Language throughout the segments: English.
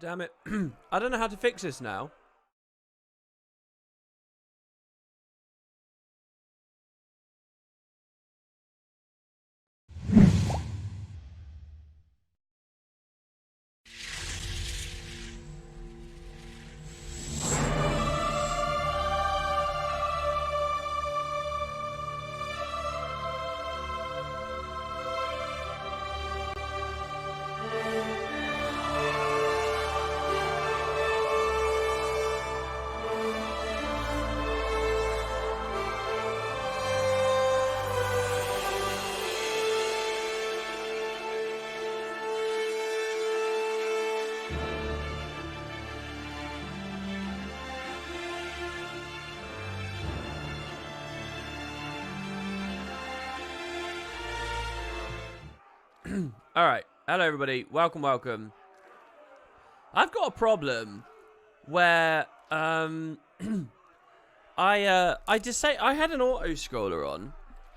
Damn it. I don't know how to fix this now. Alright, hello everybody, welcome. I've got a problem where, I had an auto-scroller on,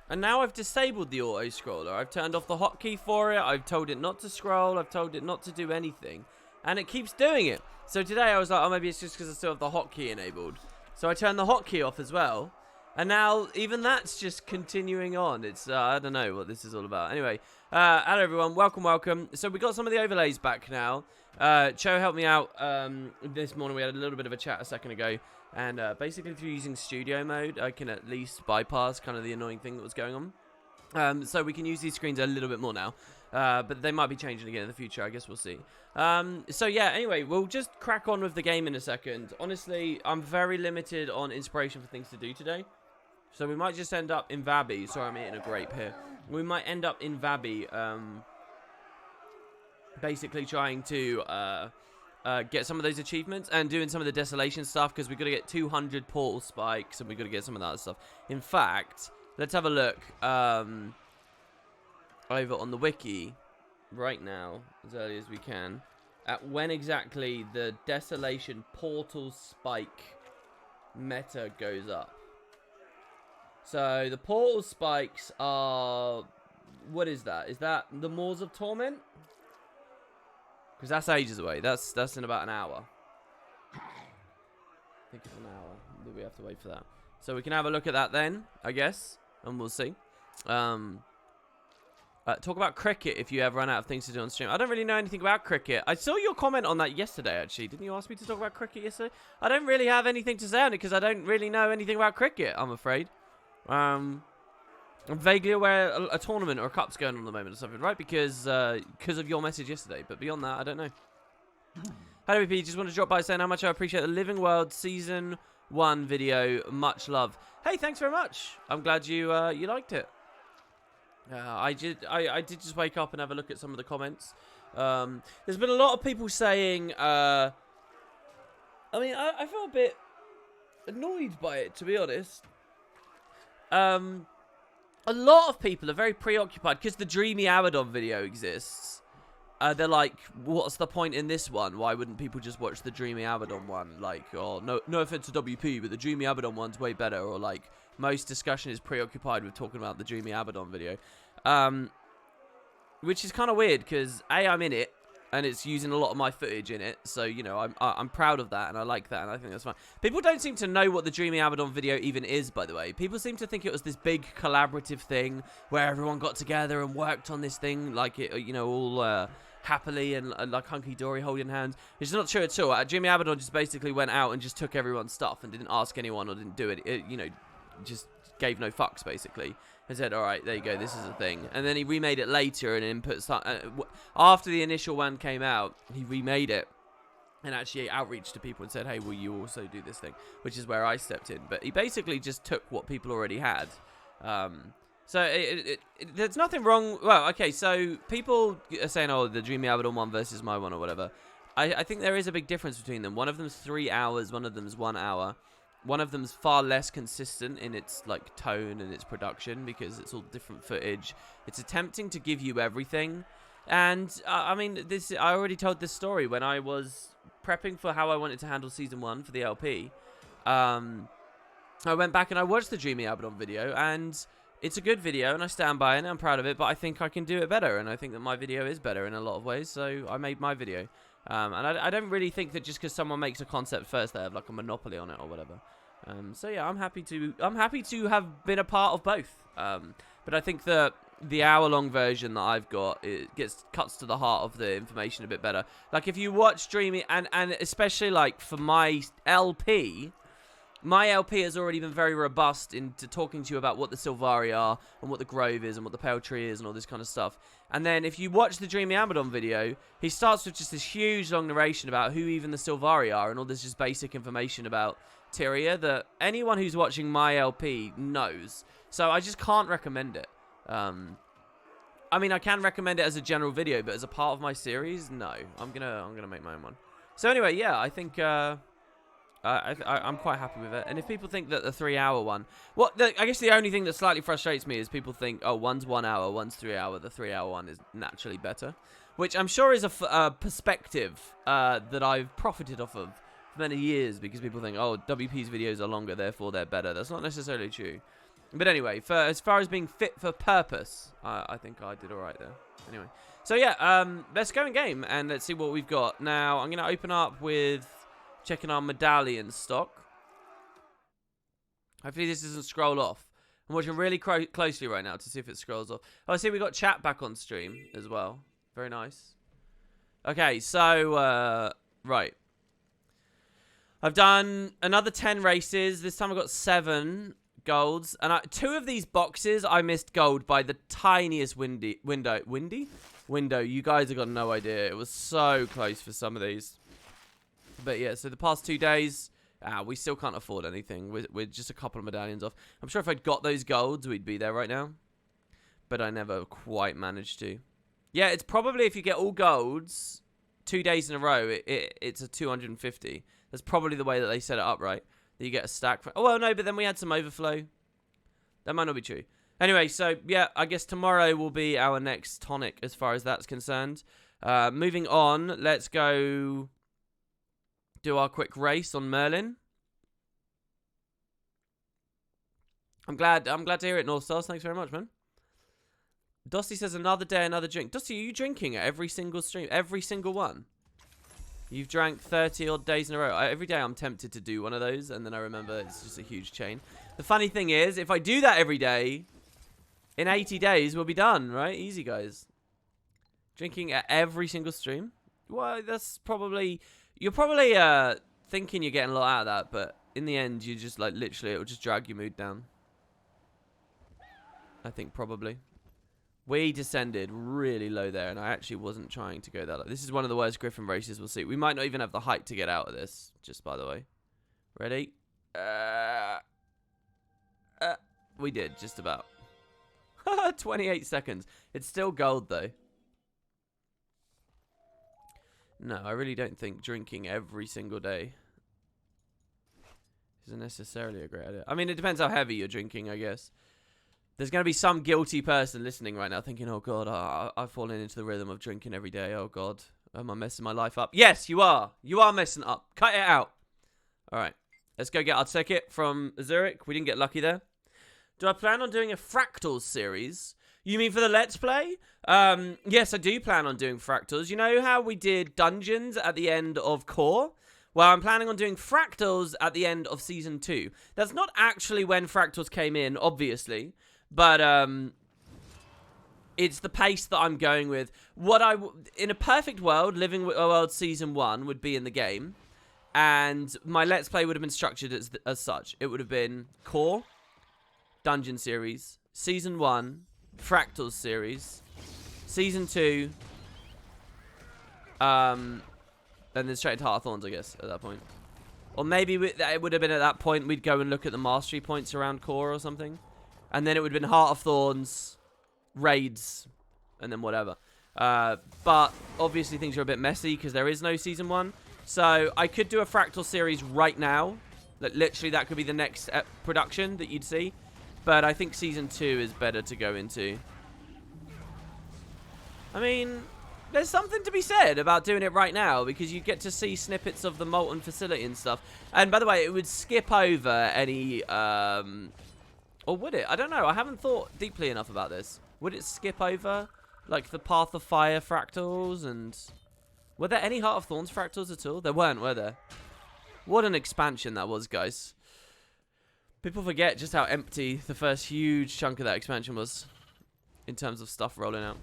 and now I've disabled the auto-scroller. I've turned off the hotkey for it, I've told it not to scroll, I've told it not to do anything, and it keeps doing it. So today I was like, oh, maybe it's just because I still have the hotkey enabled. So I turned the hotkey off as well, and now even that's just continuing on. It's, I don't know what this is all about. Anyway, hello everyone, welcome. So we got some of the overlays back now. Cho helped me out this morning. We had a little bit of a chat a second ago, and basically through using studio mode, I can at least bypass kind of the annoying thing that was going on. So we can use these screens a little bit more now, but they might be changing again in the future. I guess we'll see. So yeah, anyway, we'll just crack on with the game in a second. Honestly, I'm very limited on inspiration for things to do today. So we might just end up in Vabby. Sorry, I'm eating a grape here. We might end up in Vabby, basically trying to get some of those achievements and doing some of the Desolation stuff, because we've got to get 200 portal spikes and we've got to get some of that stuff. In fact, let's have a look over on the wiki right now, as early as we can, at when exactly the Desolation portal spike meta goes up. So the portal spikes are, what is that? Is that the Maws of Torment? Because that's ages away. That's in about an hour. I think it's an hour that we have to wait for that. So we can have a look at that then, I guess, and we'll see. Talk about cricket if you ever run out of things to do on stream. I don't really know anything about cricket. I saw your comment on that yesterday, actually. Didn't you ask me to talk about cricket yesterday? I don't really have anything to say on it because I don't really know anything about cricket, I'm afraid. I'm vaguely aware a tournament or a cup's going on at the moment or something, right? Because of your message yesterday. But beyond that, I don't know. Hello, VP. Just want to drop by saying how much I appreciate the Living World Season 1 video. Much love. Hey, thanks very much. I'm glad you liked it. I did just wake up and have a look at some of the comments. There's been a lot of people saying... I mean, I felt a bit annoyed by it, to be honest. A lot of people are very preoccupied because the Dreamy Abaddon video exists. They're like, what's the point in this one? Why wouldn't people just watch the Dreamy Abaddon one? Like, oh, no offense to WP, but the Dreamy Abaddon one's way better. Or like, most discussion is preoccupied with talking about the Dreamy Abaddon video. Which is kind of weird because A, I'm in it. And it's using a lot of my footage in it, so you know I'm proud of that, and I like that, and I think that's fine. People don't seem to know what the Dreamy Abaddon video even is, by the way. People seem to think it was this big collaborative thing where everyone got together and worked on this thing, like it, you know, all happily and like hunky dory holding hands. It's not true at all. Dreamy Abaddon just basically went out and just took everyone's stuff and didn't ask anyone or didn't do it. You know, just gave no fucks basically. And said, all right, there you go, this is a thing. And then he remade it later and input after the initial one came out, he remade it and actually outreached to people and said, hey, will you also do this thing? Which is where I stepped in. But he basically just took what people already had. So there's nothing wrong. Well, okay, so people are saying, oh, the Dreamy Abaddon one versus my one or whatever. I think there is a big difference between them. One of them's 3 hours, one of them's 1 hour. One of them's far less consistent in its like tone and its production because it's all different footage. It's attempting to give you everything. And I mean, I already told this story when I was prepping for how I wanted to handle Season 1 for the LP. I went back and I watched the Dreamy Abaddon video, and it's a good video, and I stand by it, and I'm proud of it, but I think I can do it better, and I think that my video is better in a lot of ways, so I made my video. And I don't really think that just because someone makes a concept first, they have like a monopoly on it or whatever. So yeah, I'm happy to have been a part of both. But I think that the hour-long version that I've got, it cuts to the heart of the information a bit better. Like if you watch streaming, and especially like for my LP has already been very robust into talking to you about what the Sylvari are and what the Grove is and what the Pale Tree is and all this kind of stuff. And then if you watch the Dreamy Abaddon video, he starts with just this huge long narration about who even the Sylvari are and all this just basic information about Tyria that anyone who's watching my LP knows. So I just can't recommend it. I mean, I can recommend it as a general video, but as a part of my series, no. I'm gonna make my own one. So anyway, yeah, I think I'm quite happy with it. And if people think that the 3-hour one, I guess the only thing that slightly frustrates me is people think, oh, one's 1 hour, one's 3 hour. The 3-hour one is naturally better, which I'm sure is a perspective that I've profited off of for many years because people think, oh, WP's videos are longer, therefore they're better. That's not necessarily true. But anyway, as far as being fit for purpose, I think I did all right there. Anyway, so yeah, let's go in game and let's see what we've got. Now, I'm going to open up with checking our medallion stock. Hopefully this doesn't scroll off. I'm watching really closely right now to see if it scrolls off. Oh, I see we got chat back on stream as well. Very nice. Okay, so, right. I've done another 10 races. This time I got 7 golds. And 2 of these boxes I missed gold by the tiniest window. Window. You guys have got no idea. It was so close for some of these. But yeah, so the past 2 days, we still can't afford anything. We're just a couple of medallions off. I'm sure if I'd got those golds, we'd be there right now. But I never quite managed to. Yeah, it's probably if you get all golds 2 days in a row, it's a 250. That's probably the way that they set it up, right? That you get a stack. Oh, well, no, but then we had some overflow. That might not be true. Anyway, so yeah, I guess tomorrow will be our next tonic as far as that's concerned. Moving on, let's go do our quick race on Merlin. I'm glad to hear it, North Stars. Thanks very much, man. Dusty says another day, another drink. Dusty, are you drinking at every single stream? Every single one? You've drank 30 odd days in a row. Every day I'm tempted to do one of those, and then I remember it's just a huge chain. The funny thing is, if I do that every day, in 80 days we'll be done, right? Easy, guys. Drinking at every single stream? Well, that's probably... You're probably thinking you're getting a lot out of that, but in the end, you just, like, literally, it'll just drag your mood down. I think probably. We descended really low there, and I actually wasn't trying to go that low. This is one of the worst Griffin races we'll see. We might not even have the height to get out of this, just by the way. Ready? We did, just about. 28 seconds. It's still gold, though. No, I really don't think drinking every single day isn't necessarily a great idea. I mean, it depends how heavy you're drinking, I guess. There's going to be some guilty person listening right now thinking, oh, God, I've fallen into the rhythm of drinking every day. Oh, God, am I messing my life up? Yes, you are. You are messing up. Cut it out. All right, let's go get our ticket from Zurich. We didn't get lucky there. Do I plan on doing a Fractals series? You mean for the Let's Play? Yes, I do plan on doing Fractals. You know how we did dungeons at the end of Core? Well, I'm planning on doing Fractals at the end of Season 2. That's not actually when Fractals came in, obviously. But it's the pace that I'm going with. In a perfect world, Living World Season 1 would be in the game. And my Let's Play would have been structured as such. It would have been Core, Dungeon Series, Season 1, Fractals Series, Season 2, and then straight to Heart of Thorns, I guess, at that point. Or maybe it would have been at that point we'd go and look at the mastery points around Core or something. And then it would have been Heart of Thorns, raids, and then whatever. But obviously things are a bit messy because there is no Season 1. So I could do a Fractal series right now. Literally, that could be the next production that you'd see. But I think Season 2 is better to go into. I mean, there's something to be said about doing it right now because you get to see snippets of the Molten facility and stuff. And by the way, it would skip over any... Or would it? I don't know. I haven't thought deeply enough about this. Would it skip over, like, the Path of Fire fractals and Were there any Heart of Thorns fractals at all? There weren't, were there? What an expansion that was, guys. People forget just how empty the first huge chunk of that expansion was in terms of stuff rolling out.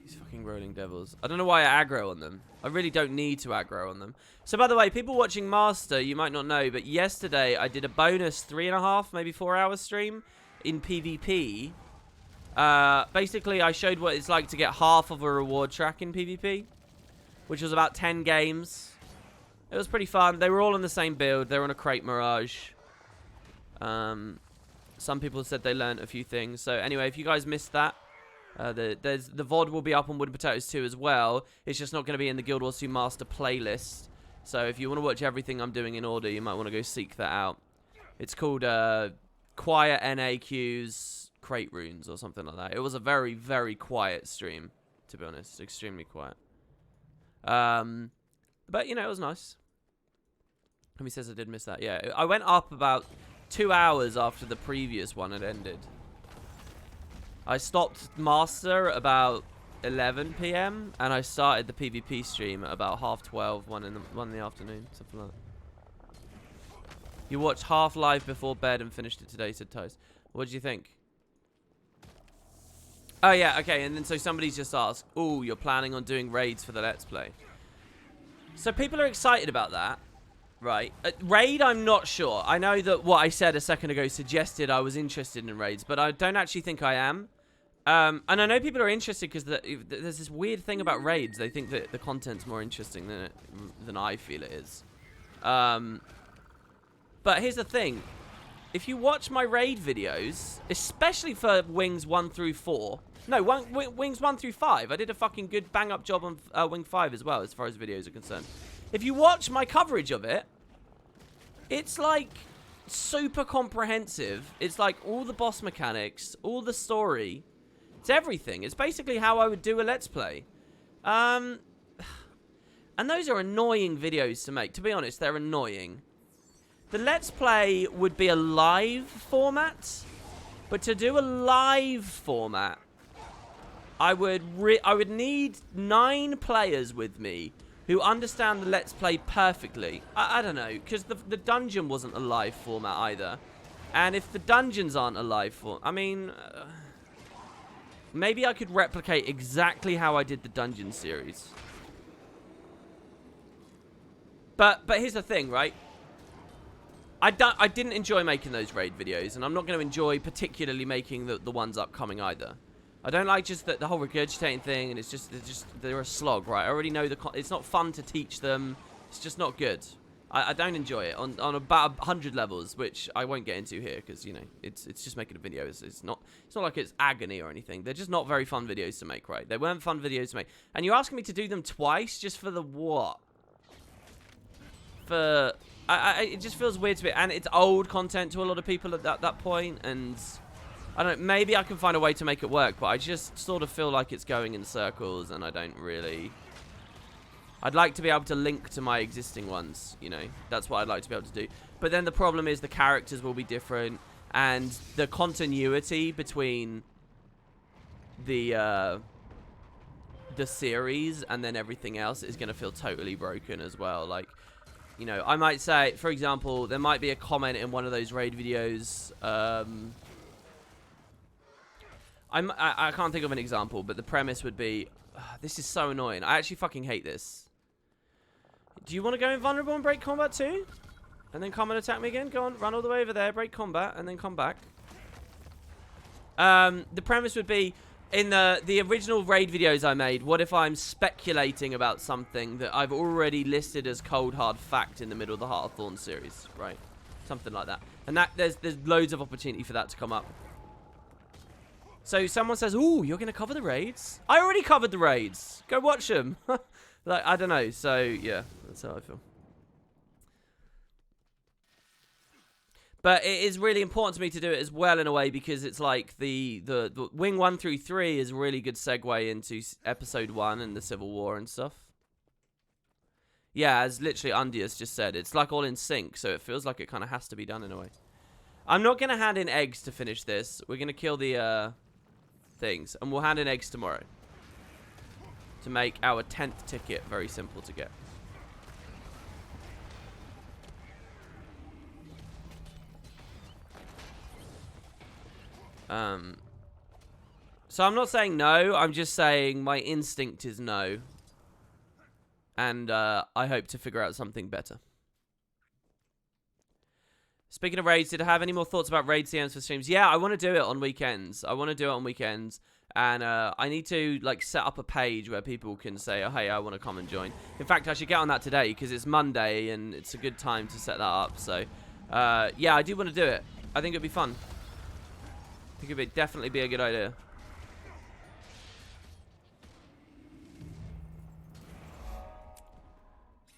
These fucking rolling devils. I don't know why I aggro on them. I really don't need to aggro on them. So, by the way, people watching Master, you might not know, but yesterday I did a bonus 3.5, maybe 4 hour stream in PvP. Basically, I showed what it's like to get half of a reward track in PvP, which was about 10 games. It was pretty fun. They were all on the same build. They were on a crate mirage. Some people said they learned a few things. So anyway, if you guys missed that, the VOD will be up on Wooden Potatoes 2 as well. It's just not going to be in the Guild Wars 2 Master playlist. So if you want to watch everything I'm doing in order, you might want to go seek that out. It's called Quiet NAQ's Crate Runes or something like that. It was a very, very quiet stream, to be honest. Extremely quiet. But, you know, it was nice. He says I did miss that. Yeah, I went up about 2 hours after the previous one had ended. I stopped Master at about 11 PM, and I started the PvP stream at about 12:30, 1 in the afternoon, something like that. You watched Half-Life before bed and finished it today, said Toast. What did you think? Oh, yeah, okay, and then so somebody's just asked, ooh, you're planning on doing raids for the Let's Play. So people are excited about that, right? Raid, I'm not sure. I know that what I said a second ago suggested I was interested in raids, but I don't actually think I am. And I know people are interested because there's this weird thing about raids. They think that the content's more interesting than I feel it is. But here's the thing. If you watch my raid videos, especially for Wings 1 through 4... No, Wings 1 through 5. I did a fucking good bang-up job on Wing 5 as well, as far as videos are concerned. If you watch my coverage of it, it's like super comprehensive. It's like all the boss mechanics, all the story. It's everything. It's basically how I would do a Let's Play. And those are annoying videos to make. To be honest, they're annoying. The Let's Play would be a live format, but to do a live format, I would need 9 players with me who understand the Let's Play perfectly. I don't know, because the dungeon wasn't a live format either. And if the dungeons aren't a live format, I mean, maybe I could replicate exactly how I did the dungeon series. But here's the thing, right? I didn't enjoy making those raid videos, and I'm not going to enjoy particularly making the ones upcoming either. I don't like just the whole regurgitating thing, and they're a slog, right? I already know it's not fun to teach them. It's just not good. I don't enjoy it on about 100 levels, which I won't get into here because, you know, it's just making a video. It's not like it's agony or anything. They're just not very fun videos to make, right? They weren't fun videos to make. And you're asking me to do them twice just for the what? It just feels weird to me, and it's old content to a lot of people at that point, and I don't know, maybe I can find a way to make it work, but I just sort of feel like it's going in circles, and I don't really... I'd like to be able to link to my existing ones, you know, that's what I'd like to be able to do. But then the problem is the characters will be different, and the continuity between the series and then everything else is going to feel totally broken as well, like... You know, I might say, for example, there might be a comment in one of those raid videos. I can't think of an example, but the premise would be, this is so annoying. I actually fucking hate this. Do you want to go invulnerable and break combat too? And then come and attack me again? Go on, run all the way over there, break combat, and then come back. The premise would be, in the original raid videos I made, what if I'm speculating about something that I've already listed as cold hard fact in the middle of the Heart of Thorns series, right? Something like that. And there's loads of opportunity for that to come up. So someone says, ooh, you're going to cover the raids? I already covered the raids. Go watch them. Like, I don't know. So, yeah, that's how I feel. But it is really important to me to do it as well in a way because it's like the Wing 1 through 3 is a really good segue into Episode 1 and the Civil War and stuff. Yeah, as literally Undius just said, it's like all in sync, so it feels like it kind of has to be done in a way. I'm not going to hand in eggs to finish this. We're going to kill the things. And we'll hand in eggs tomorrow. To make our 10th ticket very simple to get. So I'm not saying no. I'm just saying my instinct is no. And I hope to figure out something better. Speaking of raids, did I have any more thoughts about raid CMs for streams? Yeah, I want to do it on weekends. And I need to like set up a page where people can say, oh, hey, I want to come and join. In fact, I should get on that today because it's Monday and it's a good time to set that up. So, yeah, I do want to do it. I think it'd be fun. I think it'd definitely be a good idea.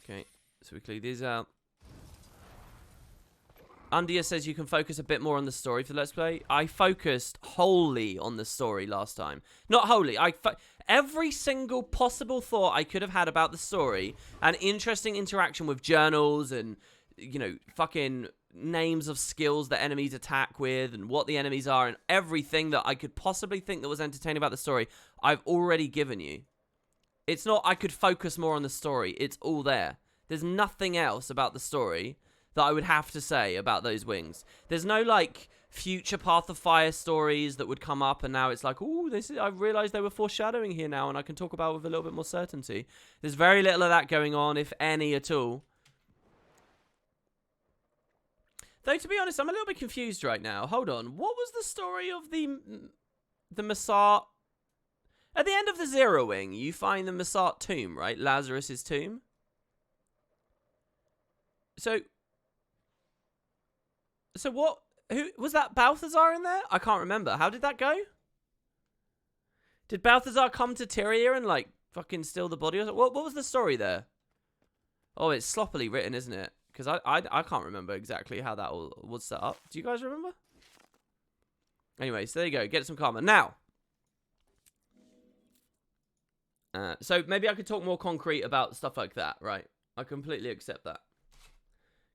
Okay, so we clear these out. Undia says you can focus a bit more on the story for the Let's Play. I focused wholly on the story last time. Not wholly. Every single possible thought I could have had about the story, and interesting interaction with journals and, you know, fucking names of skills that enemies attack with and what the enemies are and everything that I could possibly think that was entertaining about the story, I've already given you. It's not I could focus more on the story. It's all there. There's nothing else about the story that I would have to say about those wings. There's no, like, future Path of Fire stories that would come up, and now it's like, ooh, I've realised they were foreshadowing here now, and I can talk about it with a little bit more certainty. There's very little of that going on, if any at all. Though, to be honest, I'm a little bit confused right now. Hold on. What was the story of the Massart? At the end of the Zero Wing, you find the Massart tomb, right? Lazarus's tomb. So what? Who was that? Balthazar in there? I can't remember. How did that go? Did Balthazar come to Tyria and like fucking steal the body? What was the story there? Oh, it's sloppily written, isn't it? Because I can't remember exactly how that all was set up. Do you guys remember? Anyway, so there you go. Get some karma now. So maybe I could talk more concrete about stuff like that, right? I completely accept that.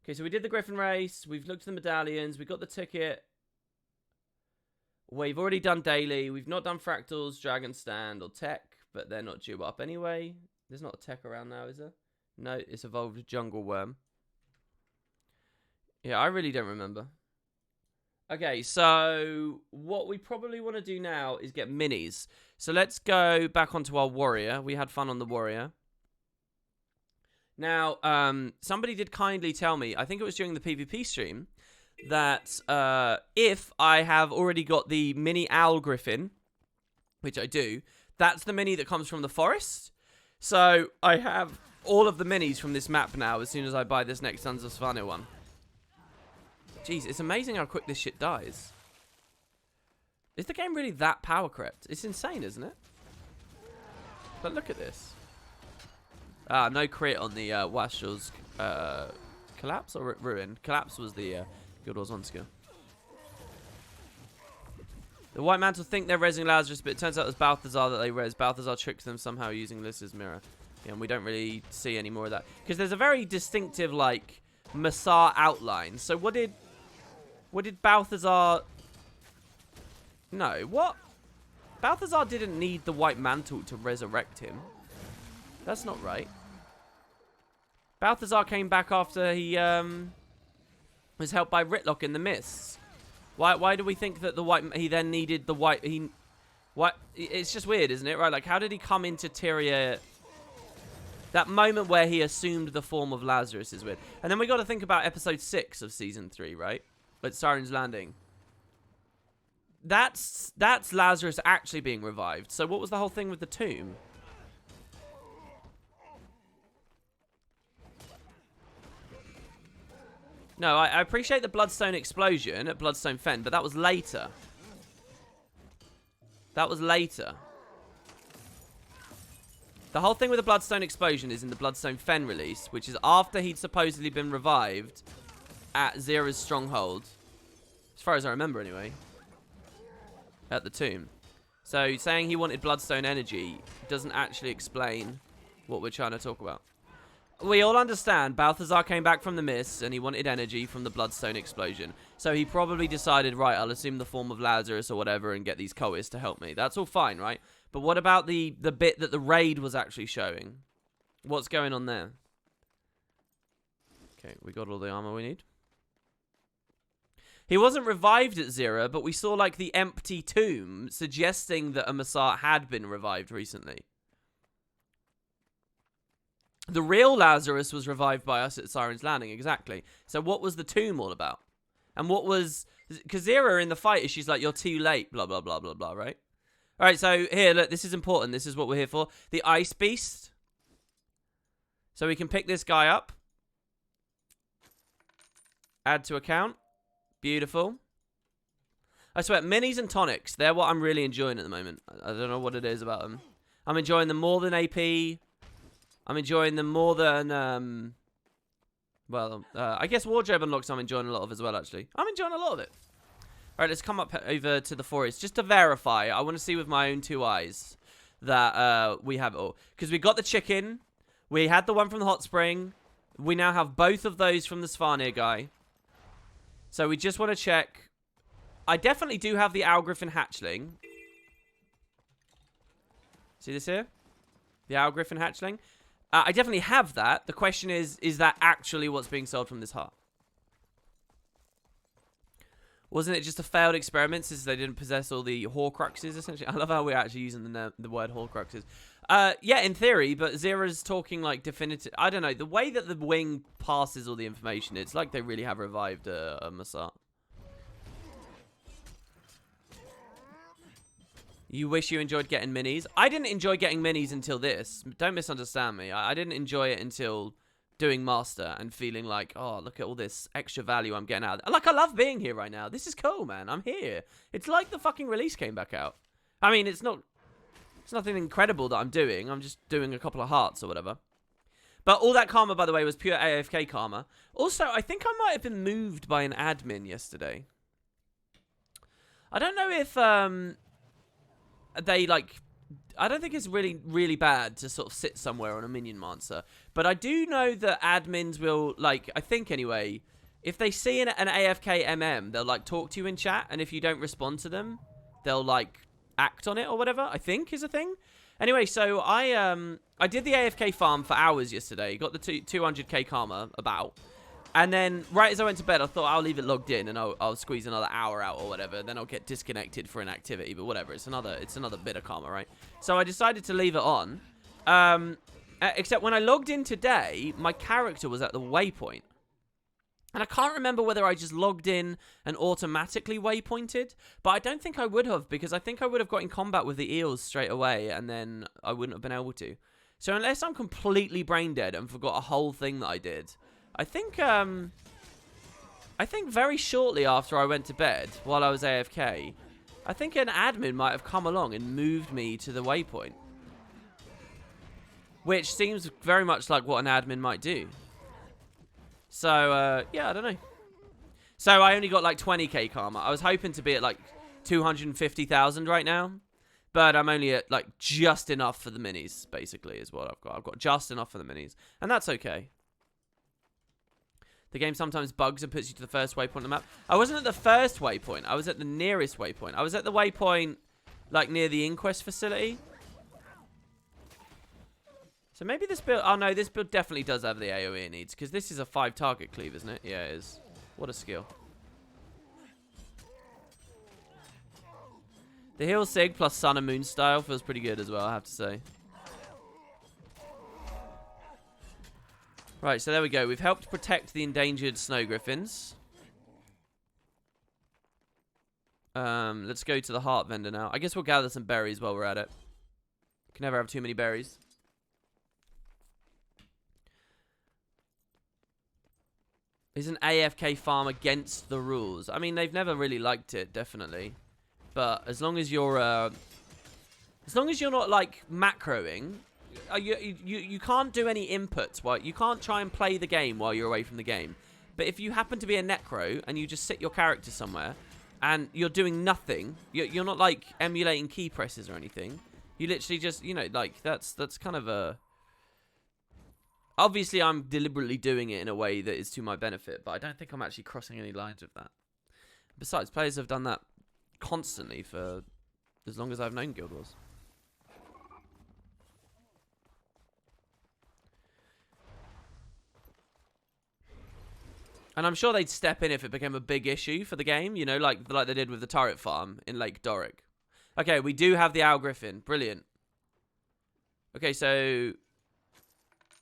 Okay, so we did the Griffin race. We've looked at the medallions. We got the ticket. We've already done daily. We've not done fractals, dragon stand, or tech, but they're not due up anyway. There's not a tech around now, is there? No, it's evolved jungle worm. Yeah, I really don't remember. Okay, so what we probably want to do now is get minis. So let's go back onto our warrior. We had fun on the warrior. Now, somebody did kindly tell me, I think it was during the PvP stream, that if I have already got the mini owl griffin, which I do, that's the mini that comes from the forest. So I have all of the minis from this map now as soon as I buy this next Sons of Svanir one. Jeez, it's amazing how quick this shit dies. Is the game really that power crept? It's insane, isn't it? But look at this. Ah, no crit on the Wastrel's collapse or ruin. Collapse was the Guild Wars 1 skill. The White Mantle think they're resing Lazarus, but it turns out it's Balthazar that they res. Balthazar tricks them somehow using Lys's mirror. Yeah, and we don't really see any more of that. Because there's a very distinctive, like, Massart outline. So what did Balthazar... No, what? Balthazar didn't need the White Mantle to resurrect him. That's not right. Balthazar came back after he was helped by Ritlock in the mists. Why do we think that he then needed the white... It's just weird, isn't it? Right, like, how did he come into Tyria... That moment where he assumed the form of Lazarus is weird. And then we got to think about episode 6 of season 3, right? At Siren's Landing. That's Lazarus actually being revived. So what was the whole thing with the tomb? No, I appreciate the Bloodstone explosion at Bloodstone Fen, but that was later. That was later. The whole thing with the Bloodstone explosion is in the Bloodstone Fen release, which is after he'd supposedly been revived at Zera's stronghold. As far as I remember, anyway. At the tomb. So, saying he wanted Bloodstone energy doesn't actually explain what we're trying to talk about. we all understand Balthazar came back from the mist and he wanted energy from the Bloodstone explosion. So he probably decided, right, I'll assume the form of Lazarus or whatever and get these cultists to help me. That's all fine, right? But what about the bit that the raid was actually showing? What's going on there? Okay, we got all the armor we need. He wasn't revived at Zera, but we saw like the empty tomb suggesting that a Massart had been revived recently. The real Lazarus was revived by us at Siren's Landing, exactly. So what was the tomb all about? And what was... Because Zera in the fight, she's like, you're too late, blah, blah, blah, blah, blah, right? All right, so here, look, this is important. This is what we're here for. The Ice Beast. So we can pick this guy up. Add to account. Beautiful. I swear, minis and tonics, they're what I'm really enjoying at the moment. I don't know what it is about them. I'm enjoying them more than AP. I'm enjoying them more than, I guess Wardrobe Unlocks I'm enjoying a lot of as well, actually. I'm enjoying a lot of it. All right, let's come up over to the forest. Just to verify, I want to see with my own 2 eyes that we have it all. Because we got the chicken. We had the one from the hot spring. We now have both of those from the Svarnir guy. So we just want to check. I definitely do have the Owl Griffin hatchling. See this here? The Owl Griffin hatchling. I definitely have that. The question is that actually what's being sold from this heart? Wasn't it just a failed experiment since they didn't possess all the Horcruxes, essentially? I love how we're actually using the word Horcruxes. Yeah, in theory, but Zera's talking like definitive... I don't know. The way that the wing passes all the information, it's like they really have revived a Massart. You wish you enjoyed getting minis. I didn't enjoy getting minis until this. Don't misunderstand me. I didn't enjoy it until doing Master and feeling like, oh, look at all this extra value I'm getting out of it. Like, I love being here right now. This is cool, man. I'm here. It's like the fucking release came back out. I mean, it's nothing incredible that I'm doing. I'm just doing a couple of hearts or whatever. But all that karma, by the way, was pure AFK karma. Also, I think I might have been moved by an admin yesterday. I don't know if... they like I don't think it's really bad to sort of sit somewhere on a minion monster, but I do know that admins will, like, I think anyway, if they see an AFK MM, they'll like talk to you in chat, and if you don't respond to them, they'll like act on it or whatever, I think is a thing. Anyway, so I did the AFK farm for hours yesterday, got the 200k karma about. And then, right as I went to bed, I thought I'll leave it logged in and I'll squeeze another hour out or whatever. Then I'll get disconnected for an activity, but whatever. It's another bit of karma, right? So I decided to leave it on. Except when I logged in today, my character was at the waypoint. And I can't remember whether I just logged in and automatically waypointed. But I don't think I would have, because I think I would have got in combat with the eels straight away, and then I wouldn't have been able to. So unless I'm completely brain dead and forgot a whole thing that I did... I think very shortly after I went to bed, while I was AFK, I think an admin might have come along and moved me to the waypoint. Which seems very much like what an admin might do. So, yeah, I don't know. So I only got like 20k karma. I was hoping to be at like 250,000 right now. But I'm only at like just enough for the minis, basically, is what I've got. I've got just enough for the minis. And that's okay. The game sometimes bugs and puts you to the first waypoint on the map. I wasn't at the first waypoint. I was at the nearest waypoint. I was at the waypoint, like, near the Inquest facility. So maybe this build... Oh, no, this build definitely does have the AoE it needs. Because this is a 5-target cleave, isn't it? Yeah, it is. What a skill. The heal sig plus Sun and Moon style feels pretty good as well, I have to say. Right, so there we go. We've helped protect the endangered snow griffins. Let's go to the heart vendor now. I guess we'll gather some berries while we're at it. Can never have too many berries. Is an AFK farm against the rules? I mean, they've never really liked it, definitely. But as long as you're not like macroing... You can't do any inputs. You can't try and play the game while you're away from the game. But if you happen to be a necro and you just sit your character somewhere and you're doing nothing, you're not like emulating key presses or anything. You literally just, you know, like that's kind of Obviously, I'm deliberately doing it in a way that is to my benefit, but I don't think I'm actually crossing any lines with that. Besides, players have done that constantly for as long as I've known Guild Wars. And I'm sure they'd step in if it became a big issue for the game, you know, like they did with the turret farm in Lake Doric. Okay, we do have the Owl Griffin. Brilliant. Okay, so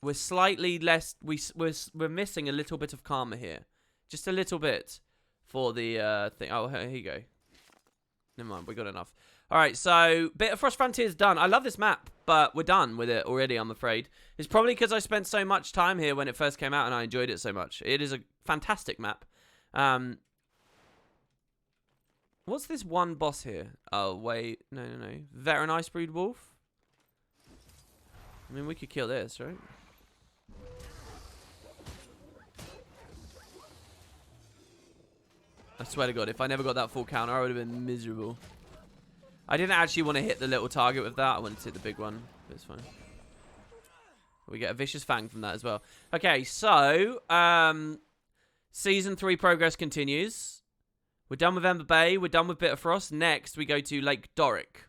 we're slightly less... We're missing a little bit of karma here. Just a little bit for the thing. Oh, here you go. Never mind, we got enough. All right, so Bit of Frost Frontier's done. I love this map, but we're done with it already, I'm afraid. It's probably because I spent so much time here when it first came out and I enjoyed it so much. It is a fantastic map. What's this one boss here? Oh, wait. No. Veteran Icebreed Wolf? I mean, we could kill this, right? I swear to God, if I never got that full counter, I would have been miserable. I didn't actually want to hit the little target with that. I wanted to hit the big one. But it's fine. We get a Vicious Fang from that as well. Okay, so... Season 3 progress continues. We're done with Ember Bay. We're done with Bit of Frost. Next, we go to Lake Doric,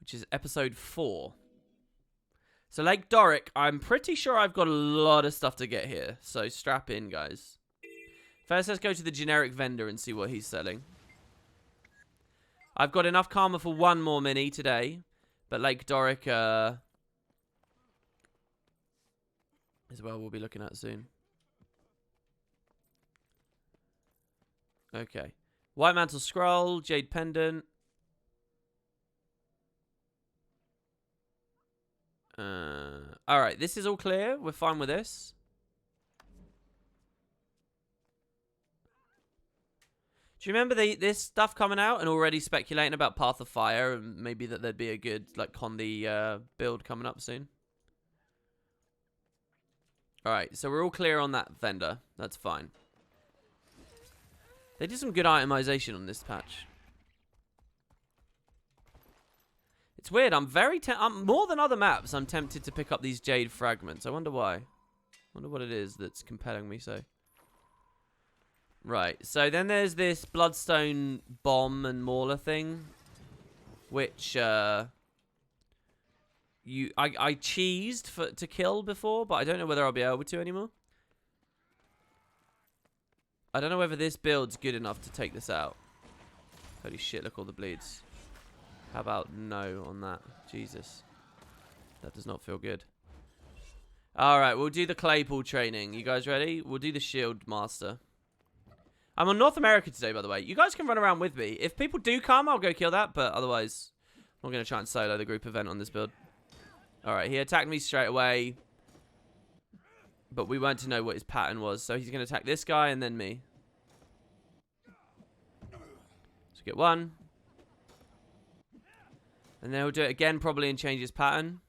which is episode 4. So Lake Doric, I'm pretty sure I've got a lot of stuff to get here. So strap in, guys. First, let's go to the generic vendor and see what he's selling. I've got enough karma for one more mini today. But Lake Doric, as well, we'll be looking at soon. Okay. White Mantle Scroll, Jade Pendant. Alright, this is all clear. We're fine with this. Do you remember this stuff coming out and already speculating about Path of Fire and maybe that there'd be a good like Condi build coming up soon? Alright, so we're all clear on that vendor. That's fine. They did some good itemization on this patch. It's weird. I'm more than other maps, I'm tempted to pick up these jade fragments. I wonder why. I wonder what it is that's compelling me so. Right. So then there's this bloodstone bomb and mauler thing, which I cheesed to kill before, but I don't know whether I'll be able to anymore. I don't know whether this build's good enough to take this out. Holy shit, look all the bleeds. How about no on that? Jesus. That does not feel good. Alright, we'll do the Claypool training. You guys ready? We'll do the Shield Master. I'm on North America today, by the way. You guys can run around with me. If people do come, I'll go kill that, but otherwise, I'm going to try and solo the group event on this build. Alright, he attacked me straight away. But we weren't to know what his pattern was. So he's going to attack this guy and then me. So get one. And then he'll do it again probably and change his pattern.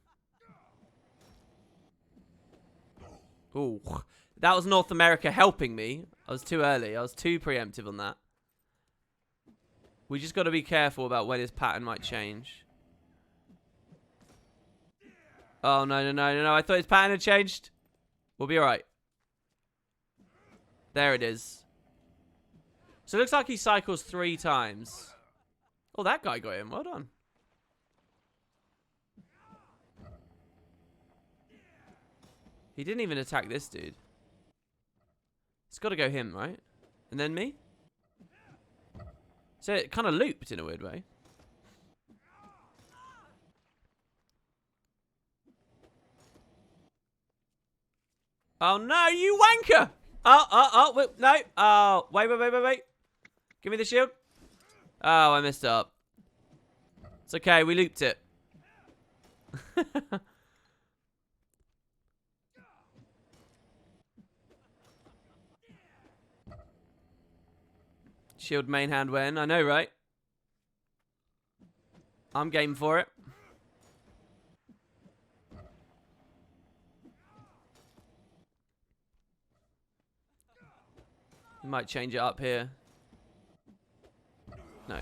Ooh. That was North America helping me. I was too early. I was too preemptive on that. We just got to be careful about when his pattern might change. Oh, no. I thought his pattern had changed. We'll be alright. There it is. So it looks like he cycles 3 times. Oh, that guy got him. Well done. He didn't even attack this dude. It's got to go him, right? And then me? So it kind of looped in a weird way. Oh, no, you wanker! Wait, no. Oh, wait. Give me the shield. Oh, I messed up. It's okay, we looped it. Shield main hand when. I know, right? I'm game for it. Might change it up here. No.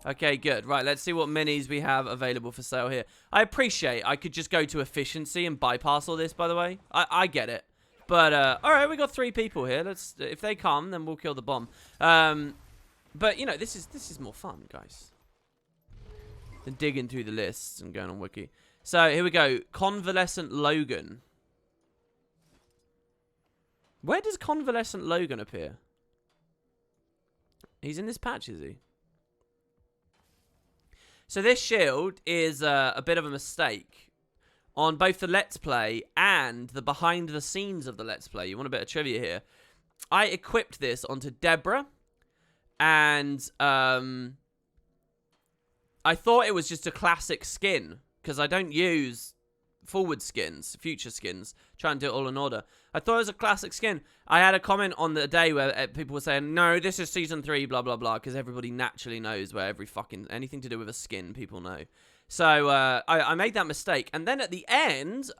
Okay, good. Right, let's see what minis we have available for sale here. I appreciate I could just go to efficiency and bypass all this, by the way. I get it. But, all right, we got 3 people here. If they come, then we'll kill the bomb. But, you know, this is more fun, guys, than digging through the lists and going on Wiki. So, here we go. Convalescent Logan. Where does Convalescent Logan appear? He's in this patch, is he? So this shield is a bit of a mistake on both the Let's Play and the behind the scenes of the Let's Play. You want a bit of trivia here. I equipped this onto Deborah, and I thought it was just a classic skin, because I don't use forward skins, future skins, try and do it all in order. I thought it was a classic skin. I had a comment on the day where people were saying, no, this is season 3, blah, blah, blah, because everybody naturally knows where anything to do with a skin, people know. So, I made that mistake. And then at the end,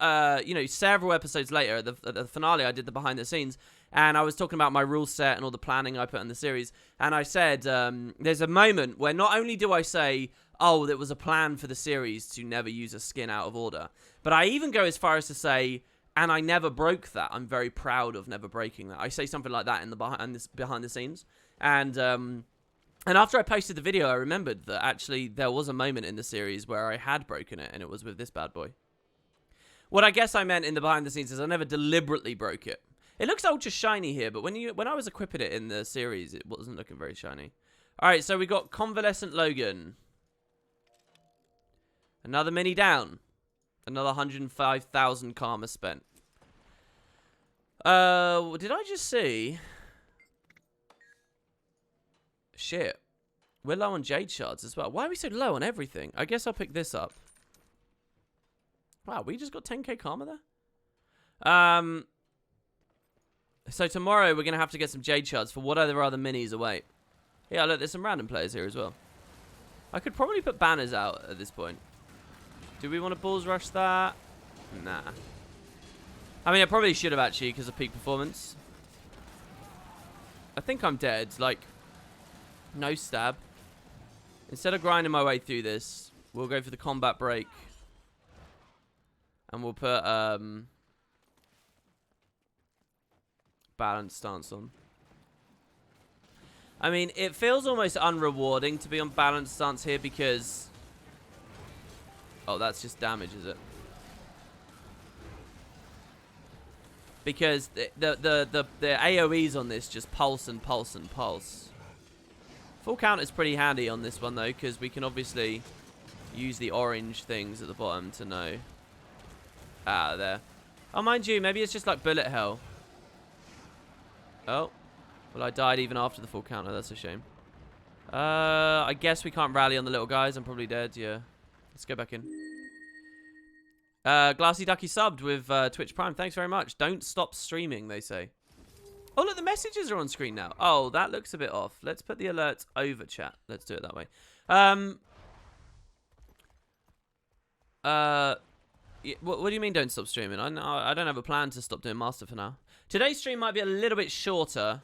you know, several episodes later, at the finale, I did the behind the scenes, and I was talking about my rule set and all the planning I put in the series, and I said, there's a moment where not only do I say, oh, there was a plan for the series to never use a skin out of order, but I even go as far as to say, and I never broke that. I'm very proud of never breaking that. I say something like that in the behind the scenes. And after I posted the video, I remembered that actually there was a moment in the series where I had broken it, and it was with this bad boy. What I guess I meant in the behind the scenes is I never deliberately broke it. It looks ultra shiny here, but when I was equipping it in the series, it wasn't looking very shiny. All right, so we got Convalescent Logan. Another mini down. Another 105,000 karma spent. Did I just see? Shit. We're low on jade shards as well. Why are we so low on everything? I guess I'll pick this up. Wow, we just got 10k karma there? So tomorrow we're going to have to get some jade shards for whatever other minis await. Yeah, look, there's some random players here as well. I could probably put banners out at this point. Do we want to balls rush that? Nah. I mean, I probably should have actually because of peak performance. I think I'm dead. Like, no stab. Instead of grinding my way through this, we'll go for the combat break. And we'll put balance stance on. I mean, it feels almost unrewarding to be on balance stance here because... Oh, that's just damage, is it? Because the AoEs on this just pulse and pulse and pulse. Full count is pretty handy on this one, though, because we can obviously use the orange things at the bottom to know. Ah, there. Oh, mind you, maybe it's just like bullet hell. Oh. Well, I died even after the full counter. That's a shame. I guess we can't rally on the little guys. I'm probably dead, yeah. Let's go back in. Glassy Ducky subbed with Twitch Prime. Thanks very much. Don't stop streaming, they say. Oh, look, the messages are on screen now. Oh, that looks a bit off. Let's put the alerts over chat. Let's do it that way. What do you mean don't stop streaming? I don't have a plan to stop doing Master for now. Today's stream might be a little bit shorter.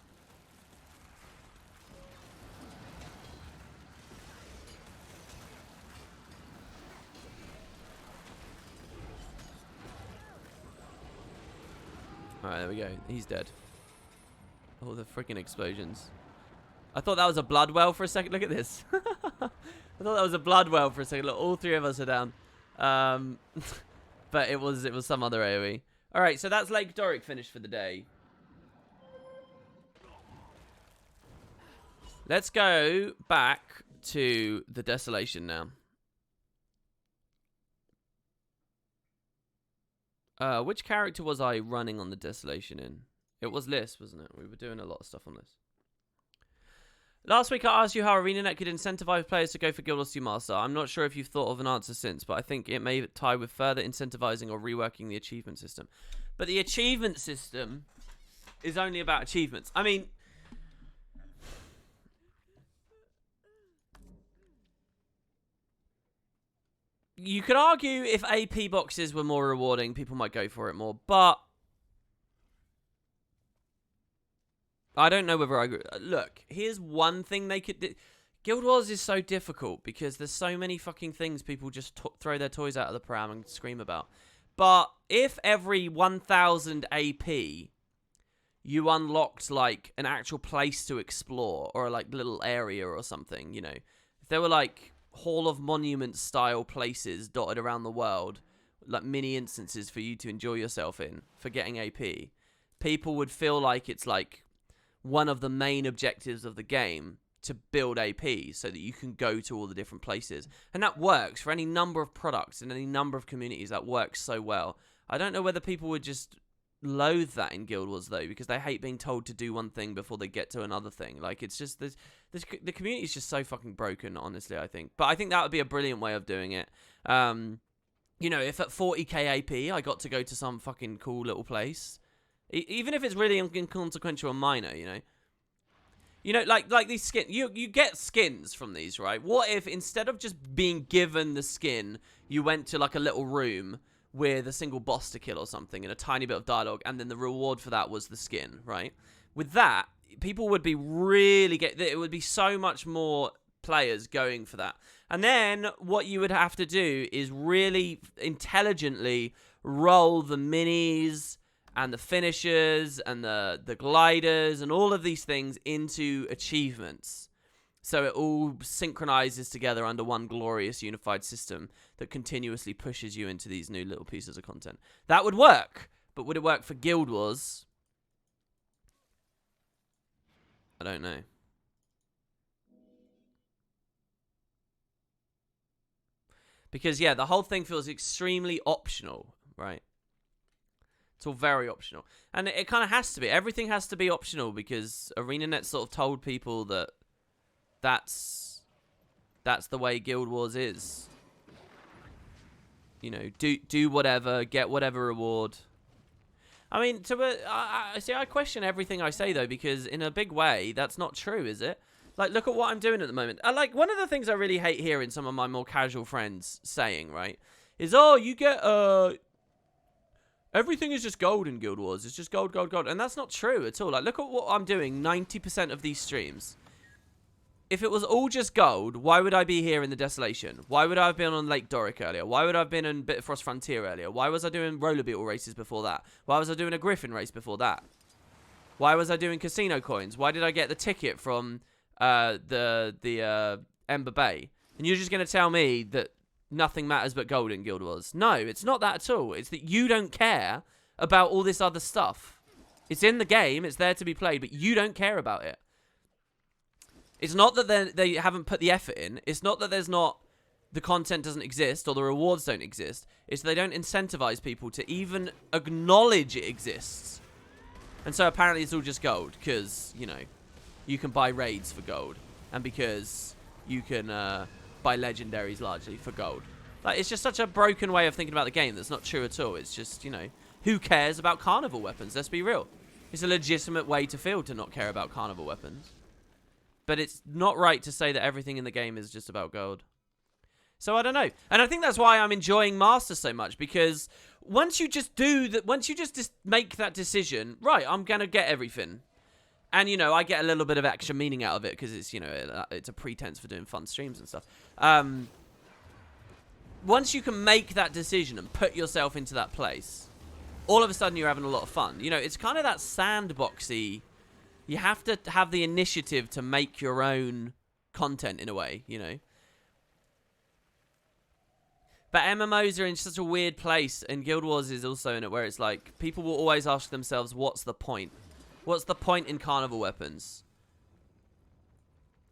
Alright, there we go. He's dead. Oh, the freaking explosions. I thought that was a blood well for a second. Look at this. I thought that was a blood well for a second. Look, all 3 of us are down. But it was some other AoE. Alright, so that's Lake Doric finished for the day. Let's go back to the Desolation now. Which character was I running on the Desolation in? It was Liz, wasn't it? We were doing a lot of stuff on this. Last week I asked you how ArenaNet could incentivize players to go for Guild Wars 2 Master. I'm not sure if you've thought of an answer since, but I think it may tie with further incentivizing or reworking the achievement system. But the achievement system is only about achievements. I mean... You could argue if AP boxes were more rewarding, people might go for it more, but I don't know whether I agree. Look, here's one thing they could do. Guild Wars is so difficult because there's so many fucking things people just throw their toys out of the pram and scream about. But if every 1000 AP you unlocked like an actual place to explore or like little area or something, you know, if there were like Hall of Monuments style places dotted around the world, like mini instances for you to enjoy yourself in for getting AP, people would feel like it's like one of the main objectives of the game to build AP so that you can go to all the different places. And that works for any number of products and any number of communities. That works so well. I don't know whether people would just loathe that in Guild Wars though, because they hate being told to do one thing before they get to another thing. Like, it's just the community is just so fucking broken, honestly, I think. But I think that would be a brilliant way of doing it. You know, if at 40k AP I got to go to some fucking cool little place, even if it's really inconsequential and minor, you know. You know, like these skins, you get skins from these, right? What if instead of just being given the skin, you went to like a little room with a single boss to kill or something and a tiny bit of dialogue, and then the reward for that was the skin, right? With that, people would be it would be so much more players going for that. And then what you would have to do is really intelligently roll the minis and the finishers and the gliders and all of these things into achievements. So it all synchronizes together under one glorious unified system that continuously pushes you into these new little pieces of content. That would work, but would it work for Guild Wars? I don't know. Because, yeah, the whole thing feels extremely optional, right? It's all very optional. And it kind of has to be. Everything has to be optional because ArenaNet sort of told people that that's the way Guild Wars is. You know, do whatever, get whatever reward. I mean, I question everything I say, though, because in a big way, that's not true, is it? Like, look at what I'm doing at the moment. Like, one of the things I really hate hearing some of my more casual friends saying, right, is, oh, you get, everything is just gold in Guild Wars. It's just gold, gold, gold. And that's not true at all. Like, look at what I'm doing 90% of these streams. If it was all just gold, why would I be here in the Desolation? Why would I have been on Lake Doric earlier? Why would I have been in Bitfrost Frontier earlier? Why was I doing roller beetle races before that? Why was I doing a griffin race before that? Why was I doing casino coins? Why did I get the ticket from the Ember Bay? And you're just going to tell me that nothing matters but gold in Guild Wars? No, it's not that at all. It's that you don't care about all this other stuff. It's in the game. It's there to be played, but you don't care about it. It's not that they haven't put the effort in. It's not that the content doesn't exist or the rewards don't exist. It's they don't incentivize people to even acknowledge it exists. And so apparently it's all just gold because, you know, you can buy raids for gold. And because you can buy legendaries largely for gold. Like, it's just such a broken way of thinking about the game that's not true at all. It's just, you know, who cares about carnival weapons? Let's be real. It's a legitimate way to feel to not care about carnival weapons. But it's not right to say that everything in the game is just about gold. So I don't know. And I think that's why I'm enjoying Masters so much, because once you just make that decision, right, I'm going to get everything. And, you know, I get a little bit of extra meaning out of it because it's, you know, it's a pretense for doing fun streams and stuff. Once you can make that decision and put yourself into that place, all of a sudden you're having a lot of fun. You know, it's kind of that sandboxy. You have to have the initiative to make your own content in a way, you know. But MMOs are in such a weird place, and Guild Wars is also in it, where it's like, people will always ask themselves, what's the point? What's the point in carnival weapons?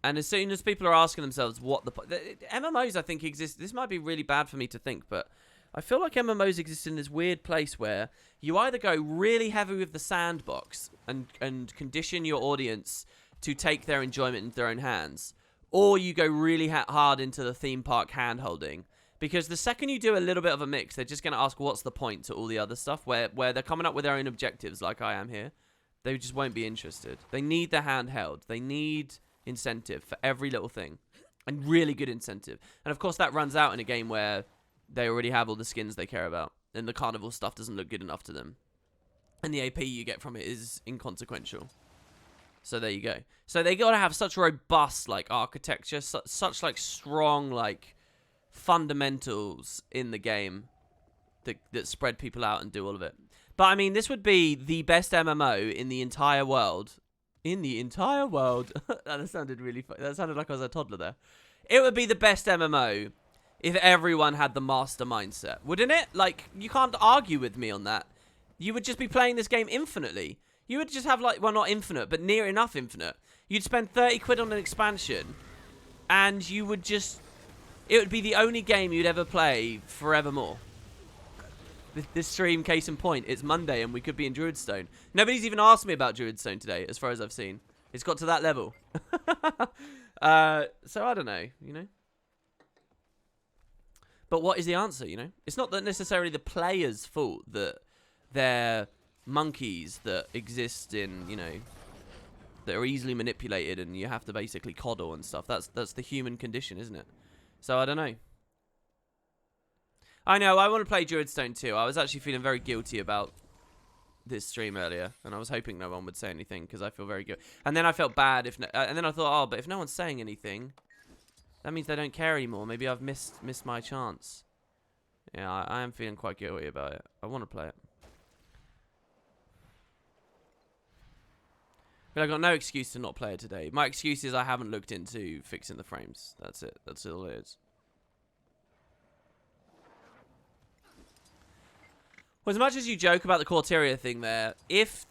And as soon as people are asking themselves what the point... MMOs, I think, exist... This might be really bad for me to think, but I feel like MMOs exist in this weird place where you either go really heavy with the sandbox and condition your audience to take their enjoyment into their own hands, or you go really hard into the theme park hand-holding. Because the second you do a little bit of a mix, they're just going to ask what's the point to all the other stuff, where they're coming up with their own objectives like I am here. They just won't be interested. They need the handheld. They need incentive for every little thing. And really good incentive. And of course that runs out in a game where they already have all the skins they care about. And the carnival stuff doesn't look good enough to them. And the AP you get from it is inconsequential. So there you go. So they got to have such robust like architecture, such like strong like fundamentals in the game that spread people out and do all of it. But I mean, this would be the best MMO in the entire world. In the entire world. That sounded really funny. That sounded like I was a toddler there. It would be the best MMO if everyone had the master mindset, wouldn't it? Like, you can't argue with me on that. You would just be playing this game infinitely. You would just have, like, well, not infinite, but near enough infinite. You'd spend 30 quid on an expansion, and you would just... It would be the only game you'd ever play forevermore. This stream, case in point, it's Monday, and we could be in Druidstone. Nobody's even asked me about Druidstone today, as far as I've seen. It's got to that level. So, I don't know, you know? But what is the answer, you know? It's not that necessarily the player's fault that they're monkeys that exist in, you know, that are easily manipulated and you have to basically coddle and stuff. That's the human condition, isn't it? So I don't know. I know, I want to play Druidstone too. I was actually feeling very guilty about this stream earlier, and I was hoping no one would say anything because I feel very good. And then I felt bad if, and then I thought, oh, but if no one's saying anything, that means they don't care anymore. Maybe I've missed my chance. Yeah, I am feeling quite guilty about it. I want to play it. But I've got no excuse to not play it today. My excuse is I haven't looked into fixing the frames. That's it. That's all it is. Well, as much as you joke about the Corteria thing there, if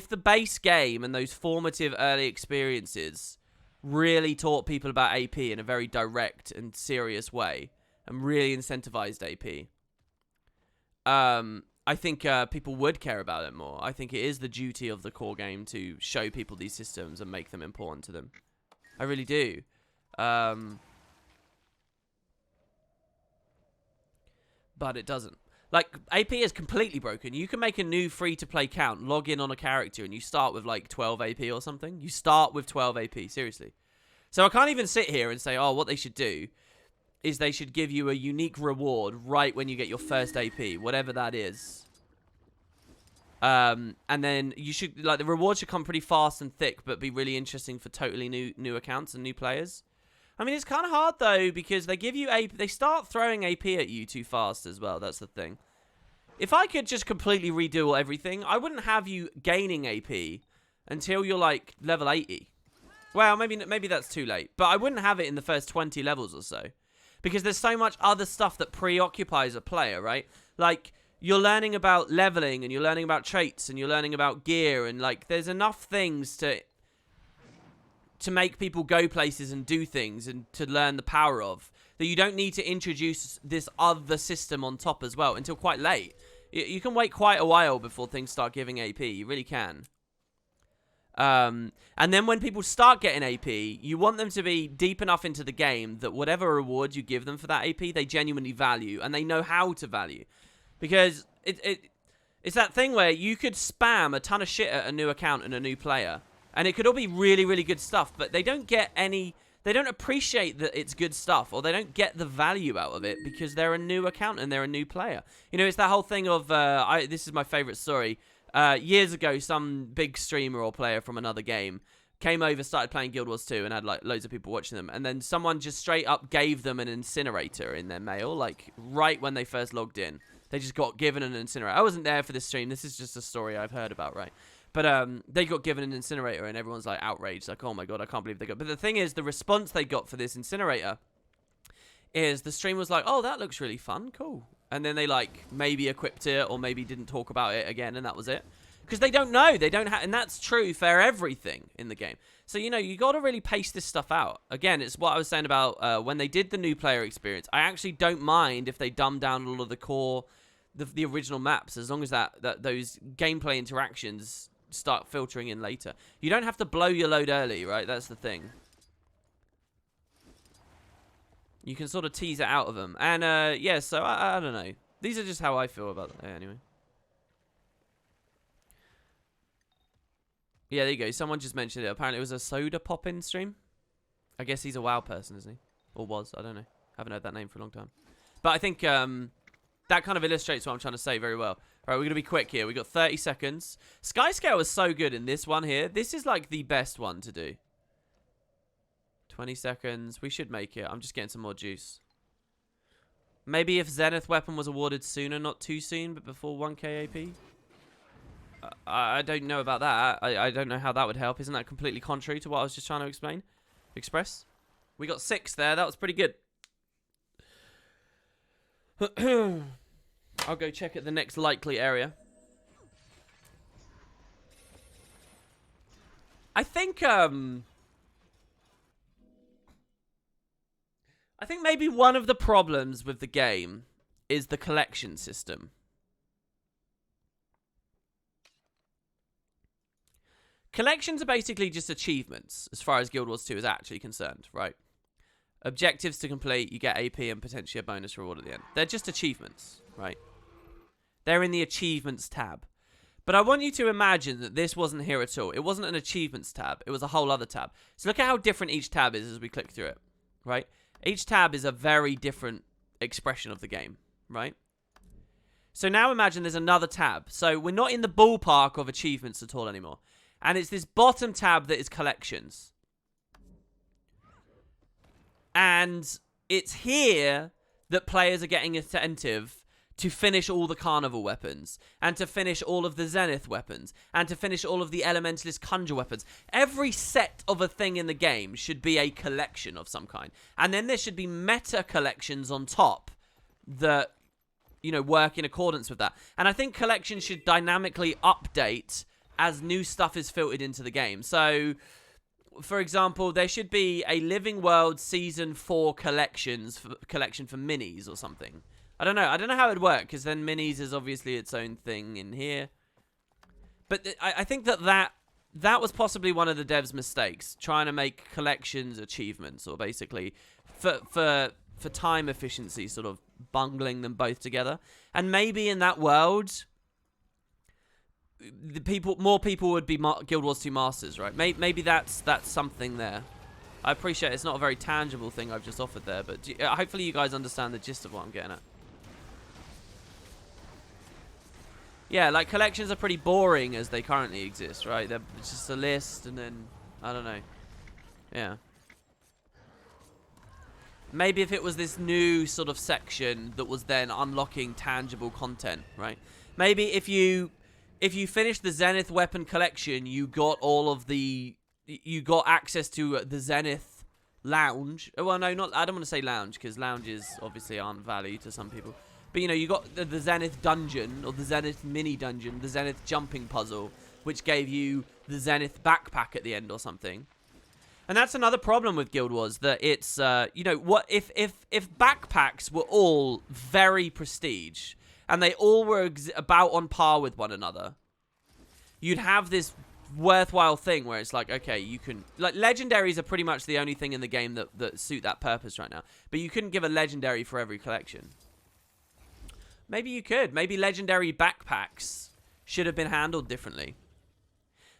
the base game and those formative early experiences really taught people about AP in a very direct and serious way and really incentivized AP, I think people would care about it more. I think it is the duty of the core game to show people these systems and make them important to them. I really do. But it doesn't. Like, AP is completely broken. You can make a new free-to-play count, log in on a character, and you start with, like, 12 AP or something. You start with 12 AP, seriously. So I can't even sit here and say, oh, what they should do is they should give you a unique reward right when you get your first AP, whatever that is. And then you should, like, the reward should come pretty fast and thick, but be really interesting for totally new accounts and new players. I mean, it's kind of hard, though, because they give you AP, they start throwing AP at you too fast as well. That's the thing. If I could just completely redo everything, I wouldn't have you gaining AP until you're, like, level 80. Well, maybe that's too late. But I wouldn't have it in the first 20 levels or so. Because there's so much other stuff that preoccupies a player, right? Like, you're learning about leveling, and you're learning about traits, and you're learning about gear, and, like, there's enough things to make people go places and do things and to learn the power of, that you don't need to introduce this other system on top as well until quite late. You can wait quite a while before things start giving AP. You really can. And then when people start getting AP, you want them to be deep enough into the game that whatever reward you give them for that AP, they genuinely value and they know how to value. Because it's that thing where you could spam a ton of shit at a new account and a new player, and it could all be really, really good stuff, but they don't get any... They don't appreciate that it's good stuff, or they don't get the value out of it because they're a new account and they're a new player. You know, it's that whole thing of... this is my favorite story. Years ago, some big streamer or player from another game came over, started playing Guild Wars 2, and had, like, loads of people watching them. And then someone just straight up gave them an incinerator in their mail, like, right when they first logged in. They just got given an incinerator. I wasn't there for this stream. This is just a story I've heard about, right? But they got given an incinerator, and everyone's, like, outraged. Like, oh, my God, I can't believe they got... But the thing is, the response they got for this incinerator is the stream was like, oh, that looks really fun. Cool. And then they, like, maybe equipped it or maybe didn't talk about it again, and that was it. Because they don't know. They don't have... And that's true for everything in the game. So, you know, you got to really pace this stuff out. Again, it's what I was saying about when they did the new player experience. I actually don't mind if they dumb down a lot of the core... The original maps, as long as that those gameplay interactions start filtering in later. You don't have to blow your load early, right? That's the thing. You can sort of tease it out of them. And, yeah, so I don't know. These are just how I feel about it anyway. Yeah, there you go. Someone just mentioned it. Apparently it was a soda pop-in stream. I guess he's a WoW person, isn't he? Or was. I don't know. Haven't heard that name for a long time. But I think... that kind of illustrates what I'm trying to say very well. Right, we're going to be quick here. We got 30 seconds. Skyscale is so good in this one here. This is like the best one to do. 20 seconds. We should make it. I'm just getting some more juice. Maybe if Zenith Weapon was awarded sooner, not too soon, but before 1k AP? I don't know about that. I don't know how that would help. Isn't that completely contrary to what I was just trying to express? We got 6 there. That was pretty good. I'll go check at the next likely area. I think maybe one of the problems with the game is the collection system. Collections are basically just achievements, as far as Guild Wars 2 is actually concerned, right? Objectives to complete, you get AP and potentially a bonus reward at the end. They're just achievements, right? They're in the achievements tab. But I want you to imagine that this wasn't here at all. It wasn't an achievements tab. It was a whole other tab. So look at how different each tab is as we click through it, right? Each tab is a very different expression of the game, right? So now imagine there's another tab. So we're not in the ballpark of achievements at all anymore. And it's this bottom tab that is collections. And it's here that players are getting attentive to finish all the carnival weapons, and to finish all of the zenith weapons, and to finish all of the elementalist conjure weapons. Every set of a thing in the game should be a collection of some kind. And then there should be meta collections on top that, you know, work in accordance with that. And I think collections should dynamically update as new stuff is filtered into the game. So, for example, there should be a Living World Season 4 collection for minis or something. I don't know how it would work, because then minis is obviously its own thing in here. But I think that was possibly one of the devs' mistakes, trying to make collections achievements, or basically for time efficiency, sort of bungling them both together. And maybe in that world, more people would be Guild Wars 2 Masters, right? Maybe that's something there. I appreciate it's not a very tangible thing I've just offered there, but hopefully you guys understand the gist of what I'm getting at. Yeah, like, collections are pretty boring as they currently exist, right? They're just a list, and then, I don't know. Yeah. Maybe if it was this new sort of section that was then unlocking tangible content, right? Maybe if you finished the Zenith weapon collection, you got you got access to the Zenith lounge. Well, no, I don't want to say lounge, because lounges obviously aren't value to some people. But, you know, you got the Zenith dungeon, or the Zenith mini dungeon, the Zenith jumping puzzle, which gave you the Zenith backpack at the end or something. And that's another problem with Guild Wars, that it's, you know, what if backpacks were all very prestige, and they all were about on par with one another, you'd have this worthwhile thing where it's like, okay, you can, like, legendaries are pretty much the only thing in the game that suit that purpose right now. But you couldn't give a legendary for every collection. Maybe you could. Maybe legendary backpacks should have been handled differently.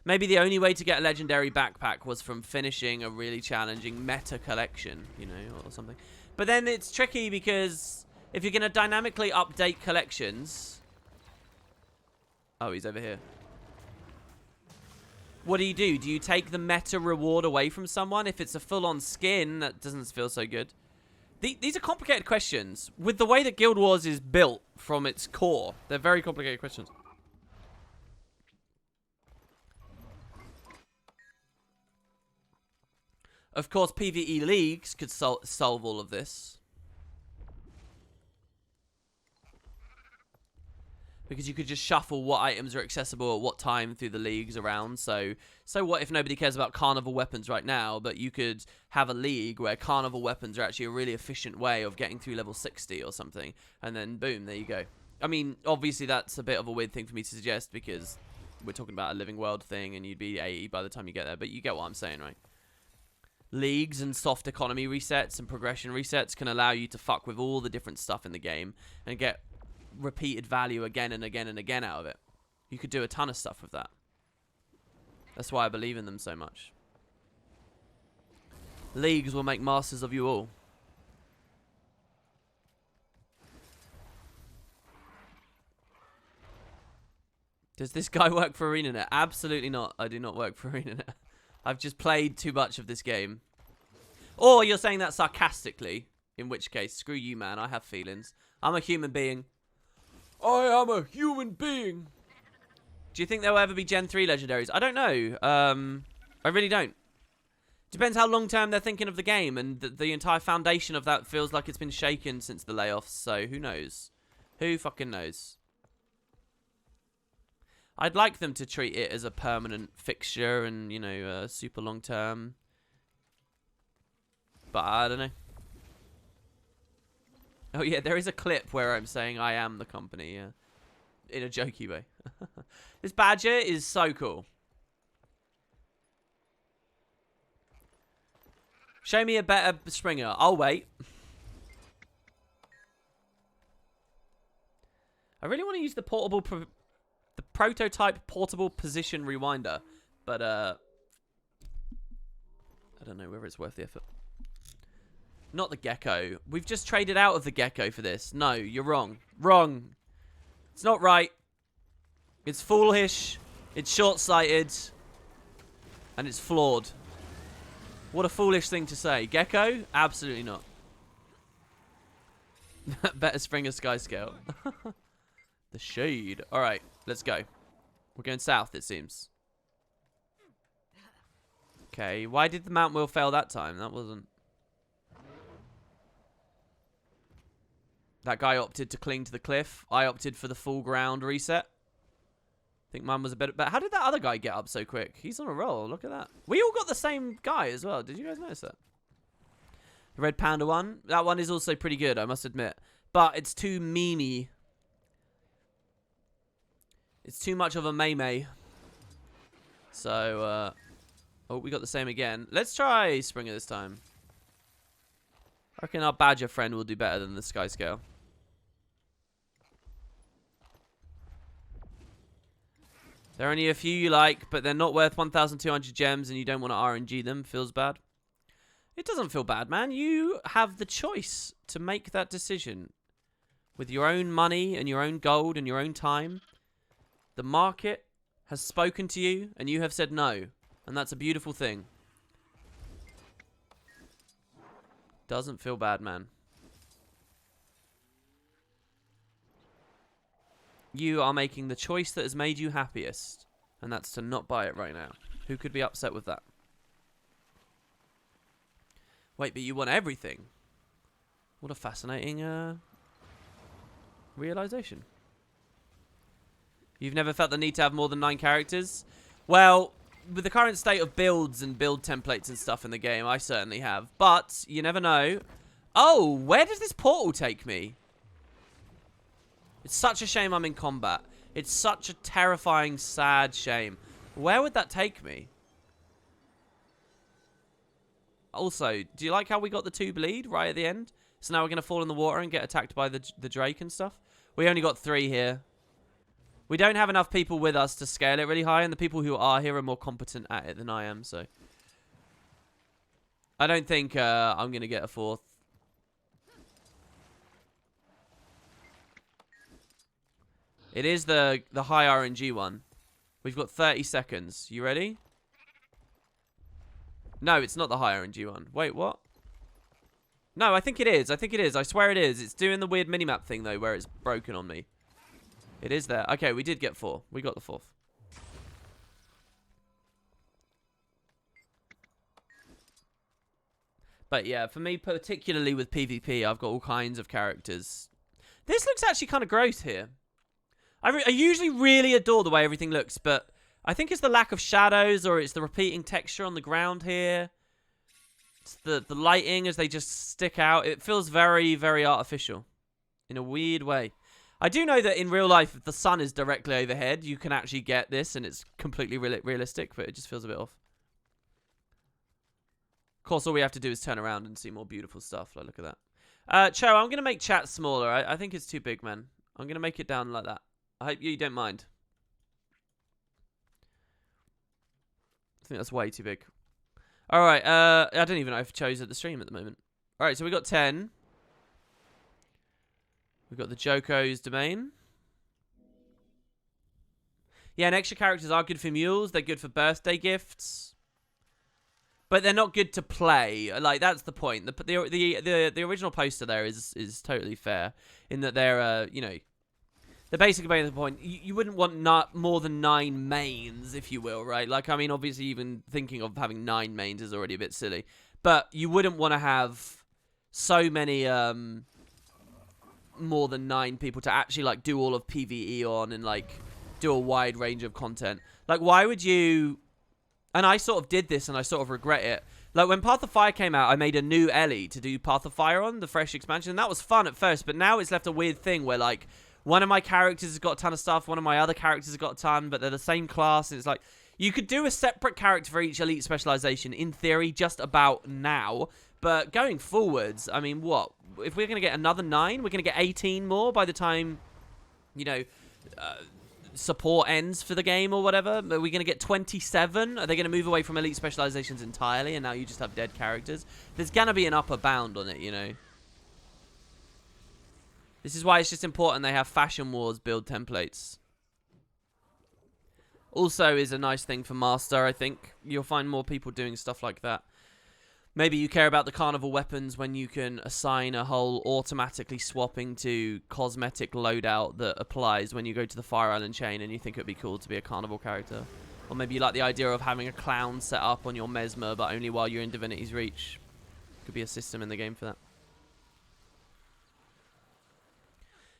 Maybe the only way to get a legendary backpack was from finishing a really challenging meta collection, you know, or something. But then it's tricky, because if you're going to dynamically update collections... Oh, he's over here. What do? Do you take the meta reward away from someone? If it's a full-on skin, that doesn't feel so good. These are complicated questions. With the way that Guild Wars is built from its core, they're very complicated questions. Of course, PvE leagues could solve all of this. Because you could just shuffle what items are accessible at what time through the leagues around. So what if nobody cares about carnival weapons right now, but you could have a league where carnival weapons are actually a really efficient way of getting through level 60 or something. And then, boom, there you go. I mean, obviously that's a bit of a weird thing for me to suggest, because we're talking about a living world thing, and you'd be 80 by the time you get there. But you get what I'm saying, right? Leagues and soft economy resets and progression resets can allow you to fuck with all the different stuff in the game and get repeated value again and again and again out of it. You could do a ton of stuff with that. That's why I believe in them so much. Leagues will make masters of you all. Does this guy work for ArenaNet? Absolutely not. I do not work for ArenaNet. I've just played too much of this game. Or you're saying that sarcastically, in which case, screw you, man. I have feelings. I'm a human being. I am a human being. Do you think there will ever be Gen 3 legendaries? I don't know. I really don't. Depends how long term they're thinking of the game, and the entire foundation of that feels like it's been shaken since the layoffs, so who knows? Who fucking knows? I'd like them to treat it as a permanent fixture and, you know, super long term. But I don't know. Oh yeah, there is a clip where I'm saying I am the company, yeah. In a jokey way. This badger is so cool. Show me a better Springer. I'll wait. I really want to use the prototype portable position rewinder, but I don't know whether it's worth the effort. Not the gecko. We've just traded out of the gecko for this. No, you're wrong. Wrong. It's not right. It's foolish. It's short-sighted. And it's flawed. What a foolish thing to say. Gecko? Absolutely not. Better Springer Sky Scale. The shade. Alright, let's go. We're going south, it seems. Okay, why did the mount wheel fail that time? That wasn't... That guy opted to cling to the cliff. I opted for the full ground reset. I think mine was a bit... But how did that other guy get up so quick? He's on a roll. Look at that. We all got the same guy as well. Did you guys notice that? The Red Panda one. That one is also pretty good, I must admit. But it's too memey. It's too much of a meme. So, oh, we got the same again. Let's try Springer this time. I reckon our badger friend will do better than the Sky Scale. There are only a few you like, but they're not worth 1,200 gems and you don't want to RNG them. Feels bad. It doesn't feel bad, man. You have the choice to make that decision. With your own money and your own gold and your own time. The market has spoken to you and you have said no. And that's a beautiful thing. Doesn't feel bad, man. You are making the choice that has made you happiest. And that's to not buy it right now. Who could be upset with that? Wait, but you want everything? What a fascinating realization. You've never felt the need to have more than 9 characters? Well, with the current state of builds and build templates and stuff in the game, I certainly have. But you never know. Oh, where does this portal take me? It's such a shame I'm in combat. It's such a terrifying, sad shame. Where would that take me? Also, do you like how we got the 2 bleed right at the end? So now we're going to fall in the water and get attacked by the Drake and stuff. We only got 3 here. We don't have enough people with us to scale it really high, and the people who are here are more competent at it than I am, so... I don't think I'm going to get a 4th. It is the high RNG one. We've got 30 seconds. You ready? No, it's not the high RNG one. Wait, what? No, I think it is. I think it is. I swear it is. It's doing the weird minimap thing, though, where it's broken on me. It is there. Okay, we did get 4. We got the 4th. But yeah, for me, particularly with PvP, I've got all kinds of characters. This looks actually kind of gross here. I usually really adore the way everything looks, but I think it's the lack of shadows or it's the repeating texture on the ground here. It's the lighting as they just stick out. It feels very, very artificial in a weird way. I do know that in real life, if the sun is directly overhead, you can actually get this and it's completely realistic, but it just feels a bit off. Of course, all we have to do is turn around and see more beautiful stuff. Like, look at that. Cho, I'm going to make chat smaller. I think it's too big, man. I'm going to make it down like that. I hope you don't mind. I think that's way too big. Alright, I don't even know if Cho's at the stream at the moment. Alright, so we got 10. We've got the Joko's domain. Yeah, and extra characters are good for mules. They're good for birthday gifts. But they're not good to play. Like, that's the point. The original poster there is totally fair. In that they're, you know... They're basically making the point. You wouldn't want not more than 9 mains, if you will, right? Like, I mean, obviously, even thinking of having 9 mains is already a bit silly. But you wouldn't want to have so many... more than 9 people to actually, like, do all of PvE on and, like... do a wide range of content. Like, why would you... And I sort of did this and I sort of regret it. Like, when Path of Fire came out, I made a new Ellie to do Path of Fire on, the fresh expansion. And that was fun at first, but now it's left a weird thing where, like, one of my characters has got a ton of stuff, one of my other characters has got a ton, but they're the same class. And it's like, you could do a separate character for each elite specialization, in theory, just about now. But going forwards, I mean, what? If we're going to get another 9, we're going to get 18 more by the time, you know... support ends for the game or whatever. Are we going to get 27? Are they going to move away from elite specializations entirely and now you just have dead characters? There's going to be an upper bound on it, you know. This is why it's just important they have Fashion Wars build templates. Also is a nice thing for Master, I think. You'll find more people doing stuff like that. Maybe you care about the carnival weapons when you can assign a whole automatically swapping to cosmetic loadout that applies when you go to the Fire Island chain and you think it would be cool to be a carnival character. Or maybe you like the idea of having a clown set up on your Mesmer but only while you're in Divinity's Reach. Could be a system in the game for that.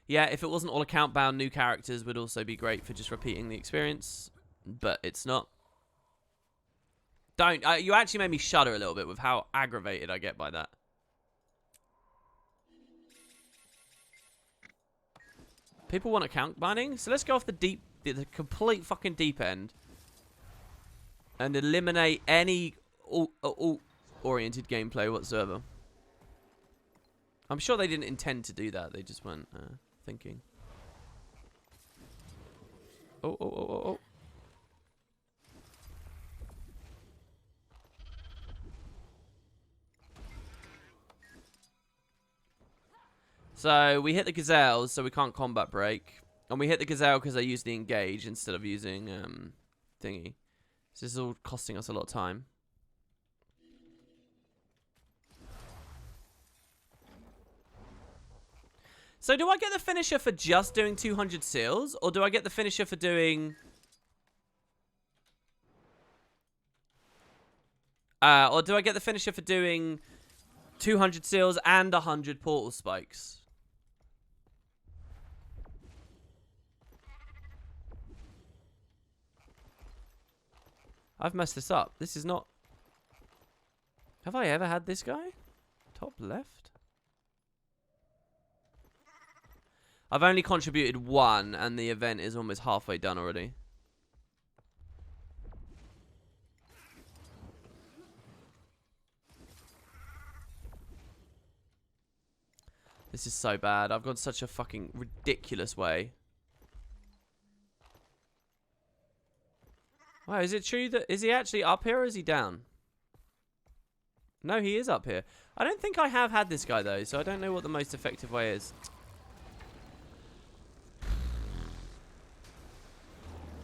Yeah, if it wasn't all account bound, new characters would also be great for just repeating the experience. But it's not. Don't. You actually made me shudder a little bit with how aggravated I get by that. People want account banning, so let's go off the complete fucking deep end. And eliminate any oriented gameplay whatsoever. I'm sure they didn't intend to do that. They just weren't thinking. Oh. So, we hit the gazelles, so we can't combat break. And we hit the gazelle because I used the engage instead of using thingy. So this is all costing us a lot of time. So do I get the finisher for just doing 200 seals? Or do I get the finisher for doing... or do I get the finisher for doing 200 seals and 100 portal spikes? I've messed this up. This is not... Have I ever had this guy? Top left? I've only contributed 1, and the event is almost halfway done already. This is so bad. I've gone such a fucking ridiculous way. Wow, is it true that... Is he actually up here or is he down? No, he is up here. I don't think I have had this guy, though, so I don't know what the most effective way is.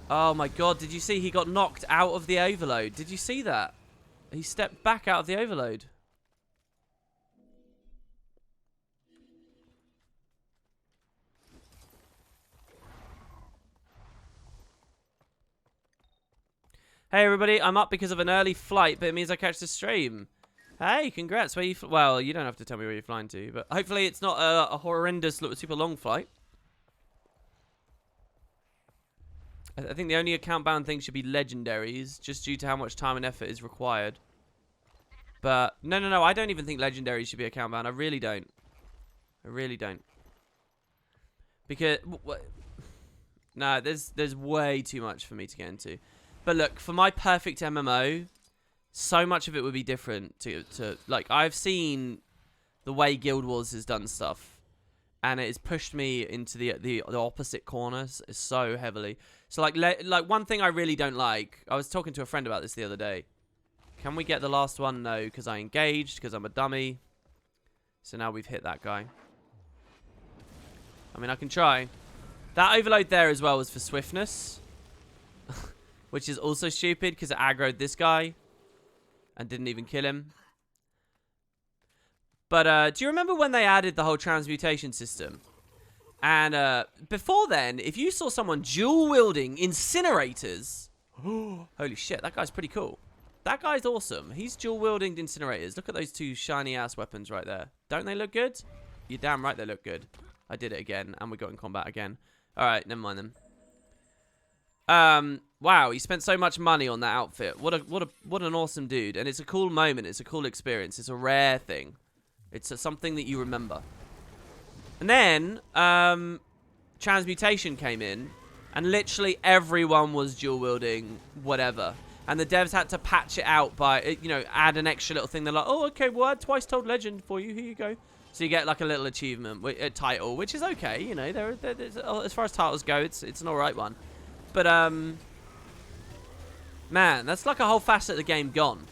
Oh, my God. Did you see he got knocked out of the overload? Did you see that? He stepped back out of the overload. Hey everybody, I'm up because of an early flight, but it means I catch the stream. Hey, congrats. Where you? Well, you don't have to tell me where you're flying to, but hopefully it's not a horrendous, super long flight. I think the only account-bound thing should be legendaries, just due to how much time and effort is required. But no, I don't even think legendaries should be account-bound. I really don't. I really don't. Because no, there's way too much for me to get into. But look, for my perfect MMO, so much of it would be different to like, I've seen the way Guild Wars has done stuff, and it has pushed me into the opposite corner so heavily. So like one thing I really don't like, I was talking to a friend about this the other day. Can we get the last one? No, because I engaged, because I'm a dummy. So now we've hit that guy. I mean, I can try. That overload there as well was for swiftness. which is also stupid because it aggroed this guy and didn't even kill him. But do you remember when they added the whole transmutation system? And before then, if you saw someone dual-wielding incinerators... Holy shit, that guy's pretty cool. That guy's awesome. He's dual-wielding incinerators. Look at those two shiny-ass weapons right there. Don't they look good? You're damn right they look good. I did it again, and we got in combat again. Alright, never mind them. Wow, he spent so much money on that outfit. What an awesome dude. And it's a cool moment. It's a cool experience. It's a rare thing. It's something that you remember. And then, transmutation came in, and literally everyone was dual-wielding whatever. And the devs had to patch it out by, you know, add an extra little thing. They're like, oh, okay, well, twice told legend for you. Here you go. So you get like a little achievement, a title, which is okay. You know, as far as titles go, it's an alright one. But, man, that's like a whole facet of the game gone.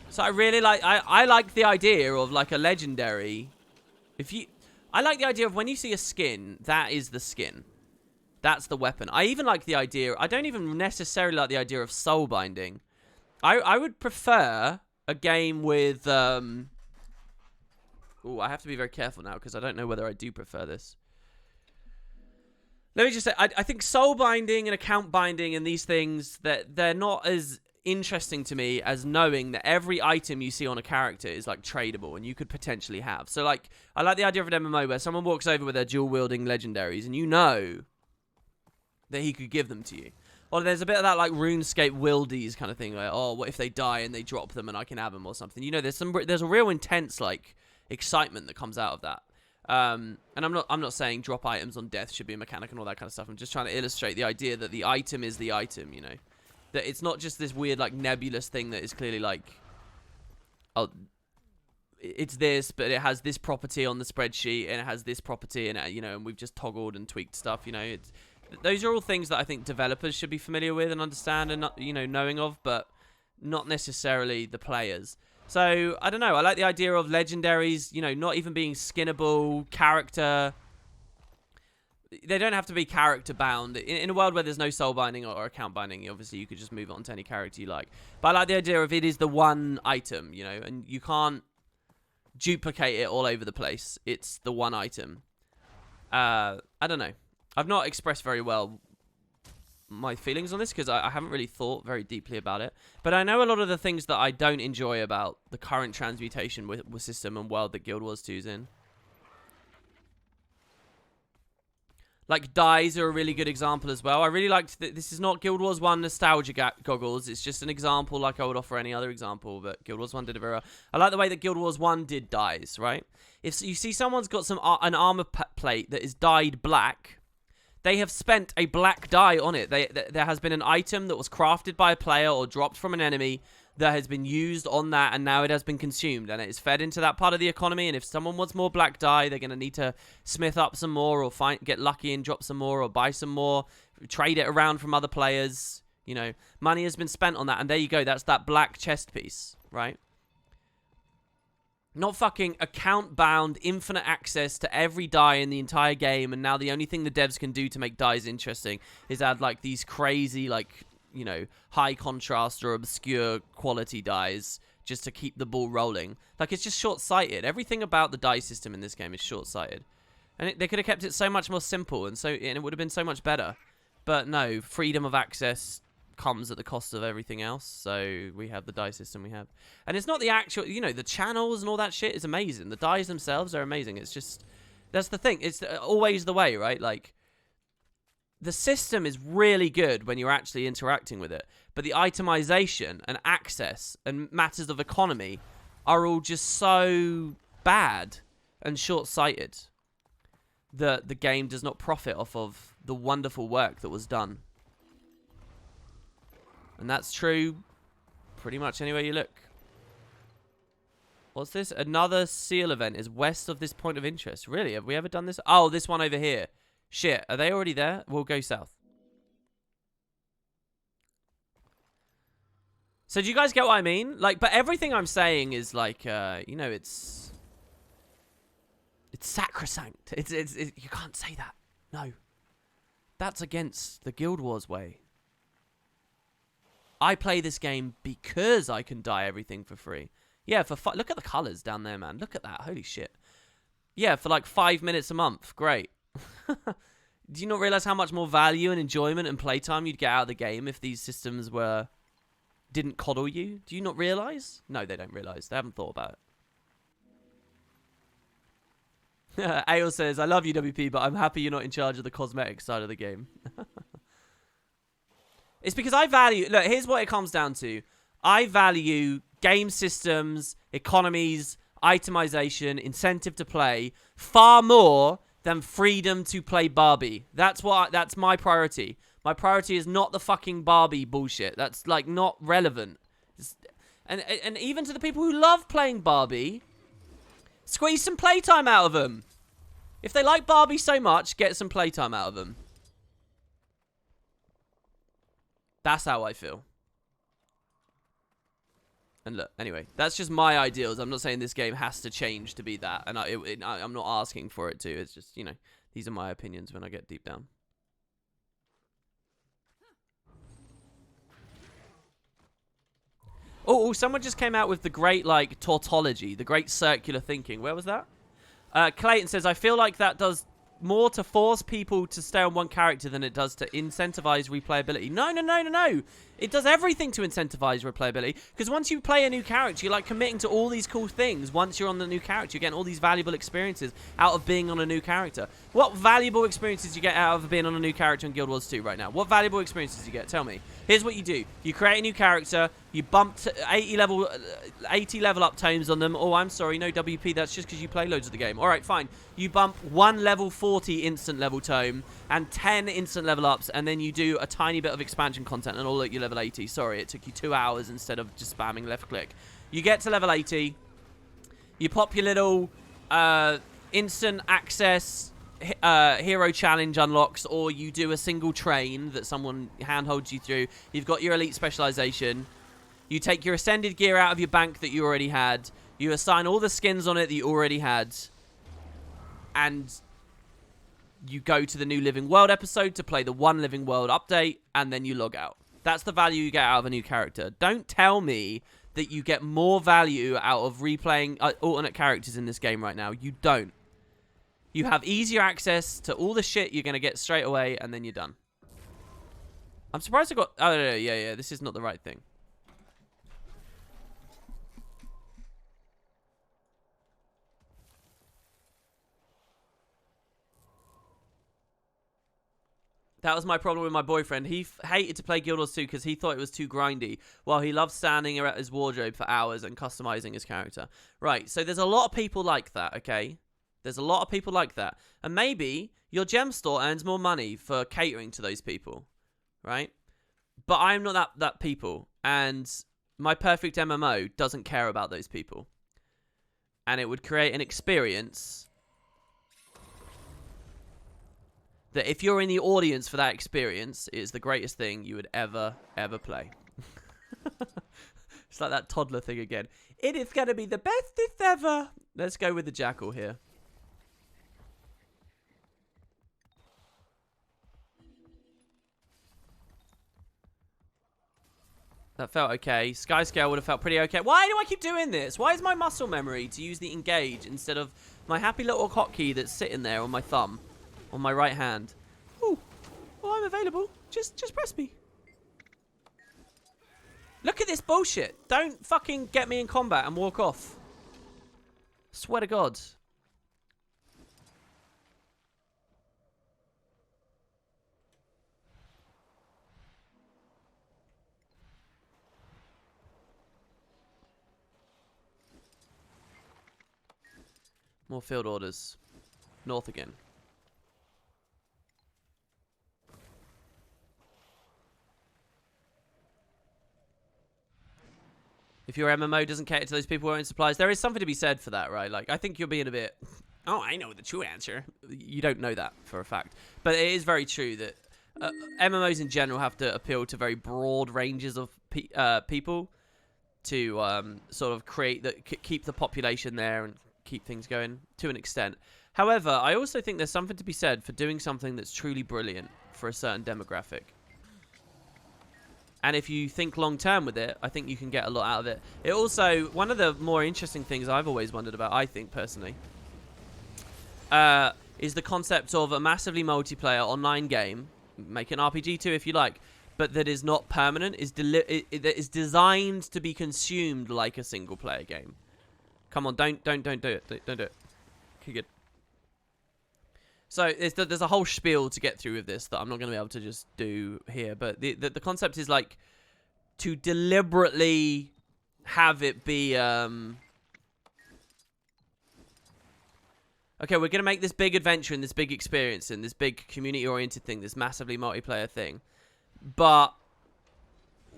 So I really like, I like the idea of like a legendary... I like the idea of when you see a skin, that is the skin. That's the weapon. I even like the idea... I don't even necessarily like the idea of soul binding. I would prefer a game with... Ooh, I have to be very careful now because I don't know whether I do prefer this. Let me just say, I think soul binding and account binding and these things, that they're not as interesting to me as knowing that every item you see on a character is like tradable and you could potentially have. So like, I like the idea of an MMO where someone walks over with their dual wielding legendaries and you know that he could give them to you. Or there's a bit of that like RuneScape wildies kind of thing, like, oh, what if they die and they drop them and I can have them or something. You know, there's a real intense like excitement that comes out of that. And I'm not saying drop items on death should be a mechanic and all that kind of stuff. I'm just trying to illustrate the idea that the item is the item, you know. That it's not just this weird, like, nebulous thing that is clearly, like, oh, it's this, but it has this property on the spreadsheet, and it has this property, and, you know, and we've just toggled and tweaked stuff, you know. Those are all things that I think developers should be familiar with and understand and, you know, knowing of, but not necessarily the players. So, I don't know, I like the idea of legendaries, you know, not even being skinnable, character... They don't have to be character bound. In a world where there's no soul binding or account binding, obviously you could just move on to any character you like. But I like the idea of it is the one item, you know, and you can't duplicate it all over the place. It's the one item. I don't know. I've not expressed very well my feelings on this because I haven't really thought very deeply about it. But I know a lot of the things that I don't enjoy about the current transmutation with system and world that Guild Wars 2's in. Like, dyes are a really good example as well. I really liked that this is not Guild Wars 1 nostalgia goggles. It's just an example like I would offer any other example, but Guild Wars 1 did it very well. I like the way that Guild Wars 1 did dyes, right? If you see someone's got an armor plate that is dyed black, they have spent a black dye on it. There has been an item that was crafted by a player or dropped from an enemy that has been used on that, and now it has been consumed, and it is fed into that part of the economy. And if someone wants more black dye, they're going to need to smith up some more, or get lucky and drop some more, or buy some more, trade it around from other players. You know, money has been spent on that, and there you go. That's that black chest piece, right? Not fucking account-bound, infinite access to every dye in the entire game, and now the only thing the devs can do to make dyes interesting is add, like, these crazy, like, you know, high contrast or obscure quality dyes just to keep the ball rolling. Like, it's just short-sighted. Everything about the dye system in this game is short-sighted. And they could have kept it so much more simple, and it would have been so much better. But no, freedom of access comes at the cost of everything else, so we have the dye system we have. And it's not the actual, you know, the channels and all that shit is amazing. The dyes themselves are amazing. It's just, that's the thing. It's always the way, right? Like, the system is really good when you're actually interacting with it, but the itemization and access and matters of economy are all just so bad and short-sighted that the game does not profit off of the wonderful work that was done. And that's true pretty much anywhere you look. What's this? Another seal event is west of this point of interest. Really? Have we ever done this? Oh, this one over here. Shit, are they already there? We'll go south. So do you guys get what I mean? Like, but everything I'm saying is like, you know, it's sacrosanct. You can't say that. No. That's against the Guild Wars way. I play this game because I can dye everything for free. Yeah, look at the colors down there, man. Look at that. Holy shit. Yeah, for like 5 minutes a month. Great. Do you not realize how much more value and enjoyment and playtime you'd get out of the game if these systems didn't coddle you? Do you not realize? No, they don't realize. They haven't thought about it. Ale says, I love you, WP, but I'm happy you're not in charge of the cosmetic side of the game. It's because I value... Look, here's what it comes down to. I value game systems, economies, itemization, incentive to play far more than freedom to play Barbie. That's my priority. My priority is not the fucking Barbie bullshit. That's like not relevant. And even to the people who love playing Barbie, squeeze some playtime out of them. If they like Barbie so much, get some playtime out of them. That's how I feel. And look, anyway, that's just my ideals. I'm not saying this game has to change to be that. And I'm not asking for it to. It's just, you know, these are my opinions when I get deep down. Oh, someone just came out with the great, like, tautology. The great circular thinking. Where was that? Clayton says, I feel like that does more to force people to stay on one character than it does to incentivize replayability. No. It does everything to incentivize replayability. Because once you play a new character, you're like committing to all these cool things. Once you're on the new character, you're getting all these valuable experiences out of being on a new character. What valuable experiences do you get out of being on a new character in Guild Wars 2 right now? What valuable experiences do you get? Tell me. Here's what you do. You create a new character. You bump 80 level up tomes on them. Oh, I'm sorry. No WP. That's just because you play loads of the game. All right, fine. You bump 1 level 40 instant level tome and 10 instant level ups. And then you do a tiny bit of expansion content and all at your level 80. Sorry, it took you 2 hours instead of just spamming left click. You get to level 80. You pop your little instant access hero challenge unlocks, or you do a single train that someone handholds you through. You've got your elite specialization. You take your ascended gear out of your bank that you already had. You assign all the skins on it that you already had. And you go to the new Living World episode to play the One Living World update, and then you log out. That's the value you get out of a new character. Don't tell me that you get more value out of replaying alternate characters in this game right now. You don't. You have easier access to all the shit you're going to get straight away, and then you're done. I'm surprised I got... Oh, no, yeah, this is not the right thing. That was my problem with my boyfriend. He hated to play Guild Wars 2 because he thought it was too grindy, while he loved standing at his wardrobe for hours and customizing his character. Right, so there's a lot of people like that, okay? There's a lot of people like that. And maybe your gem store earns more money for catering to those people, right? But I'm not that people. And my perfect MMO doesn't care about those people. And it would create an experience that if you're in the audience for that experience, it is the greatest thing you would ever play. It's like that toddler thing again. It is going to be the bestest ever. Let's go with the jackal here. That felt okay. Skyscale would have felt pretty okay. Why do I keep doing this? Why is my muscle memory to use the engage instead of my happy little hotkey that's sitting there on my thumb, on my right hand? Ooh. Oh, I'm available. Just press me. Look at this bullshit. Don't fucking get me in combat and walk off. Swear to God. More field orders. North again. If your MMO doesn't cater to those people who own supplies, there is something to be said for that, right? Like, I think you're being a bit... Oh, I know the true answer. You don't know that for a fact. But it is very true that MMOs in general have to appeal to very broad ranges of people to sort of keep the population there and keep things going to an extent. However, I also think there's something to be said for doing something that's truly brilliant for a certain demographic. And if you think long term with it, I think you can get a lot out of it. It also, one of the more interesting things I've always wondered about, I think personally, is the concept of a massively multiplayer online game, make an RPG too if you like, but that is not permanent, that is designed to be consumed like a single player game. Come on, don't do it. Don't do it. Okay, good. So there's a whole spiel to get through with this that I'm not going to be able to just do here. But the concept is like to deliberately have it be... okay, we're going to make this big adventure and this big experience and this big community-oriented thing, this massively multiplayer thing. But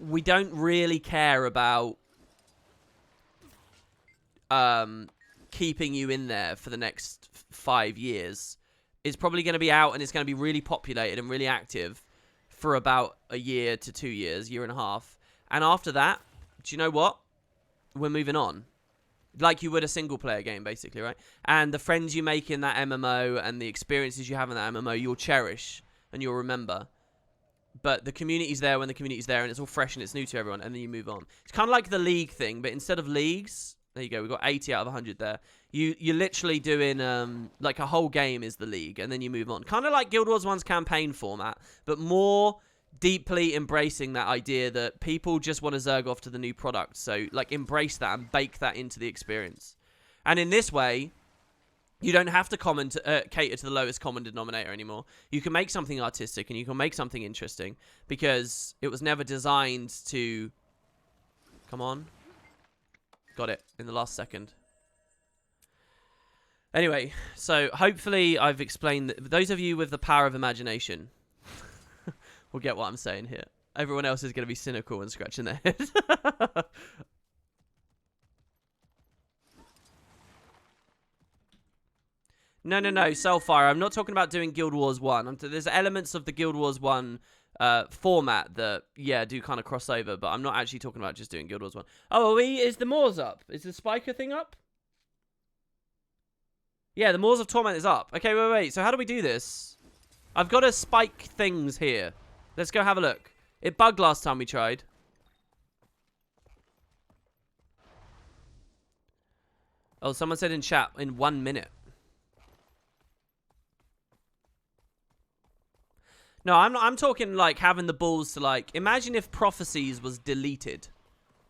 we don't really care about keeping you in there for the next 5 years. It's probably going to be out and it's going to be really populated and really active for about a year to 2 years, year and a half. And after that, do you know what? We're moving on. Like you would a single player game, basically, right? And the friends you make in that MMO and the experiences you have in that MMO, you'll cherish and you'll remember. But the community's there when the community's there and it's all fresh and it's new to everyone, and then you move on. It's kind of like the league thing, but instead of leagues, there you go, we've got 80 out of 100 there. You're literally doing, like a whole game is the league, and then you move on. Kind of like Guild Wars 1's campaign format, but more deeply embracing that idea that people just want to zerg off to the new product. So, like, embrace that and bake that into the experience. And in this way, you don't have to cater to the lowest common denominator anymore. You can make something artistic and you can make something interesting because it was never designed to... Come on. Got it in the last second. Anyway, so hopefully I've explained that. Those of you with the power of imagination will get what I'm saying here. Everyone else is going to be cynical and scratching their head. No, Soulfire. I'm not talking about doing Guild Wars 1. There's elements of the Guild Wars 1 format that, yeah, do kind of cross over, but I'm not actually talking about just doing Guild Wars 1. Oh, is the Moors up? Is the Spiker thing up? Yeah, the Moors of Torment is up. Okay, wait. So how do we do this? I've got to spike things here. Let's go have a look. It bugged last time we tried. Oh, someone said in chat, in 1 minute. No, I'm talking like having the balls to like... Imagine if Prophecies was deleted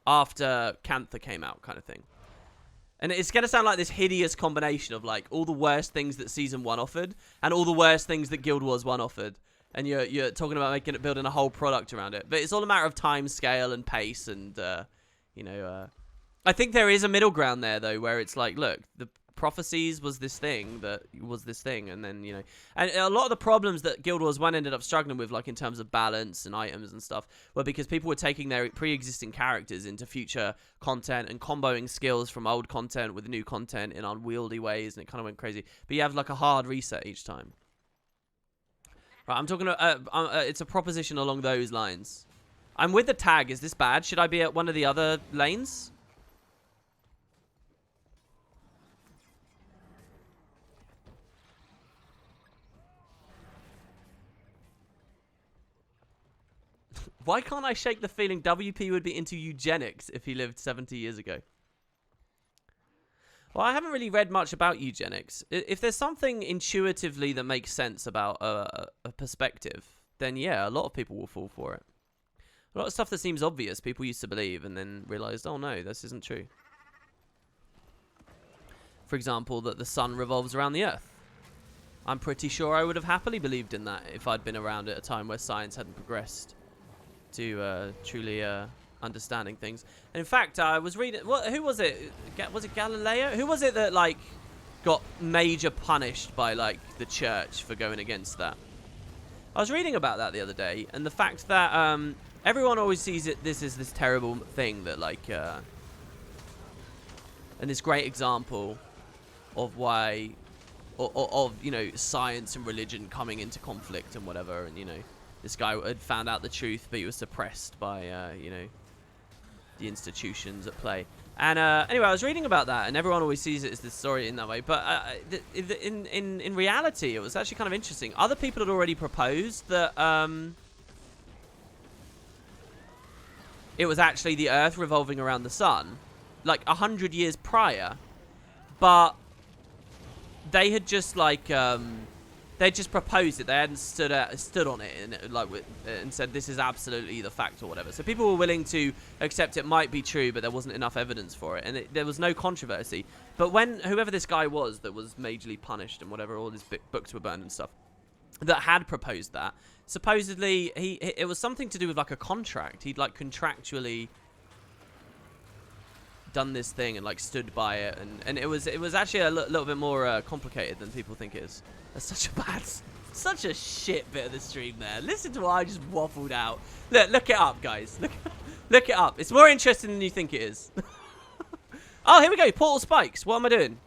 after Cantha came out kind of thing. And it's going to sound like this hideous combination of like all the worst things that Season 1 offered and all the worst things that Guild Wars 1 offered. And you're talking about building a whole product around it. But it's all a matter of time scale and pace and, you know... I think there is a middle ground there, though, where it's like, look, the Prophecies was this thing and then, you know... And a lot of the problems that Guild Wars 1 ended up struggling with, like in terms of balance and items and stuff, were because people were taking their pre-existing characters into future content and comboing skills from old content with new content in unwieldy ways, and it kind of went crazy. But you have, like, a hard reset each time. Right, I'm talking... it's a proposition along those lines. I'm with the tag. Is this bad? Should I be at one of the other lanes? Why can't I shake the feeling WP would be into eugenics if he lived 70 years ago? Well, I haven't really read much about eugenics. If there's something intuitively that makes sense about a perspective, then yeah, a lot of people will fall for it. A lot of stuff that seems obvious, people used to believe and then realized, oh no, this isn't true. For example, that the sun revolves around the earth. I'm pretty sure I would have happily believed in that if I'd been around at a time where science hadn't progressed to truly understanding things. And in fact, I was reading... who was it? Was it Galileo? Who was it that, like, got major punished by, like, the church for going against that? I was reading about that the other day, and the fact that everyone always sees this as this terrible thing that, like... and this great example of why... of, you know, science and religion coming into conflict and whatever, and, you know... This guy had found out the truth, but he was suppressed by, you know, the institutions at play. And anyway, I was reading about that, and everyone always sees it as this story in that way. But in reality, it was actually kind of interesting. Other people had already proposed that it was actually the Earth revolving around the sun, like 100 years prior, but they had just like they just proposed it. They hadn't stood on it and like and said this is absolutely the fact or whatever. So people were willing to accept it might be true, but there wasn't enough evidence for it, and there was no controversy. But when whoever this guy was that was majorly punished and whatever, all his books were burned and stuff, that had proposed that, supposedly it was something to do with like a contract. He'd like contractually done this thing and like stood by it, and it was actually a little bit more complicated than people think it is. That's such a shit bit of the stream there. Listen to what I just waffled out. Look it up, guys. Look it up. It's more interesting than you think it is. Oh, here we go. Portal spikes. What am I doing?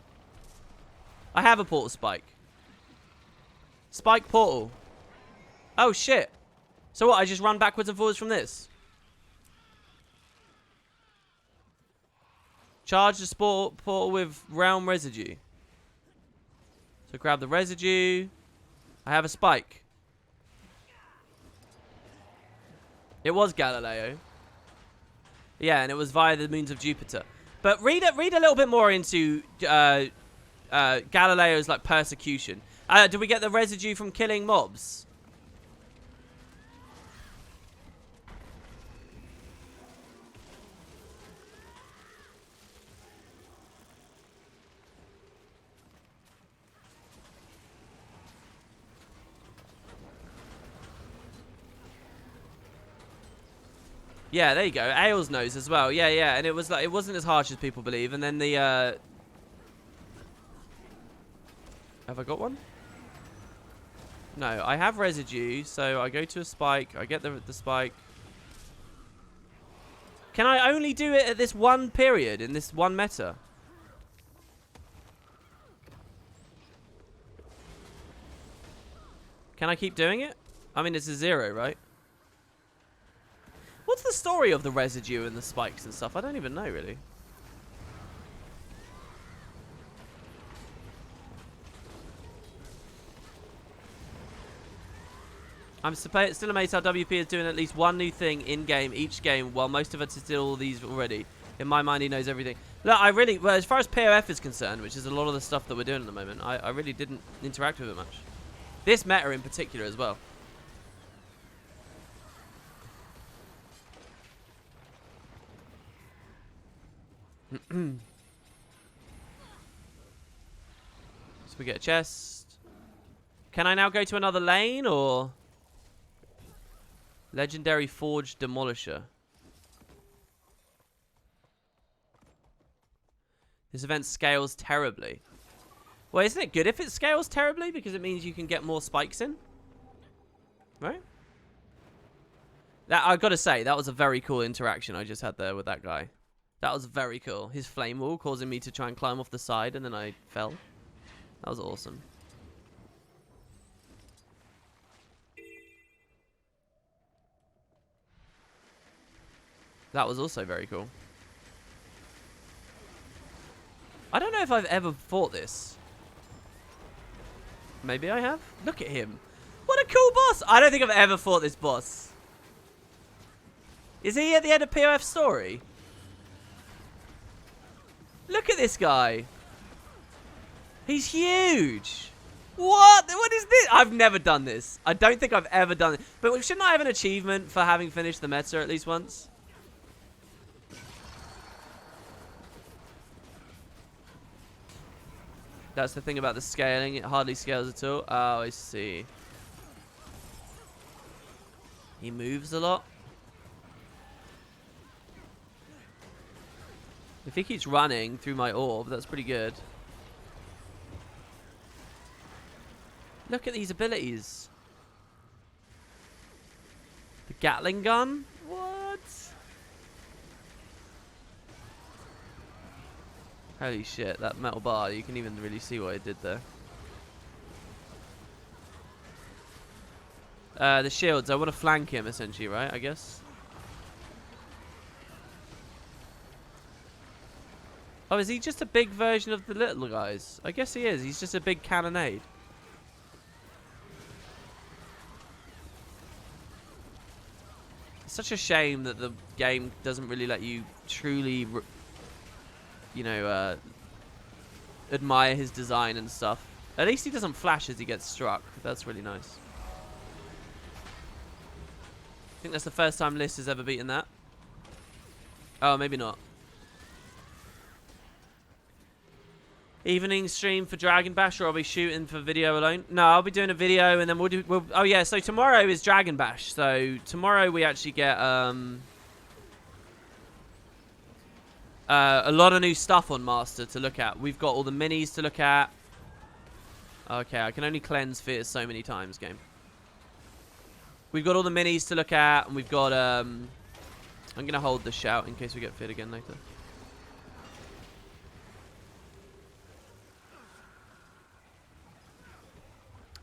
I have a portal spike. Spike portal. Oh shit. So what? I just run backwards and forwards from this. Charge the portal with realm residue. So grab the residue. I have a spike. It was Galileo. Yeah, and it was via the moons of Jupiter. But read a little bit more into Galileo's like persecution. Did we get the residue from killing mobs? Yeah, there you go. Ailes knows as well. Yeah, yeah, and it was like it wasn't as harsh as people believe. And then the have I got one? No, I have residue, so I go to a spike. I get the spike. Can I only do it at this one period in this one meta? Can I keep doing it? I mean, it's a 0, right? What's the story of the residue and the spikes and stuff? I don't even know, really. I'm still amazed how WP is doing at least one new thing in-game each game, while most of us are still all these already. In my mind, he knows everything. Look, well, as far as POF is concerned, which is a lot of the stuff that we're doing at the moment, I really didn't interact with it much. This meta in particular as well. So we get a chest. Can I now go to another lane, or legendary forge demolisher? This event scales terribly. Well, isn't it good if it scales terribly, because it means you can get more spikes in, right? That I've got to say, that was a very cool interaction I just had there with that guy. That was very cool. His flame wall causing me to try and climb off the side, and then I fell. That was awesome. That was also very cool. I don't know if I've ever fought this. Maybe I have. Look at him. What a cool boss. I don't think I've ever fought this boss. Is he at the end of POF story? Look at this guy. He's huge. What? What is this? I've never done this. I don't think I've ever done it. But shouldn't I have an achievement for having finished the meta at least once? That's the thing about the scaling. It hardly scales at all. Oh, I see. He moves a lot. If he keeps running through my orb, that's pretty good. Look at these abilities. The Gatling gun? What? Holy shit, that metal bar, you can even really see what it did there. The shields, I want to flank him essentially, right? I guess. Oh, is he just a big version of the little guys? I guess he is. He's just a big cannonade. such a shame that the game doesn't really let you truly, you know, admire his design and stuff. At least he doesn't flash as he gets struck. That's really nice. I think that's the first time Liz has ever beaten that. Oh, maybe not. Evening stream for Dragon Bash, or I'll be shooting for video alone. No, I'll be doing a video, and then we'll do. Oh yeah, so tomorrow is Dragon Bash. So tomorrow we actually get a lot of new stuff on Master to look at. We've got all the minis to look at. Okay, I can only cleanse fears so many times, game. We've got all the minis to look at, and we've got I'm gonna hold the shout in case we get feared again later.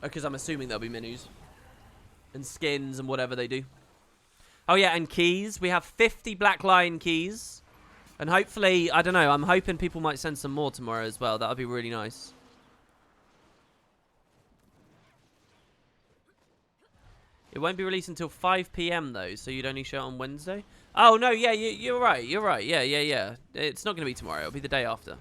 Because I'm assuming there'll be menus and skins and whatever they do. Oh yeah, and keys. We have 50 Black Lion keys. And hopefully, I don't know, I'm hoping people might send some more tomorrow as well. That would be really nice. It won't be released until 5 PM though, so you'd only show it on Wednesday? Oh no, yeah, you're right, you're right. Yeah. It's not going to be tomorrow, it'll be the day after.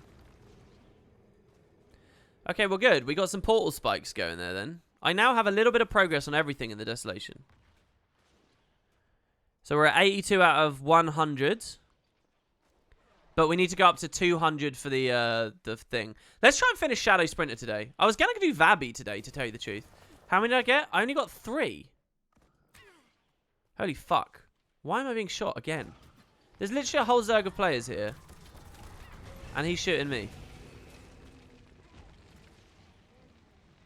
Okay, well good. We got some portal spikes going there then. I now have a little bit of progress on everything in the Desolation. So we're at 82 out of 100. But we need to go up to 200 for the thing. Let's try and finish Shadow Sprinter today. I was going to do Vabby today, to tell you the truth. How many did I get? I only got 3. Holy fuck. Why am I being shot again? There's literally a whole zerg of players here. And he's shooting me.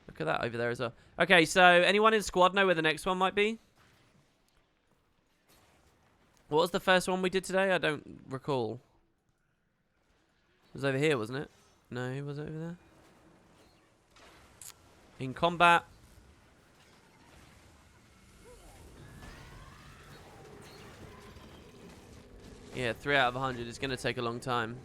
Look at that over there as well. Okay, so anyone in squad know where the next one might be? What was the first one we did today? I don't recall. It was over here, wasn't it? No, it was over there. In combat. Yeah, 3 out of 100. It's going to take a long time.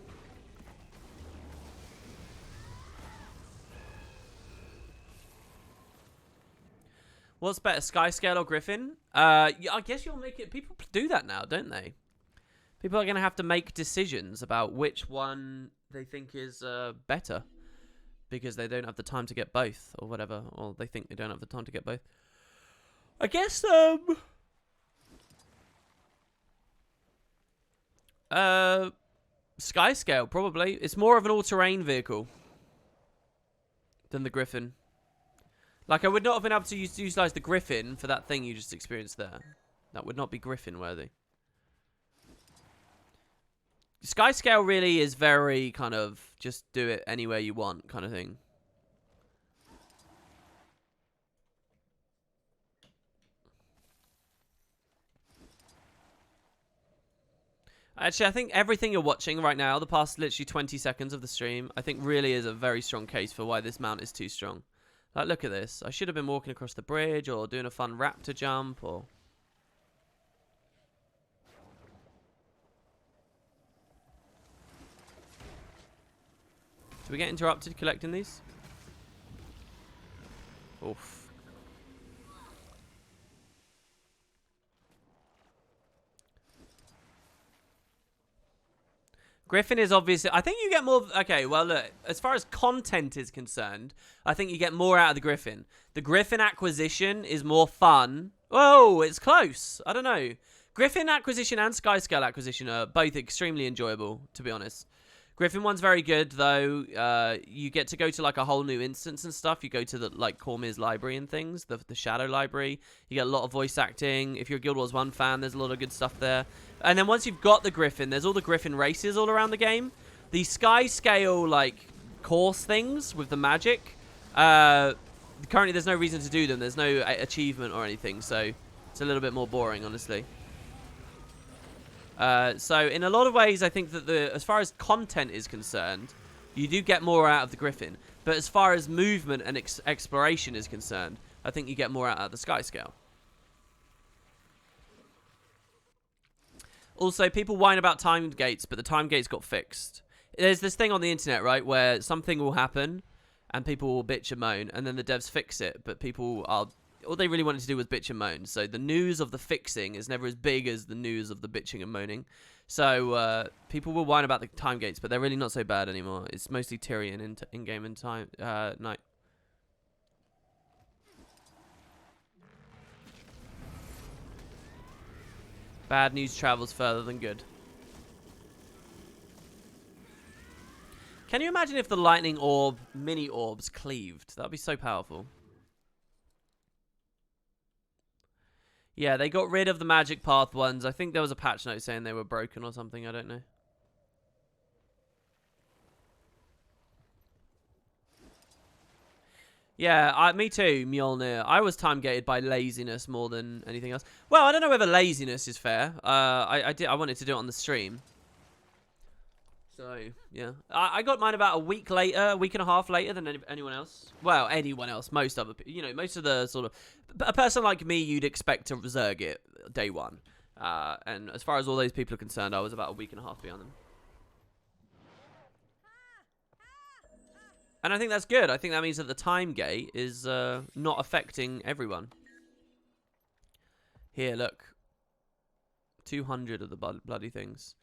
What's better, Skyscale or Griffin? Yeah, I guess you'll make it... People do that now, don't they? People are going to have to make decisions about which one they think is better. Because they don't have the time to get both, or whatever. Or they think they don't have the time to get both. I guess, Skyscale, probably. It's more of an all-terrain vehicle than the Griffin. Like, I would not have been able to utilize the Griffin for that thing you just experienced there. That would not be Griffin-worthy. Skyscale really is very kind of just do it anywhere you want kind of thing. Actually, I think everything you're watching right now, the past literally 20 seconds of the stream, I think really is a very strong case for why this mount is too strong. Like, look at this. I should have been walking across the bridge or doing a fun raptor jump or... Do we get interrupted collecting these? Oof. Griffin is obviously... I think you get more... Okay, well, look. As far as content is concerned, I think you get more out of the Griffin. The Griffin acquisition is more fun. Oh, it's close. I don't know. Griffin acquisition and Skyscale acquisition are both extremely enjoyable, to be honest. Griffin one's very good, though. You get to go to, like, a whole new instance and stuff. You go to, the like, Cormier's library and things, the Shadow library. You get a lot of voice acting. If you're a Guild Wars 1 fan, there's a lot of good stuff there. And then once you've got the Griffin, there's all the Griffin races all around the game. The Skyscale, like, course things with the magic. Currently, there's no reason to do them. There's no achievement or anything, so it's a little bit more boring, honestly. So in a lot of ways, I think that as far as content is concerned, you do get more out of the Griffin. But as far as movement and exploration is concerned, I think you get more out of the Skyscale. Also, people whine about time gates, but the time gates got fixed. There's this thing on the internet, right, where something will happen, and people will bitch and moan, and then the devs fix it, but people are all they really wanted to do was bitch and moan. So the news of the fixing is never as big as the news of the bitching and moaning. So people will whine about the time gates, but they're really not so bad anymore. It's mostly Tyrion in game and time night. Bad news travels further than good. Can you imagine if the lightning orb mini orbs cleaved? That would be so powerful. Yeah, they got rid of the magic path ones. I think there was a patch note saying they were broken or something. I don't know. Yeah, me too, Mjolnir. I was time gated by laziness more than anything else. Well, I don't know whether laziness is fair. I wanted to do it on the stream. So, yeah. I got mine about a week later, a week and a half later than anyone else. Well, anyone else. Most other people. You know, most of the sort of... A person like me, you'd expect to zerg it day one. And as far as all those people are concerned, I was about a week and a half behind them. And I think that's good. I think that means that the time gate is not affecting everyone. Here, look. 200 of the bloody things.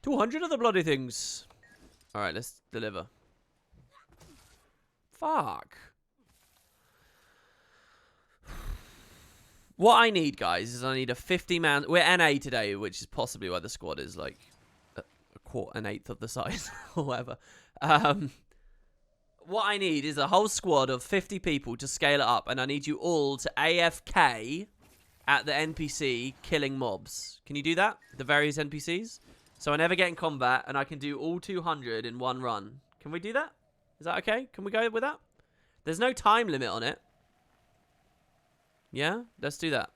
200 of the bloody things. Alright, let's deliver. Fuck. What I need, guys, is I need a 50-man... We're NA today, which is possibly why the squad is like an eighth of the size or whatever. What I need is a whole squad of 50 people to scale it up, and I need you all to AFK at the NPC killing mobs. Can you do that? The various NPCs? So I never get in combat, and I can do all 200 in one run. Can we do that? Is that okay? Can we go with that? There's no time limit on it. Yeah? Let's do that.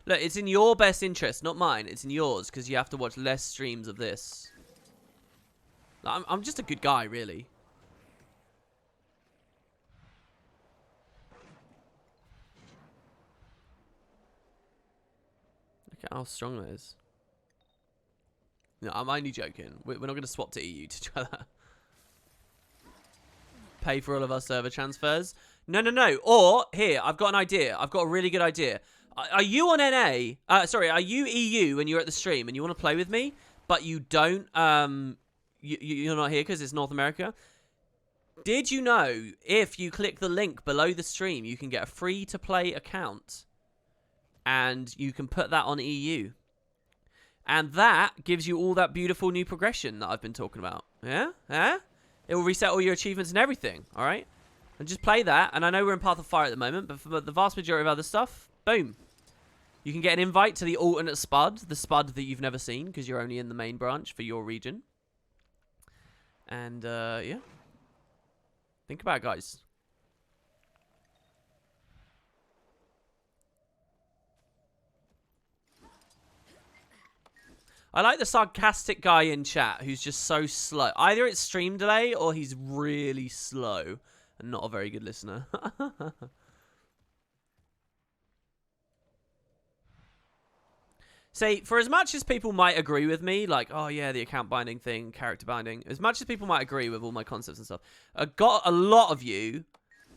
Look, it's in your best interest, not mine. It's in yours, because you have to watch less streams of this. I'm just a good guy, really. Look at how strong that is. No, I'm only joking. We're not going to swap to EU to try that. Pay for all of our server transfers. No. Or, here, I've got an idea. I've got a really good idea. Are you on NA? Sorry, are you EU when you're at the stream and you want to play with me, but you don't, you're not here because it's North America? Did you know if you click the link below the stream, you can get a free-to-play account and you can put that on EU? And that gives you all that beautiful new progression that I've been talking about. Yeah? Yeah? It will reset all your achievements and everything, alright? And just play that. And I know we're in Path of Fire at the moment, but for the vast majority of other stuff, boom. You can get an invite to the alternate spud, the spud that you've never seen, because you're only in the main branch for your region. And, yeah. Think about it, guys. I like the sarcastic guy in chat who's just so slow. Either it's stream delay or he's really slow and not a very good listener. See, for as much as people might agree with me, like, oh yeah, the account binding thing, character binding, as much as people might agree with all my concepts and stuff, a lot of you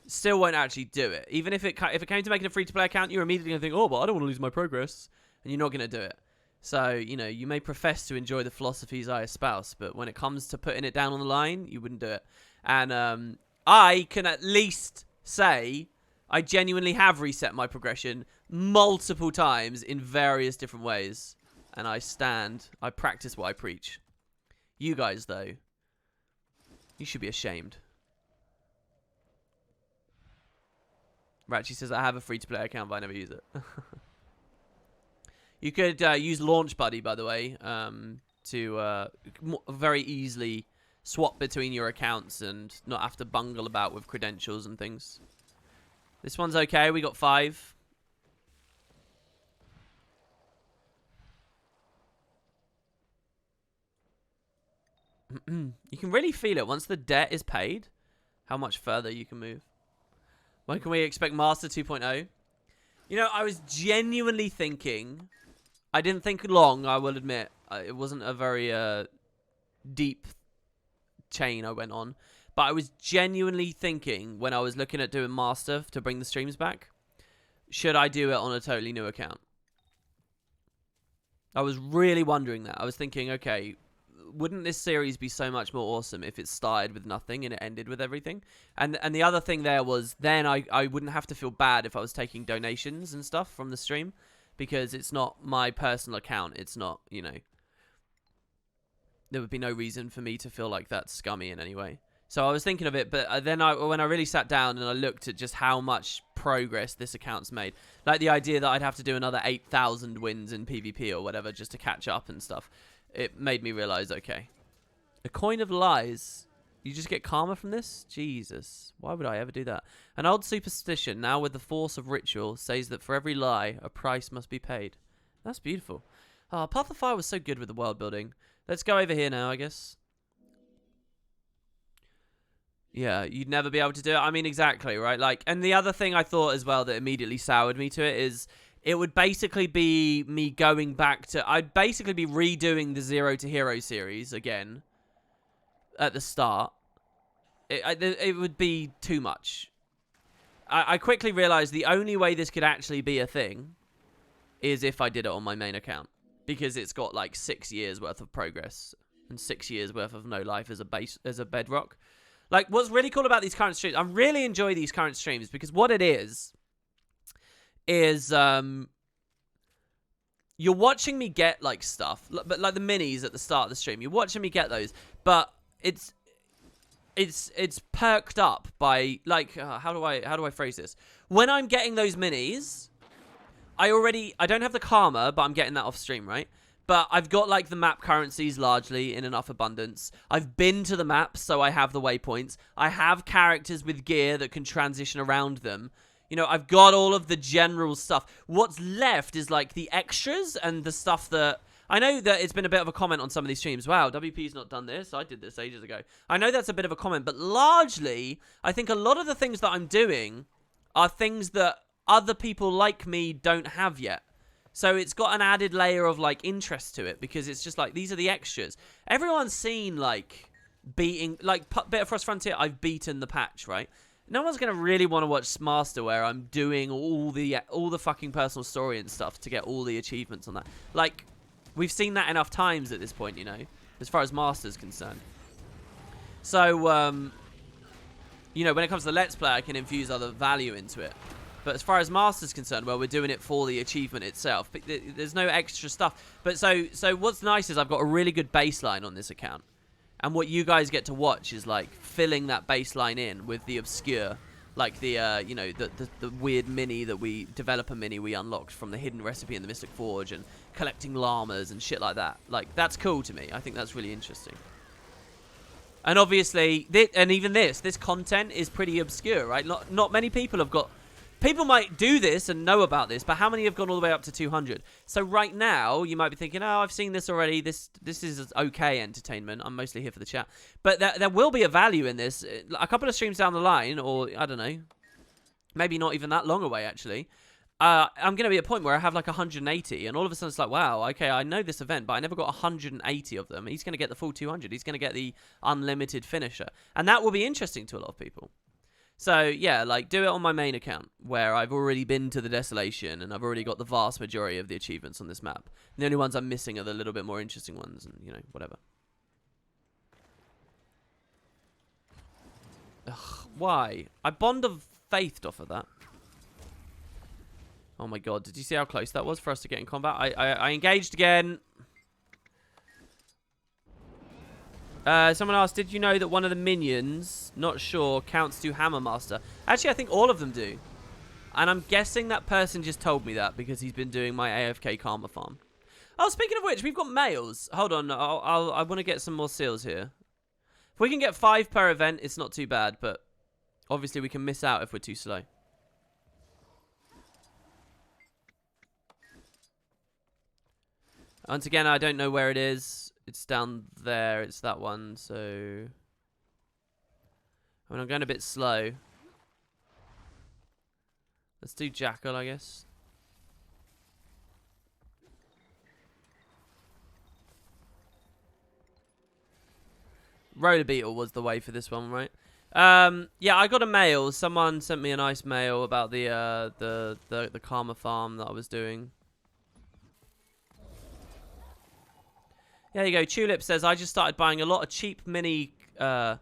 still won't actually do it. Even if it came to making a free-to-play account, you're immediately going to think, oh, but I don't want to lose my progress. And you're not going to do it. So, you know, you may profess to enjoy the philosophies I espouse, but when it comes to putting it down on the line, you wouldn't do it. And I can at least say I genuinely have reset my progression multiple times in various different ways. And I practice what I preach. You guys, though, you should be ashamed. Ratchy says, I have a free-to-play account, but I never use it. You could use Launch Buddy, by the way, to very easily swap between your accounts and not have to bungle about with credentials and things. This one's okay. We got 5. You can really feel it once the debt is paid, how much further you can move. When can we expect Master 2.0? You know, I was genuinely thinking... I didn't think long, I will admit. It wasn't a very deep chain I went on. But I was genuinely thinking when I was looking at doing Master to bring the streams back. should I do it on a totally new account? I was really wondering that. I was thinking, okay, wouldn't this series be so much more awesome if it started with nothing and it ended with everything? And the other thing there was then I wouldn't have to feel bad if I was taking donations and stuff from the stream, because it's not my personal account. It's not, you know, there would be no reason for me to feel like that's scummy in any way. So I was thinking of it, but then when I really sat down and I looked at just how much progress this account's made, like the idea that I'd have to do another 8,000 wins in PvP or whatever just to catch up and stuff, it made me realize, okay, a coin of lies. You just get karma from this? Jesus, why would I ever do that? An old superstition, now with the force of ritual, says that for every lie, a price must be paid. That's beautiful. Oh, Path of Fire was so good with the world building. Let's go over here now, I guess. Yeah, you'd never be able to do it. I mean, exactly, right? Like, and the other thing I thought as well that immediately soured me to it is it would basically be me going back to... I'd basically be redoing the Zero to Hero series again at the start. It would be too much. I quickly realized the only way this could actually be a thing is if I did it on my main account, because it's got like 6 years worth of progress and 6 years worth of no life as a bedrock. Like, what's really cool about these current streams, I really enjoy these current streams, because what it is you're watching me get like stuff, but like the minis at the start of the stream, you're watching me get those, but it's perked up by like how do I phrase this? When I'm getting those minis, I don't have the karma, but I'm getting that off stream, right? But I've got, like, the map currencies largely in enough abundance. I've been to the maps, so I have the waypoints. I have characters with gear that can transition around them. You know, I've got all of the general stuff. What's left is, like, the extras and the stuff that... I know that it's been a bit of a comment on some of these streams. Wow, WP's not done this. I did this ages ago. I know that's a bit of a comment, but largely, I think a lot of the things that I'm doing are things that other people like me don't have yet. So it's got an added layer of, like, interest to it, because it's just like, these are the extras. Everyone's seen, like, beating, like, Bit of Frost Frontier, I've beaten the patch, right? No one's going to really want to watch Master where I'm doing all the fucking personal story and stuff to get all the achievements on that. Like, we've seen that enough times at this point, you know, as far as Master's concerned. So, you know, when it comes to the Let's Play, I can infuse other value into it. But as far as Master's concerned, well, we're doing it for the achievement itself. But there's no extra stuff. But so what's nice is I've got a really good baseline on this account. And what you guys get to watch is, like, filling that baseline in with the obscure. Like the, you know, the weird mini that we... Developer mini we unlocked from the hidden recipe in the Mystic Forge. And collecting llamas and shit like that. Like, that's cool to me. I think that's really interesting. And obviously, even this content is pretty obscure, right? Not many people have got... People might do this and know about this, but how many have gone all the way up to 200? So right now, you might be thinking, oh, I've seen this already. This is okay entertainment. I'm mostly here for the chat. But there will be a value in this. A couple of streams down the line, or I don't know, maybe not even that long away, actually. I'm going to be at a point where I have like 180, and all of a sudden it's like, wow, okay, I know this event, but I never got 180 of them. He's going to get the full 200. He's going to get the unlimited finisher. And that will be interesting to a lot of people. So, yeah, like, do it on my main account, where I've already been to the Desolation, and I've already got the vast majority of the achievements on this map. And the only ones I'm missing are the little bit more interesting ones, and, you know, whatever. Ugh, why? I Bond of Faithed off of that. Oh my god, did you see how close that was for us to get in combat? I engaged again. Someone asked, did you know that one of the minions, not sure, counts to Hammer Master? Actually, I think all of them do. And I'm guessing that person just told me that because he's been doing my AFK Karma farm. Oh, speaking of which, we've got males. Hold on, I want to get some more seals here. If we can get 5 per event, it's not too bad, but obviously we can miss out if we're too slow. Once again, I don't know where it is. It's down there. It's that one, so... I mean, I'm going a bit slow. Let's do Jackal, I guess. Roller Beetle was the way for this one, right? Yeah, I got a mail. Someone sent me a nice mail about the karma farm that I was doing. There you go. Tulip says, I just started buying a lot of cheap miniature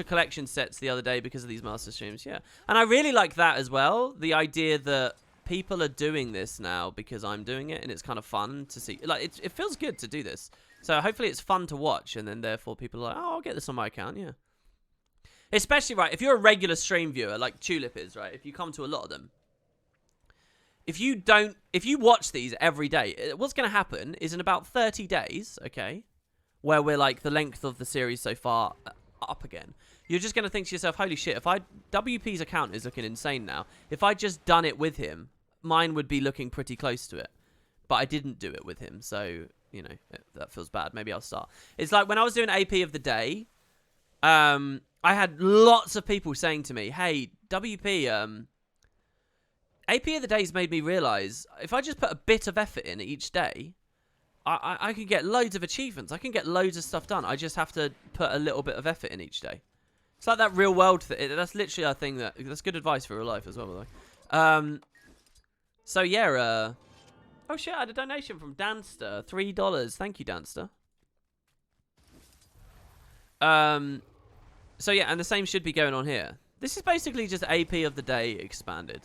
collection sets the other day because of these master streams. Yeah, and I really like that as well. The idea that people are doing this now because I'm doing it, and it's kind of fun to see. Like, it feels good to do this. So hopefully it's fun to watch, and then therefore people are like, oh, I'll get this on my account. Yeah. Especially, right, if you're a regular stream viewer, like Tulip is, right, if you come to a lot of them, if you watch these every day, what's going to happen is in about 30 days, okay, where we're like the length of the series so far up again, you're just going to think to yourself, holy shit, WP's account is looking insane now. If I'd just done it with him, mine would be looking pretty close to it. But I didn't do it with him, so, you know, that feels bad. Maybe I'll start. It's like when I was doing AP of the day, I had lots of people saying to me, hey, WP, AP of the Days made me realise if I just put a bit of effort in each day, I can get loads of achievements. I can get loads of stuff done. I just have to put a little bit of effort in each day. It's like that real world thing. That's literally a thing that's good advice for real life as well, by the way. So, yeah, oh, shit, I had a donation from Danster. $3. Thank you, Danster. So, yeah, and the same should be going on here. This is basically just AP of the Day expanded.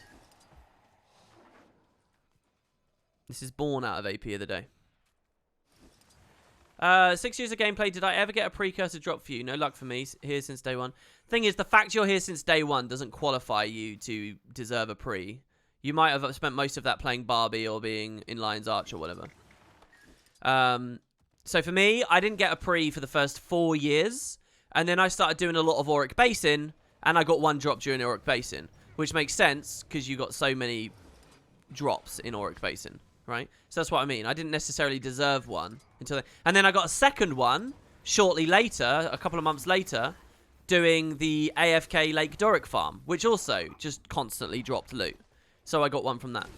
This is born out of AP of the Day. 6 years of gameplay. Did I ever get a precursor drop for you? No luck for me. Here since day one. Thing is, the fact you're here since day one doesn't qualify you to deserve a pre. You might have spent most of that playing Barbie or being in Lion's Arch or whatever. So for me, I didn't get a pre for the first 4 years. And then I started doing a lot of Auric Basin. And I got one drop during Auric Basin. Which makes sense, because you got so many drops in Auric Basin. Right? So that's what I mean. I didn't necessarily deserve one until then. And then I got a second one shortly later, a couple of months later, doing the AFK Lake Doric farm, which also just constantly dropped loot. So I got one from that.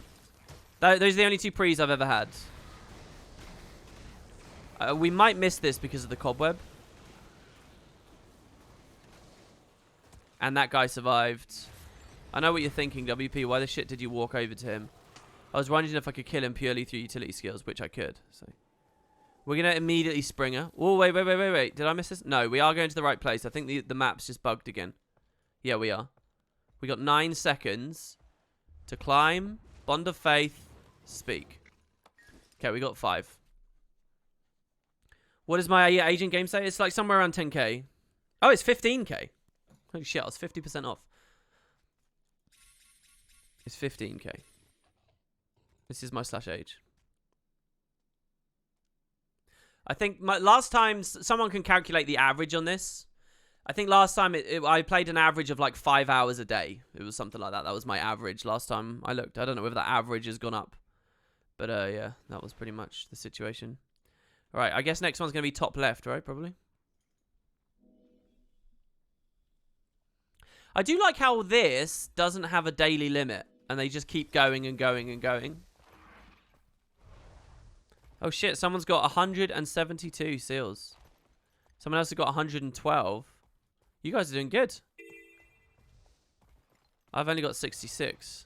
Those are the only two pre's I've ever had. We might miss this because of the cobweb. And that guy survived. I know what you're thinking, WP. Why the shit did you walk over to him? I was wondering if I could kill him purely through utility skills, which I could. So we're going to immediately Springer. Oh, wait. Did I miss this? No, we are going to the right place. I think the map's just bugged again. Yeah, we are. We got 9 seconds to climb, Bond of Faith, speak. Okay, we got 5. What is my agent game say? It's like somewhere around 10k. Oh, it's 15k. Holy shit, I was 50% off. It's 15k. This is my /age. I think last time, someone can calculate the average on this. I think last time I played an average of like 5 hours a day. It was something like that. That was my average last time I looked. I don't know whether that average has gone up. But yeah, that was pretty much the situation. All right, I guess next one's going to be top left, right? Probably. I do like how this doesn't have a daily limit. And they just keep going and going and going. Oh shit, someone's got 172 seals. Someone else has got 112. You guys are doing good. I've only got 66.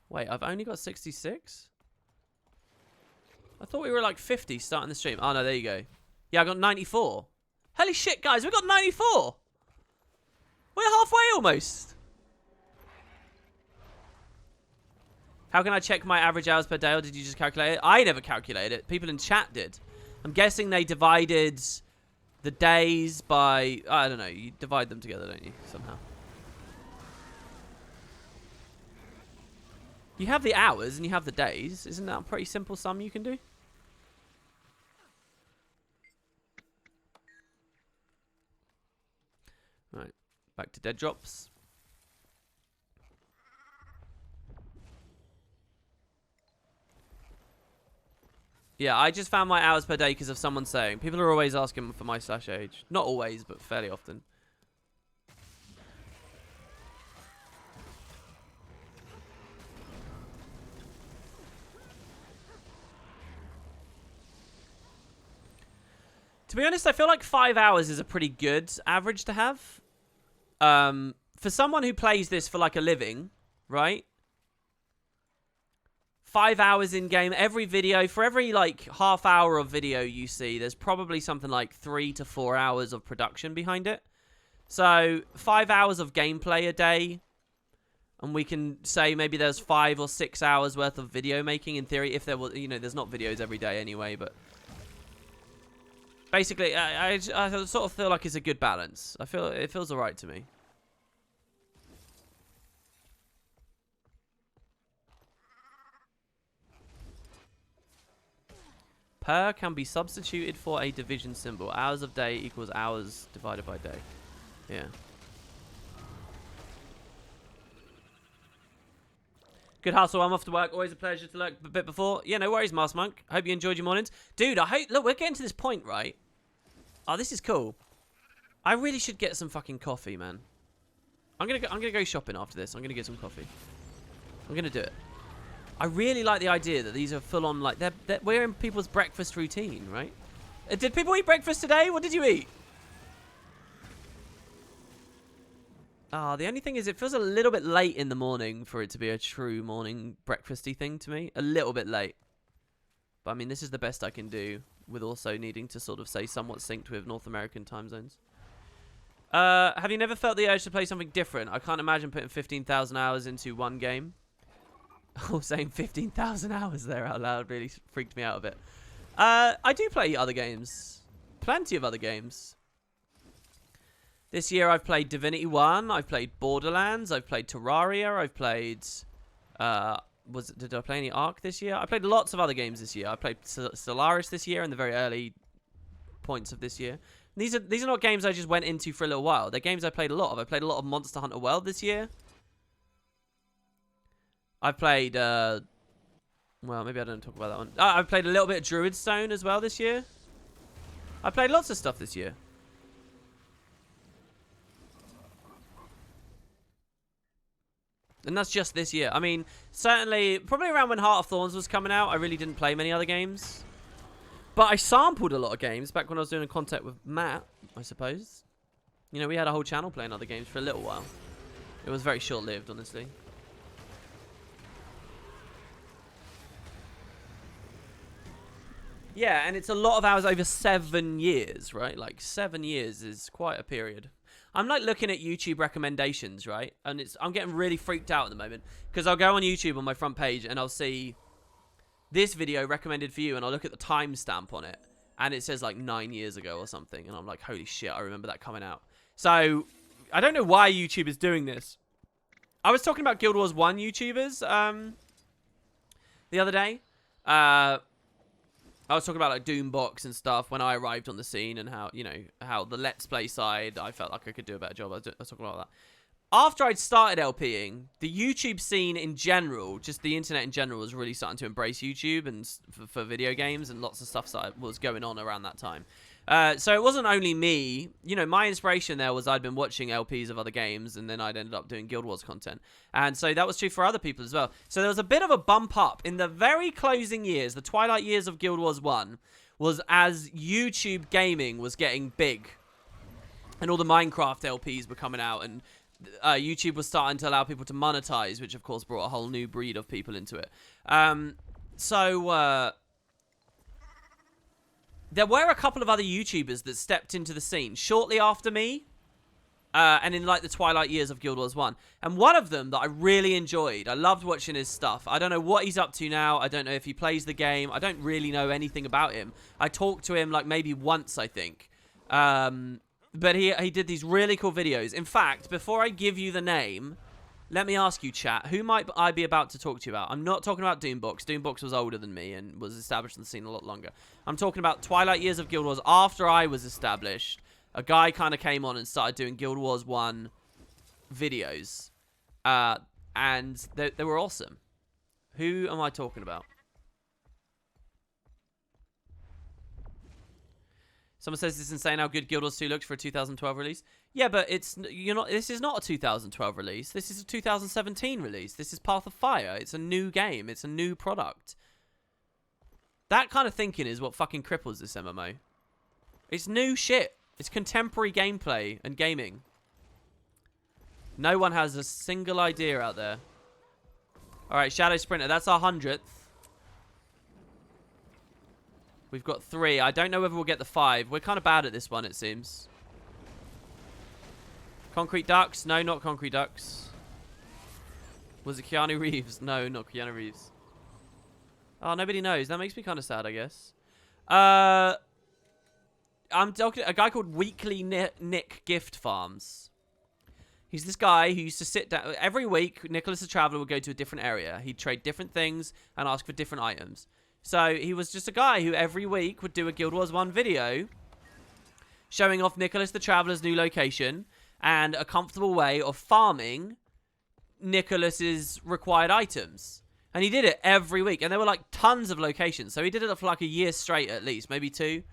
Wait, I've only got 66? I thought we were like 50 starting the stream. Oh no, there you go. Yeah, I got 94. Holy shit, guys, we got 94! We're halfway almost. How can I check my average hours per day, or did you just calculate it? I never calculated it. People in chat did. I'm guessing they divided the days by... I don't know. You divide them together, don't you? Somehow. You have the hours and you have the days. Isn't that a pretty simple sum you can do? Right. Back to dead drops. Yeah, I just found my hours per day because of someone saying. People are always asking for my /age. Not always, but fairly often. To be honest, I feel like 5 hours is a pretty good average to have. For someone who plays this for like a living, right? 5 hours in game, every video, for every like half hour of video you see, there's probably something like 3 to 4 hours of production behind it. So 5 hours of gameplay a day, and we can say maybe there's 5 or 6 hours worth of video making in theory. If there was, you know, there's not videos every day anyway, but basically, I sort of feel like it's a good balance. I feel it feels alright to me. Per can be substituted for a division symbol. Hours of day equals hours divided by day. Yeah. Good hustle. I'm off to work. Always a pleasure to lurk a bit before. Yeah, no worries, Master Monk. Hope you enjoyed your mornings. Dude, I hope... Look, we're getting to this point, right? Oh, this is cool. I really should get some fucking coffee, man. I'm gonna go shopping after this. I'm gonna get some coffee. I'm gonna do it. I really like the idea that these are full on, like, we're in people's breakfast routine, right? Did people eat breakfast today? What did you eat? Ah, the only thing is it feels a little bit late in the morning for it to be a true morning breakfasty thing to me. A little bit late. But, I mean, this is the best I can do with also needing to sort of say somewhat synced with North American time zones. Have you never felt the urge to play something different? I can't imagine putting 15,000 hours into one game. Oh, saying 15,000 hours there out loud really freaked me out a bit. I do play other games. Plenty of other games. This year I've played Divinity 1, I've played Borderlands, I've played Terraria, I've played... did I play any Ark this year? I played lots of other games this year. I played Stellaris this year in the very early points of this year. These are not games I just went into for a little while. They're games I played a lot of. I played a lot of Monster Hunter World this year. I've played, well, maybe I don't talk about that one. I've played a little bit of Druidstone as well this year. I played lots of stuff this year. And that's just this year. I mean, certainly, probably around when Heart of Thorns was coming out, I really didn't play many other games. But I sampled a lot of games back when I was doing a content with Matt, I suppose. You know, we had a whole channel playing other games for a little while. It was very short-lived, honestly. Yeah, and it's a lot of hours over 7 years, right? Like, 7 years is quite a period. I'm like looking at YouTube recommendations, right? And I'm getting really freaked out at the moment. Because I'll go on YouTube on my front page and I'll see this video recommended for you. And I'll look at the timestamp on it. And it says like 9 years ago or something. And I'm like, holy shit, I remember that coming out. So, I don't know why YouTube is doing this. I was talking about Guild Wars 1 YouTubers the other day. I was talking about like Doombox and stuff when I arrived on the scene and how, you know, how the Let's Play side, I felt like I could do a better job. I was talking about that. After I'd started LPing, the YouTube scene in general, just the internet in general, was really starting to embrace YouTube and for video games, and lots of stuff was going on around that time. So it wasn't only me. You know, my inspiration there was I'd been watching LPs of other games, and then I'd ended up doing Guild Wars content. And so that was true for other people as well. So there was a bit of a bump up in the very closing years. The twilight years of Guild Wars 1 was as YouTube gaming was getting big. And all the Minecraft LPs were coming out, and YouTube was starting to allow people to monetize, which of course brought a whole new breed of people into it. There were a couple of other YouTubers that stepped into the scene shortly after me, and in like the twilight years of Guild Wars 1. And one of them that I really enjoyed, I loved watching his stuff. I don't know what he's up to now. I don't know if he plays the game. I don't really know anything about him. I talked to him like maybe once, I think. But he did these really cool videos. In fact, before I give you the name, let me ask you, chat, who might I be about to talk to you about? I'm not talking about Doombox. Doombox was older than me and was established in the scene a lot longer. I'm talking about Twilight Years of Guild Wars after I was established. A guy kind of came on and started doing Guild Wars 1 videos. And they were awesome. Who am I talking about? Someone says it's insane how good Guild Wars 2 looks for a 2012 release. Yeah, but this is not a 2012 release. This is a 2017 release. This is Path of Fire. It's a new game. It's a new product. That kind of thinking is what fucking cripples this MMO. It's new shit. It's contemporary gameplay and gaming. No one has a single idea out there. Alright, Shadow Sprinter. That's our 100th. We've got 3. I don't know whether we'll get the 5. We're kind of bad at this one, it seems. Concrete Ducks? No, not Concrete Ducks. Was it Keanu Reeves? No, not Keanu Reeves. Oh, nobody knows. That makes me kind of sad, I guess. I'm talking a guy called Weekly Nick Gift Farms. He's this guy who used to sit down every week. Nicholas the Traveler would go to a different area. He'd trade different things and ask for different items. So he was just a guy who every week would do a Guild Wars 1 video showing off Nicholas the Traveler's new location and a comfortable way of farming Nicholas's required items. And he did it every week. And there were like tons of locations. So he did it for like a year straight at least, maybe 2.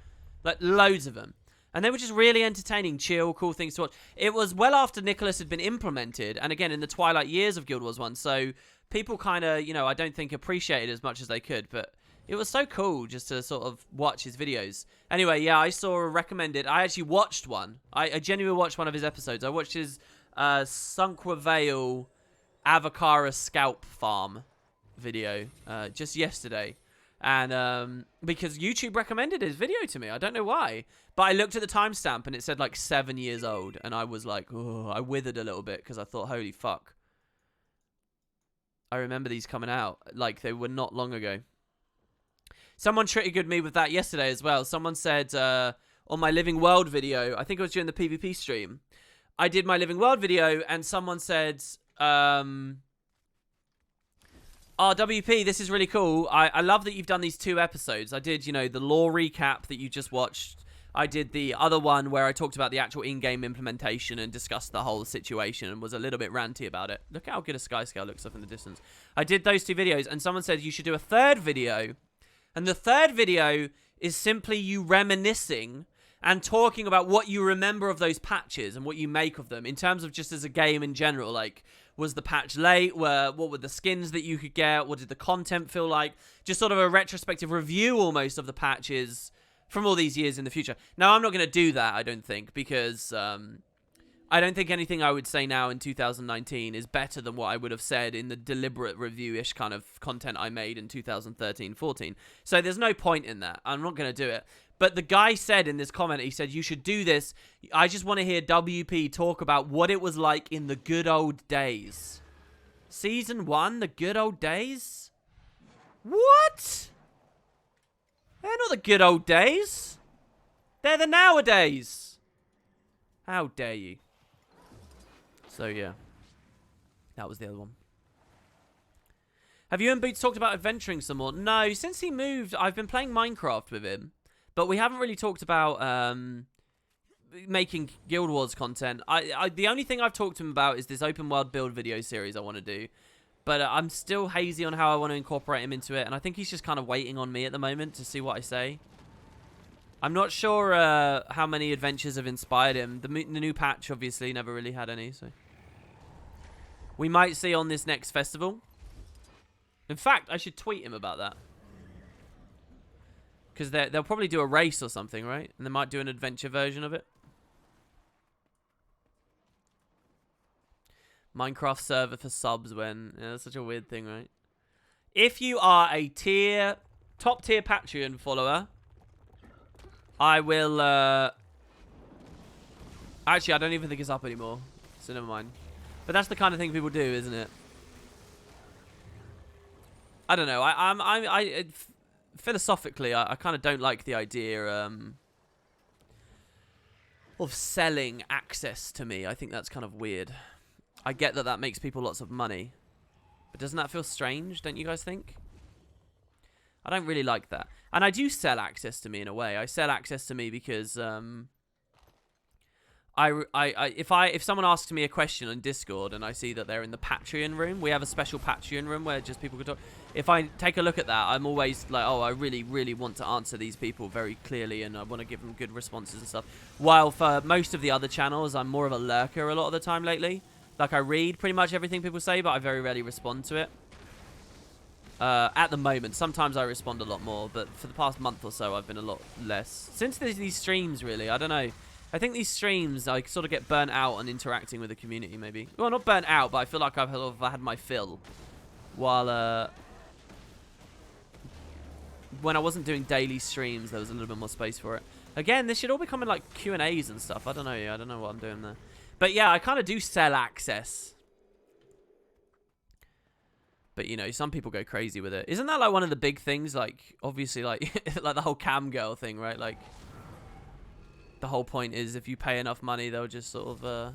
Like loads of them. And they were just really entertaining, chill, cool things to watch. It was well after Nicholas had been implemented. And again, in the twilight years of Guild Wars 1. So people kind of, you know, I don't think appreciated as much as they could. But it was so cool just to sort of watch his videos. Anyway, yeah, I saw a recommended. I actually watched one. I genuinely watched one of his episodes. I watched his Sunqua Vale Avocara Scalp Farm video just yesterday. And because YouTube recommended his video to me. I don't know why. But I looked at the timestamp and it said like 7 years old. And I was like, oh, I withered a little bit because I thought, holy fuck. I remember these coming out like they were not long ago. Someone triggered me with that yesterday as well. Someone said on my Living World video, I think it was during the PvP stream, I did my Living World video and someone said, RWP, this is really cool. I love that you've done these 2 episodes. I did, you know, the lore recap that you just watched. I did the other one where I talked about the actual in-game implementation and discussed the whole situation and was a little bit ranty about it. Look how good a sky scale looks up in the distance. I did those 2 videos and someone said you should do a 3rd video. And the 3rd video is simply you reminiscing and talking about what you remember of those patches and what you make of them in terms of just as a game in general. Like, was the patch late? What were the skins that you could get? What did the content feel like? Just sort of a retrospective review almost of the patches from all these years in the future. Now, I'm not going to do that, I don't think, because I don't think anything I would say now in 2019 is better than what I would have said in the deliberate review-ish kind of content I made in 2013-14. So there's no point in that. I'm not going to do it. But the guy said in this comment, he said, you should do this. I just want to hear WP talk about what it was like in the good old days. Season 1, the good old days? What? They're not the good old days. They're the nowadays. How dare you? So, yeah. That was the other one. Have you and Boots talked about adventuring some more? No, since he moved, I've been playing Minecraft with him. But we haven't really talked about making Guild Wars content. The only thing I've talked to him about is this open world build video series I want to do. But I'm still hazy on how I want to incorporate him into it. And I think he's just kind of waiting on me at the moment to see what I say. I'm not sure how many adventures have inspired him. The new patch, obviously, never really had any. So we might see on this next festival. In fact, I should tweet him about that. Because they'll probably do a race or something, right? And they might do an adventure version of it. Minecraft server for subs when... Yeah, that's such a weird thing, right? If you are a top tier Patreon follower, I will... Actually, I don't even think it's up anymore. So never mind. But that's the kind of thing people do, isn't it? I don't know. Philosophically, I kind of don't like the idea of selling access to me. I think that's kind of weird. I get that that makes people lots of money. But doesn't that feel strange, don't you guys think? I don't really like that. And I do sell access to me in a way. I sell access to me because if someone asks me a question on Discord and I see that they're in the Patreon room, we have a special Patreon room where just people can talk. If I take a look at that, I'm always like, oh, I really, really want to answer these people very clearly and I want to give them good responses and stuff. While for most of the other channels, I'm more of a lurker a lot of the time lately. Like, I read pretty much everything people say, but I very rarely respond to it. At the moment, sometimes I respond a lot more, but for the past month or so, I've been a lot less. Since there's these streams, really, I don't know. I think these streams, I sort of get burnt out on interacting with the community, maybe. Well, not burnt out, but I feel like I've had my fill. While, when I wasn't doing daily streams, there was a little bit more space for it. Again, this should all be coming like Q&As and stuff. I don't know. I don't know what I'm doing there. But yeah, I kind of do sell access. But, you know, some people go crazy with it. Isn't that, like, one of the big things? Like, obviously, like, like the whole cam girl thing, right? Like, the whole point is if you pay enough money, they'll just sort of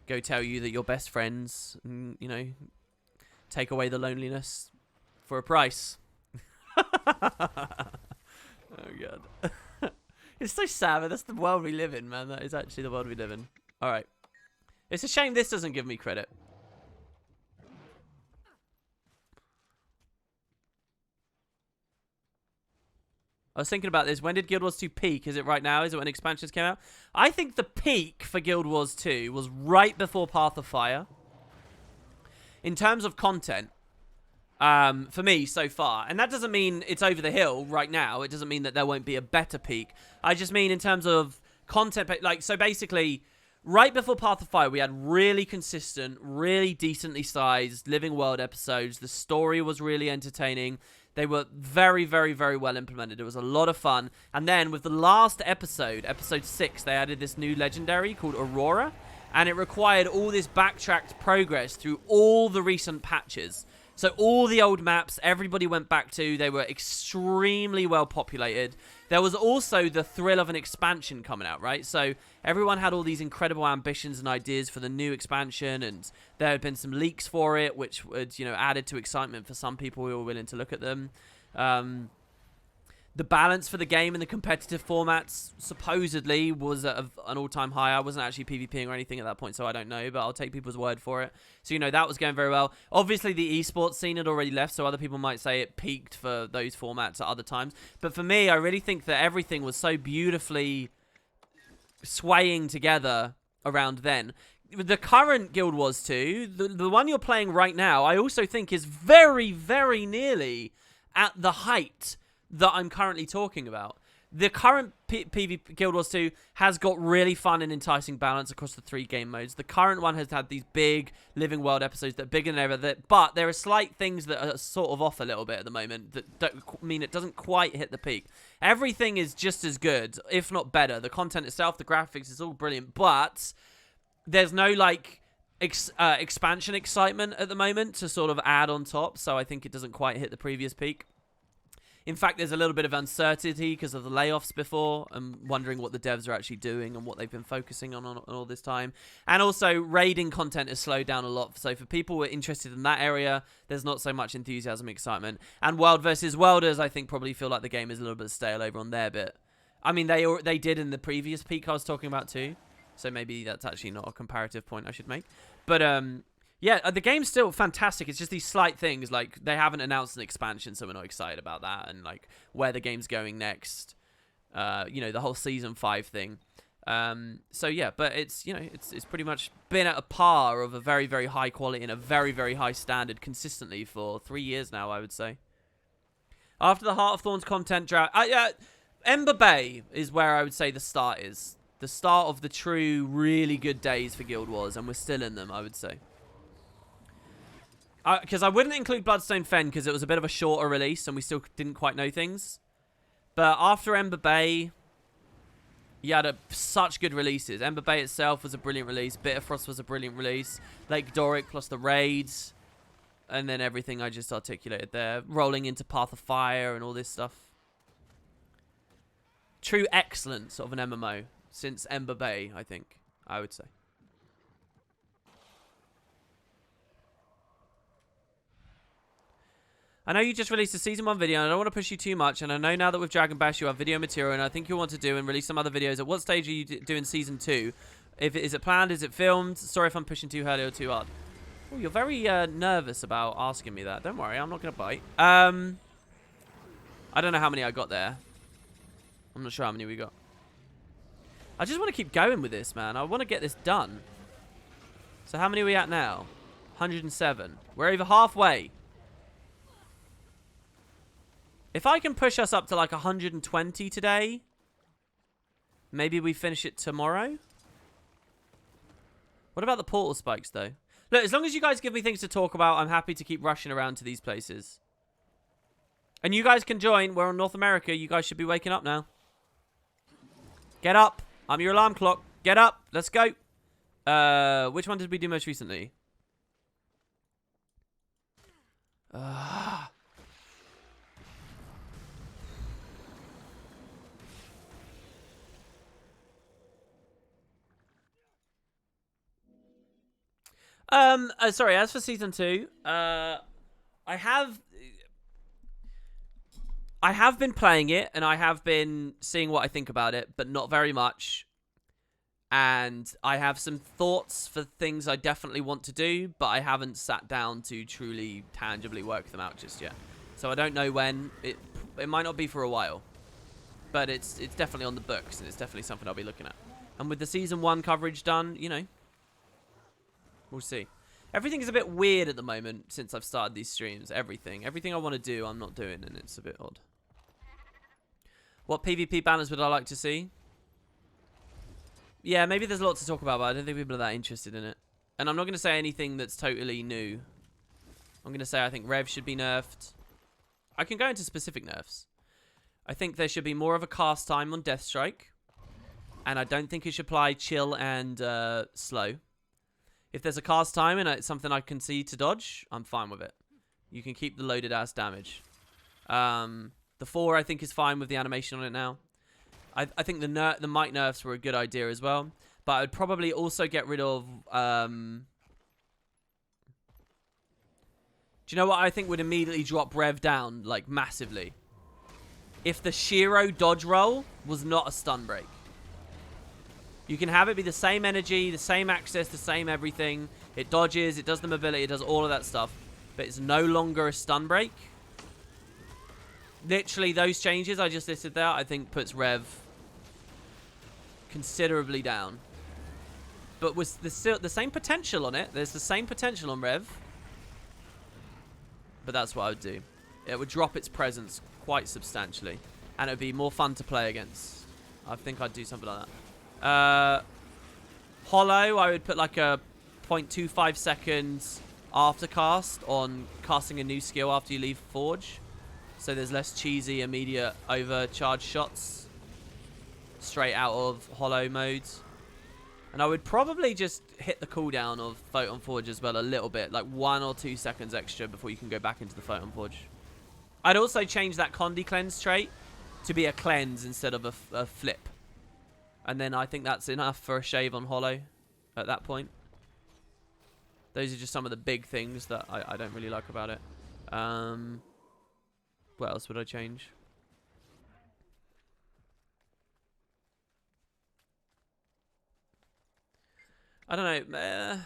go tell you that you're best friends and, you know, take away the loneliness for a price. Oh, God. It's so sad, but that's the world we live in, man. That is actually the world we live in. All right. It's a shame this doesn't give me credit. I was thinking about this. When did Guild Wars 2 peak? Is it right now? Is it when expansions came out? I think the peak for Guild Wars 2 was right before Path of Fire. In terms of content, for me so far. And that doesn't mean it's over the hill right now. It doesn't mean that there won't be a better peak. I just mean in terms of content. Like, so basically, right before Path of Fire, we had really consistent, really decently sized Living World episodes. The story was really entertaining. They were very, very, very well implemented. It was a lot of fun. And then with the last episode, episode 6, they added this new legendary called Aurora. And it required all this backtracked progress through all the recent patches. So all the old maps, everybody went back to. They were extremely well populated. There was also the thrill of an expansion coming out, right? So everyone had all these incredible ambitions and ideas for the new expansion, and there had been some leaks for it, which would, you know, added to excitement for some people who were willing to look at them. The balance for the game and the competitive formats supposedly was at an all-time high. I wasn't actually PvPing or anything at that point, so I don't know, but I'll take people's word for it. So, you know, that was going very well. Obviously, the esports scene had already left, so other people might say it peaked for those formats at other times. But for me, I really think that everything was so beautifully swaying together around then. The current Guild Wars 2, the one you're playing right now, I also think is very, very nearly at the height that I'm currently talking about. The current PvP Guild Wars 2 has got really fun and enticing balance across the 3 game modes. The current one has had these big Living World episodes that are bigger than ever, but there are slight things that are sort of off a little bit at the moment that don't mean it doesn't quite hit the peak. Everything is just as good, if not better. The content itself, the graphics, is all brilliant, but there's no, like, expansion excitement at the moment to sort of add on top, so I think it doesn't quite hit the previous peak. In fact, there's a little bit of uncertainty because of the layoffs before. I'm wondering what the devs are actually doing and what they've been focusing on all this time. And also, raiding content has slowed down a lot. So for people who are interested in that area, there's not so much enthusiasm, excitement. And World versus Worlders, I think, probably feel like the game is a little bit stale over on their bit. I mean, they did in the previous peak I was talking about too. So maybe that's actually not a comparative point I should make. But, yeah, the game's still fantastic. It's just these slight things, like they haven't announced an expansion, so we're not excited about that, and like where the game's going next. You know, the whole season 5 thing. So yeah, but it's, you know, it's pretty much been at a par of a very, very high quality and a very, very high standard consistently for 3 years now, I would say. After the Heart of Thorns content drought, Ember Bay is where I would say the start is. The start of the true, really good days for Guild Wars, and we're still in them, I would say. Because I wouldn't include Bloodstone Fen because it was a bit of a shorter release and we still didn't quite know things. But after Ember Bay, you had such good releases. Ember Bay itself was a brilliant release. Bitterfrost was a brilliant release. Lake Doric plus the raids. And then everything I just articulated there. Rolling into Path of Fire and all this stuff. True excellence of an MMO since Ember Bay, I think, I would say. I know you just released a Season 1 video, and I don't want to push you too much, and I know now that with Dragon Bash you have video material, and I think you'll want to do and release some other videos. At what stage are you doing Season 2? Is it planned? Is it filmed? Sorry if I'm pushing too early or too hard. Oh, you're very nervous about asking me that. Don't worry, I'm not going to bite. I don't know how many I got there. I'm not sure how many we got. I just want to keep going with this, man. I want to get this done. So how many are we at now? 107. We're over halfway. If I can push us up to like 120 today, maybe we finish it tomorrow. What about the portal spikes, though? Look, as long as you guys give me things to talk about, I'm happy to keep rushing around to these places. And you guys can join. We're on North America. You guys should be waking up now. Get up. I'm your alarm clock. Get up. Let's go. Which one did we do most recently? Sorry, as for season 2, I have been playing it, and I have been seeing what I think about it, but not very much. And I have some thoughts for things I definitely want to do, but I haven't sat down to truly, tangibly work them out just yet. So I don't know when. It might not be for a while, but it's definitely on the books, and it's definitely something I'll be looking at. And with the season 1 coverage done, you know, we'll see. Everything is a bit weird at the moment since I've started these streams. Everything I want to do, I'm not doing, and it's a bit odd. What PvP balance would I like to see? Yeah, maybe there's a lot to talk about, but I don't think people are that interested in it. And I'm not going to say anything that's totally new. I'm going to say I think Rev should be nerfed. I can go into specific nerfs. I think there should be more of a cast time on Deathstrike. And I don't think it should apply chill and slow. If there's a cast time and it's something I can see to dodge, I'm fine with it. You can keep the loaded ass damage. The 4 I think is fine with the animation on it now. I think the mic nerfs were a good idea as well. But I'd probably also get rid of... do you know what I think would immediately drop Rev down, like, massively? If the Shiro dodge roll was not a stun break. You can have it be the same energy, the same access, the same everything. It dodges, it does the mobility, it does all of that stuff. But it's no longer a stun break. Literally, those changes I just listed there, I think puts Rev considerably down. But with the same potential on it. There's the same potential on Rev. But that's what I would do. It would drop its presence quite substantially. And it would be more fun to play against. I think I'd do something like that. Hollow, I would put like a 0.25 seconds after cast on casting a new skill after you leave Forge. So there's less cheesy, immediate overcharge shots straight out of Hollow modes. And I would probably just hit the cooldown of Photon Forge as well a little bit. Like 1 or 2 seconds extra before you can go back into the Photon Forge. I'd also change that Condi cleanse trait to be a cleanse instead of a flip. And then I think that's enough for a shave on Hollow at that point. Those are just some of the big things that I don't really like about it. What else would I change? I don't know.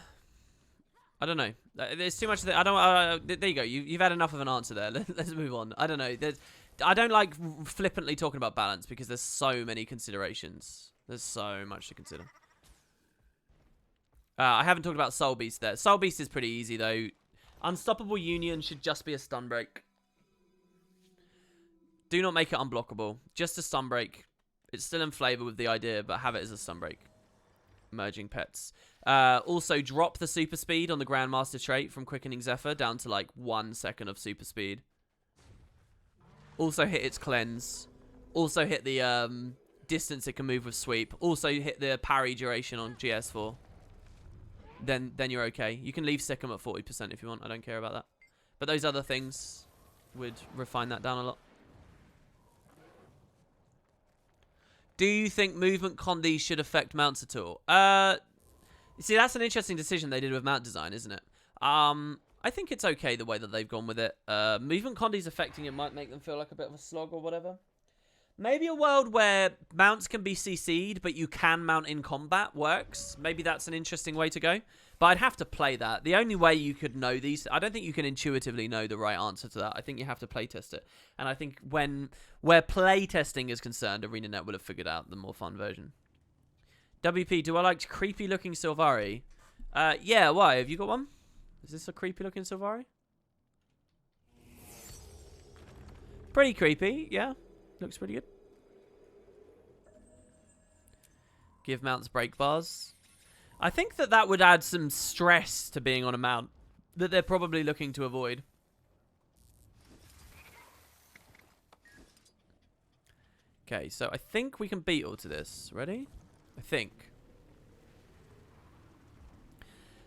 I don't know. There's too much. I don't. There you go. You've had enough of an answer there. Let's move on. I don't know. I don't like flippantly talking about balance because there's so many considerations. There's so much to consider. I haven't talked about Soul Beast there. Soul Beast is pretty easy though. Unstoppable Union should just be a stun break. Do not make it unblockable. Just a stun break. It's still in flavor with the idea, but have it as a stun break. Merging pets. Also, drop the super speed on the Grandmaster trait from Quickening Zephyr down to like 1 second of super speed. Also hit its cleanse. Also hit the distance it can move with sweep. Also hit the parry duration on GS4. Then you're okay. You can leave Sikkim at 40% if you want. I don't care about that. But those other things would refine that down a lot. Do you think movement Condi should affect mounts at all? You see, that's an interesting decision they did with mount design, isn't it? I think it's okay the way that they've gone with it. Movement Condi's affecting it might make them feel like a bit of a slog or whatever. Maybe a world where mounts can be CC'd, but you can mount in combat works. Maybe that's an interesting way to go. But I'd have to play that. The only way you could know these... I don't think you can intuitively know the right answer to that. I think you have to playtest it. And I think where playtesting is concerned, ArenaNet will have figured out the more fun version. WP, do I like creepy-looking Sylvari? Yeah, why? Have you got one? Is this a creepy-looking Sylvari? Pretty creepy, yeah. Looks pretty good. Give mounts break bars. I think that would add some stress to being on a mount that they're probably looking to avoid. Okay, so I think we can beetle to this. Ready? I think.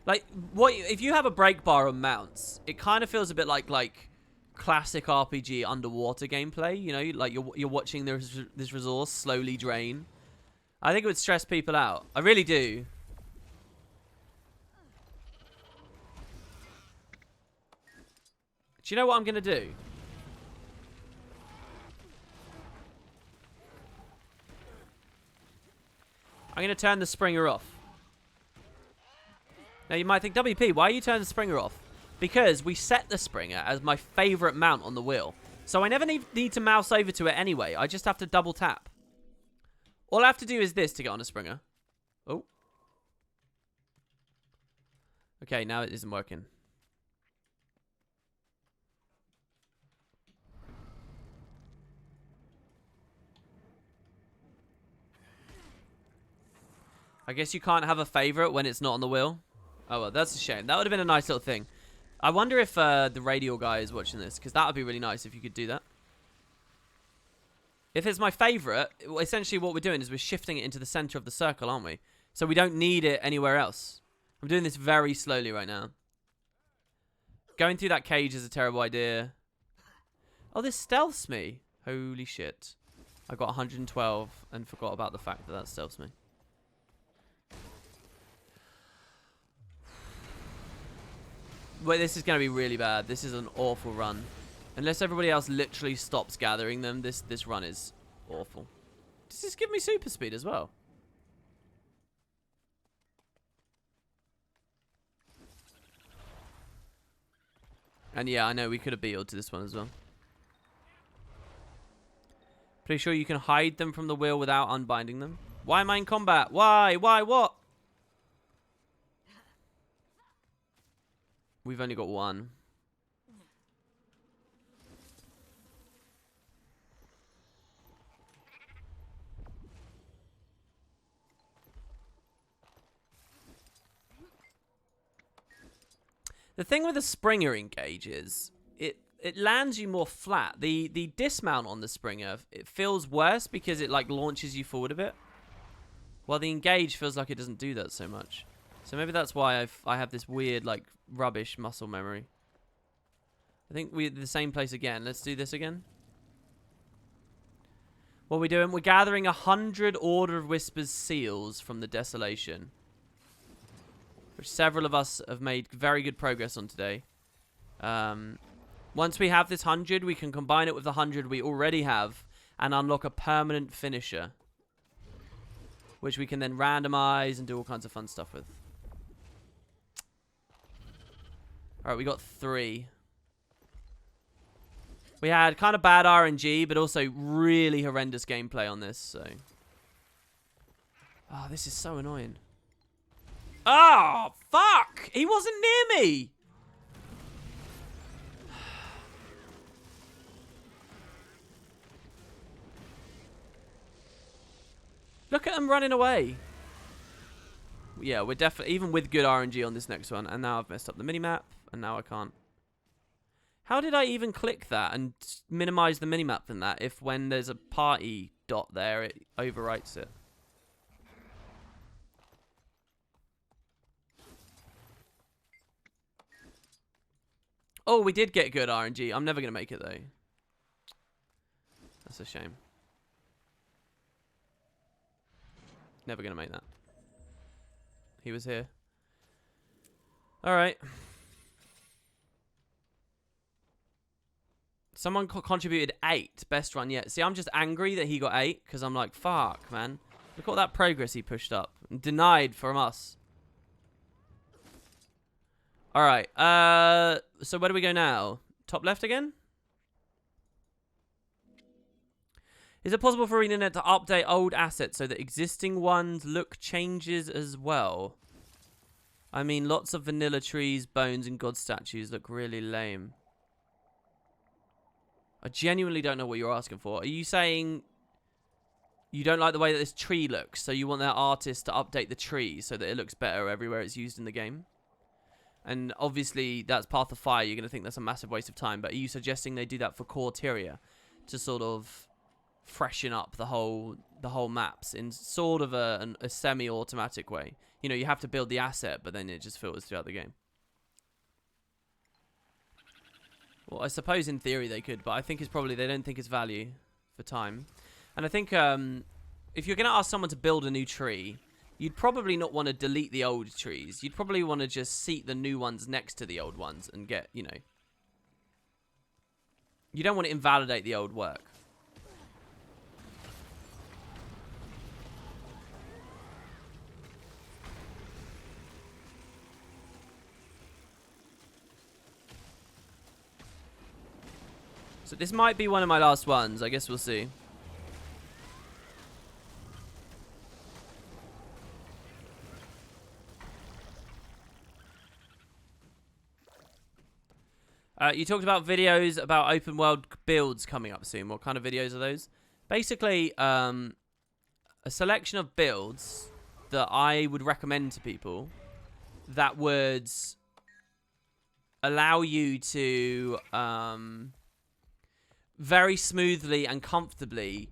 Like, what if you have a break bar on mounts? It kind of feels a bit like classic RPG underwater gameplay. You know, like you're watching this resource slowly drain. I think it would stress people out. I really do. Do you know what I'm gonna do? I'm going to turn the Springer off. Now, you might think, WP, why are you turning the Springer off? Because we set the Springer as my favorite mount on the wheel. So I never need to mouse over to it anyway. I just have to double tap. All I have to do is this to get on a Springer. Oh. Okay, now it isn't working. I guess you can't have a favorite when it's not on the wheel. Oh, well, that's a shame. That would have been a nice little thing. I wonder if the radial guy is watching this, because that would be really nice if you could do that. If it's my favorite, essentially what we're doing is we're shifting it into the center of the circle, aren't we? So we don't need it anywhere else. I'm doing this very slowly right now. Going through that cage is a terrible idea. Oh, this stealths me. Holy shit. I got 112 and forgot about the fact that stealths me. Wait, this is going to be really bad. This is an awful run. Unless everybody else literally stops gathering them, this run is awful. Does this give me super speed as well? And yeah, I know we could have beetled to this one as well. Pretty sure you can hide them from the wheel without unbinding them. Why am I in combat? Why? Why? What? We've only got one. The thing with the Springer engage is it lands you more flat. The dismount on the Springer, it feels worse because it like launches you forward a bit. While the engage feels like it doesn't do that so much. So maybe that's why I have this weird like rubbish muscle memory. I think we're at the same place again. Let's do this again. What are we doing? We're gathering 100 Order of Whispers seals from the Desolation. Which several of us have made very good progress on today. Once we have this 100, we can combine it with the 100 we already have and unlock a permanent finisher. Which we can then randomize and do all kinds of fun stuff with. Alright, we got 3. We had kind of bad RNG, but also really horrendous gameplay on this, so... Oh, this is so annoying. Oh, fuck! He wasn't near me! Look at them running away. Yeah, we're definitely... Even with good RNG on this next one, and now I've messed up the minimap, and now I can't. How did I even click that and minimize the minimap than that if when there's a party dot there, it overwrites it? Oh, we did get good RNG. I'm never going to make it, though. That's a shame. Never going to make that. He was here. Alright. Someone contributed 8. Best run yet. See, I'm just angry that he got 8. Because I'm like, fuck, man. Look at all that progress he pushed up. And denied from us. Alright. So where do we go now? Top left again? Is it possible for ArenaNet to update old assets so that existing ones look changes as well? I mean, lots of vanilla trees, bones, and god statues look really lame. I genuinely don't know what you're asking for. Are you saying you don't like the way that this tree looks, so you want that artist to update the tree so that it looks better everywhere it's used in the game? And obviously, that's Path of Fire. You're going to think that's a massive waste of time. But are you suggesting they do that for core Tyria to sort of freshen up the whole maps in sort of a semi-automatic way? You know, you have to build the asset, but then it just filters throughout the game. Well, I suppose in theory they could, but I think it's probably they don't think it's value for time. And I think if you're going to ask someone to build a new tree, you'd probably not want to delete the old trees. You'd probably want to just seat the new ones next to the old ones and get, you know. You don't want to invalidate the old work. So this might be one of my last ones. I guess we'll see. You talked about videos about open world builds coming up soon. What kind of videos are those? Basically, a selection of builds that I would recommend to people that would allow you to very smoothly and comfortably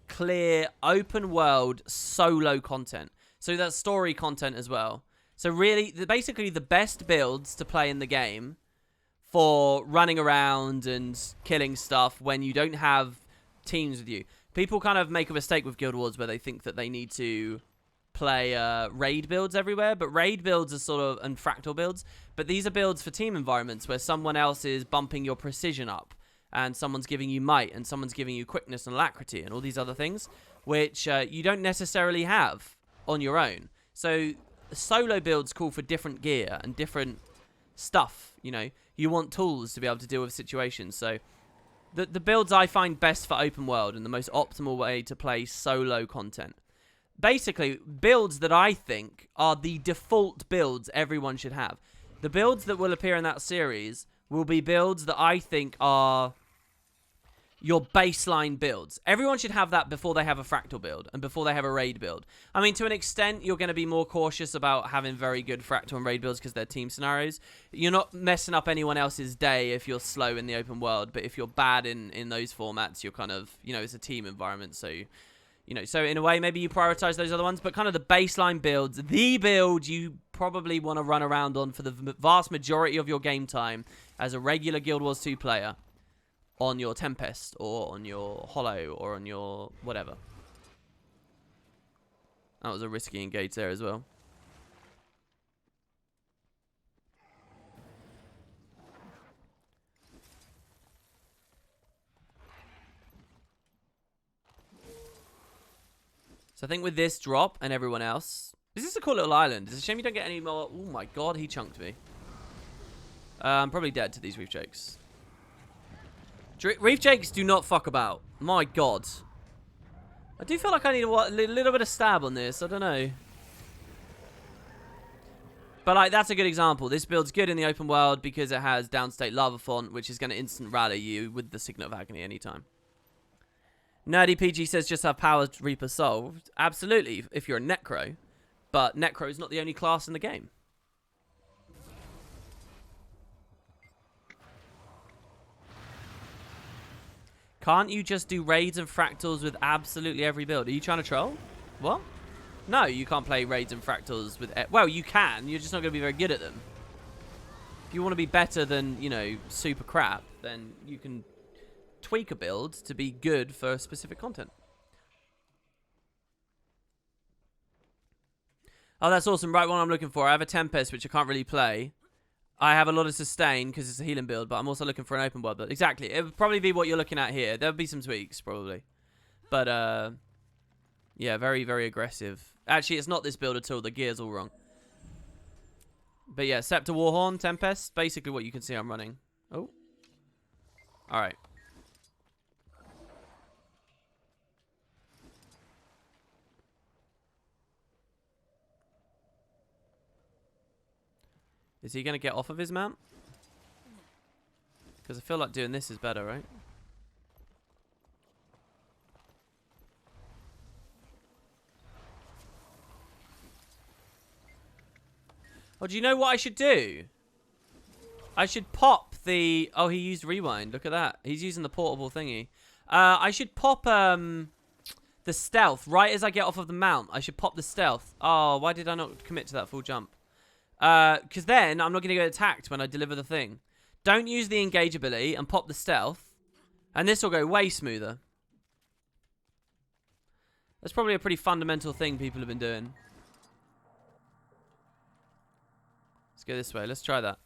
clear open world solo content. So that's story content as well. So really, basically the best builds to play in the game for running around and killing stuff when you don't have teams with you. People kind of make a mistake with Guild Wars where they think that they need to play raid builds everywhere, but raid builds are sort of, and fractal builds, but these are builds for team environments where someone else is bumping your precision up, and someone's giving you might, and someone's giving you quickness and alacrity, and all these other things, which you don't necessarily have on your own. So solo builds call for different gear and different stuff, you know. You want tools to be able to deal with situations. So the builds I find best for open world and the most optimal way to play solo content. Basically, builds that I think are the default builds everyone should have. The builds that will appear in that series will be builds that I think are your baseline builds. Everyone should have that before they have a fractal build and before they have a raid build. I mean, to an extent, you're going to be more cautious about having very good fractal and raid builds because they're team scenarios. You're not messing up anyone else's day if you're slow in the open world, but if you're bad in those formats, you're kind of, you know, it's a team environment, so, you know, so in a way, maybe you prioritize those other ones, but kind of the baseline builds, the build you probably want to run around on for the vast majority of your game time as a regular Guild Wars 2 player, on your Tempest, or on your Hollow, or on your whatever. That was a risky engage there as well. So I think with this drop and everyone else... This is a cool little island. It's a shame you don't get any more... Oh my god, he chunked me. I'm probably dead to these Reef Jakes. Reef Jakes do not fuck about. My god. I do feel like I need a little bit of stab on this. I don't know. But like, that's a good example. This build's good in the open world because it has downstate lava font, which is going to instant rally you with the Signet of Agony anytime. Nerdy PG says just have Power Reaper solved. Absolutely, if you're a Necro. But Necro is not the only class in the game. Can't you just do raids and fractals with absolutely every build? Are you trying to troll? What? No, you can't play raids and fractals with... Well, you can. You're just not going to be very good at them. If you want to be better than, you know, super crap, then you can tweak a build to be good for specific content. Oh, that's awesome. Right one I'm looking for. I have a Tempest, which I can't really play. I have a lot of sustain because it's a healing build, but I'm also looking for an open world build. Exactly. It would probably be what you're looking at here. There'll be some tweaks, probably. But, yeah, very, very aggressive. Actually, it's not this build at all. The gear's all wrong. But, yeah, Scepter Warhorn, Tempest. Basically what you can see I'm running. Oh. Alright. Is he going to get off of his mount? Because I feel like doing this is better, right? Oh, do you know what I should do? I should pop the... Oh, he used rewind. Look at that. He's using the portable thingy. I should pop the stealth right as I get off of the mount. I should pop the stealth. Oh, why did I not commit to that full jump? Because then I'm not going to get attacked when I deliver the thing. Don't use the engage ability and pop the stealth. And this will go way smoother. That's probably a pretty fundamental thing people have been doing. Let's go this way. Let's try that.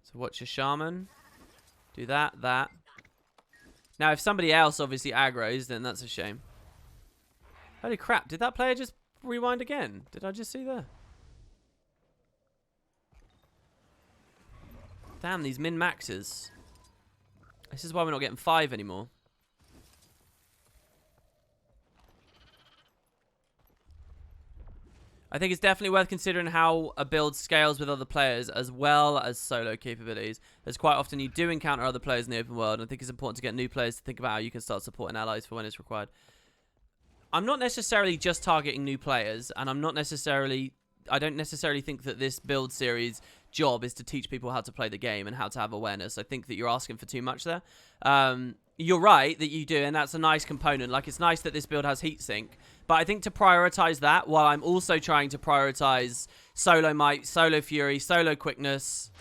So watch your shaman. Do that. Now, if somebody else obviously aggroes, then that's a shame. Holy crap. Did that player just rewind again? Did I just see that? Damn, these min-maxes. This is why we're not getting 5 anymore. I think it's definitely worth considering how a build scales with other players as well as solo capabilities. As quite often you do encounter other players in the open world, and I think it's important to get new players to think about how you can start supporting allies for when it's required. I'm not necessarily just targeting new players, and I don't necessarily think that this build series job is to teach people how to play the game and how to have awareness. I think that you're asking for too much there. You're right that you do, and that's a nice component. Like, it's nice that this build has heatsink, but I think to prioritize that while I'm also trying to prioritize solo might, solo fury, solo quickness,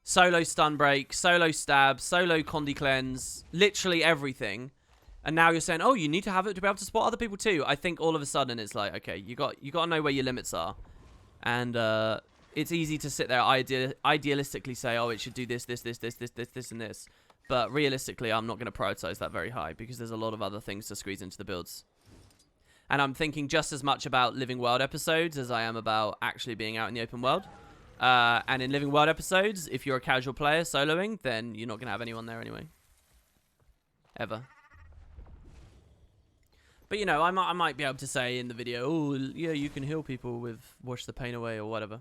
solo stun break, solo stab, solo condi cleanse, literally everything. And now you're saying, oh, you need to have it to be able to spot other people too. I think all of a sudden it's like, okay, you got to know where your limits are. And it's easy to sit there idealistically say, oh, it should do this, and this. But realistically, I'm not going to prioritize that very high because there's a lot of other things to squeeze into the builds. And I'm thinking just as much about Living World episodes as I am about actually being out in the open world. And in Living World episodes, if you're a casual player soloing, then you're not going to have anyone there anyway. Ever. But, you know, I might be able to say in the video, oh, yeah, you can heal people with Wash the Pain Away or whatever.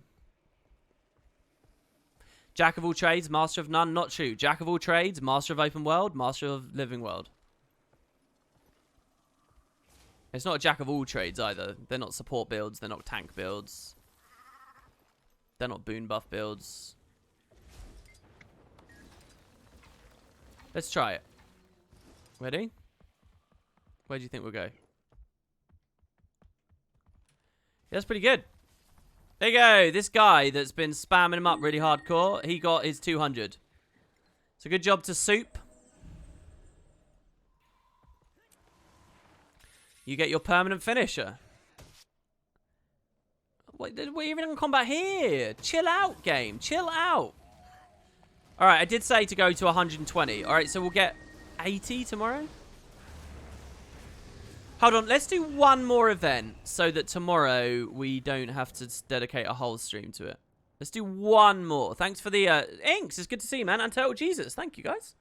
Jack of all trades, master of none. Not true. Jack of all trades, master of open world, master of living world. It's not a jack of all trades either. They're not support builds. They're not tank builds. They're not boon buff builds. Let's try it. Ready? Where do you think we'll go? Yeah, that's pretty good. There you go. This guy that's been spamming him up really hardcore, he got his 200. So good job to Soup. You get your permanent finisher. We're even in combat here. Chill out, game. Chill out. All right, I did say to go to 120. All right, so we'll get 80 tomorrow. Hold on, let's do one more event so that tomorrow we don't have to dedicate a whole stream to it. Let's do one more. Thanks for the inks. It's good to see you, man. And Turtle Jesus. Thank you, guys.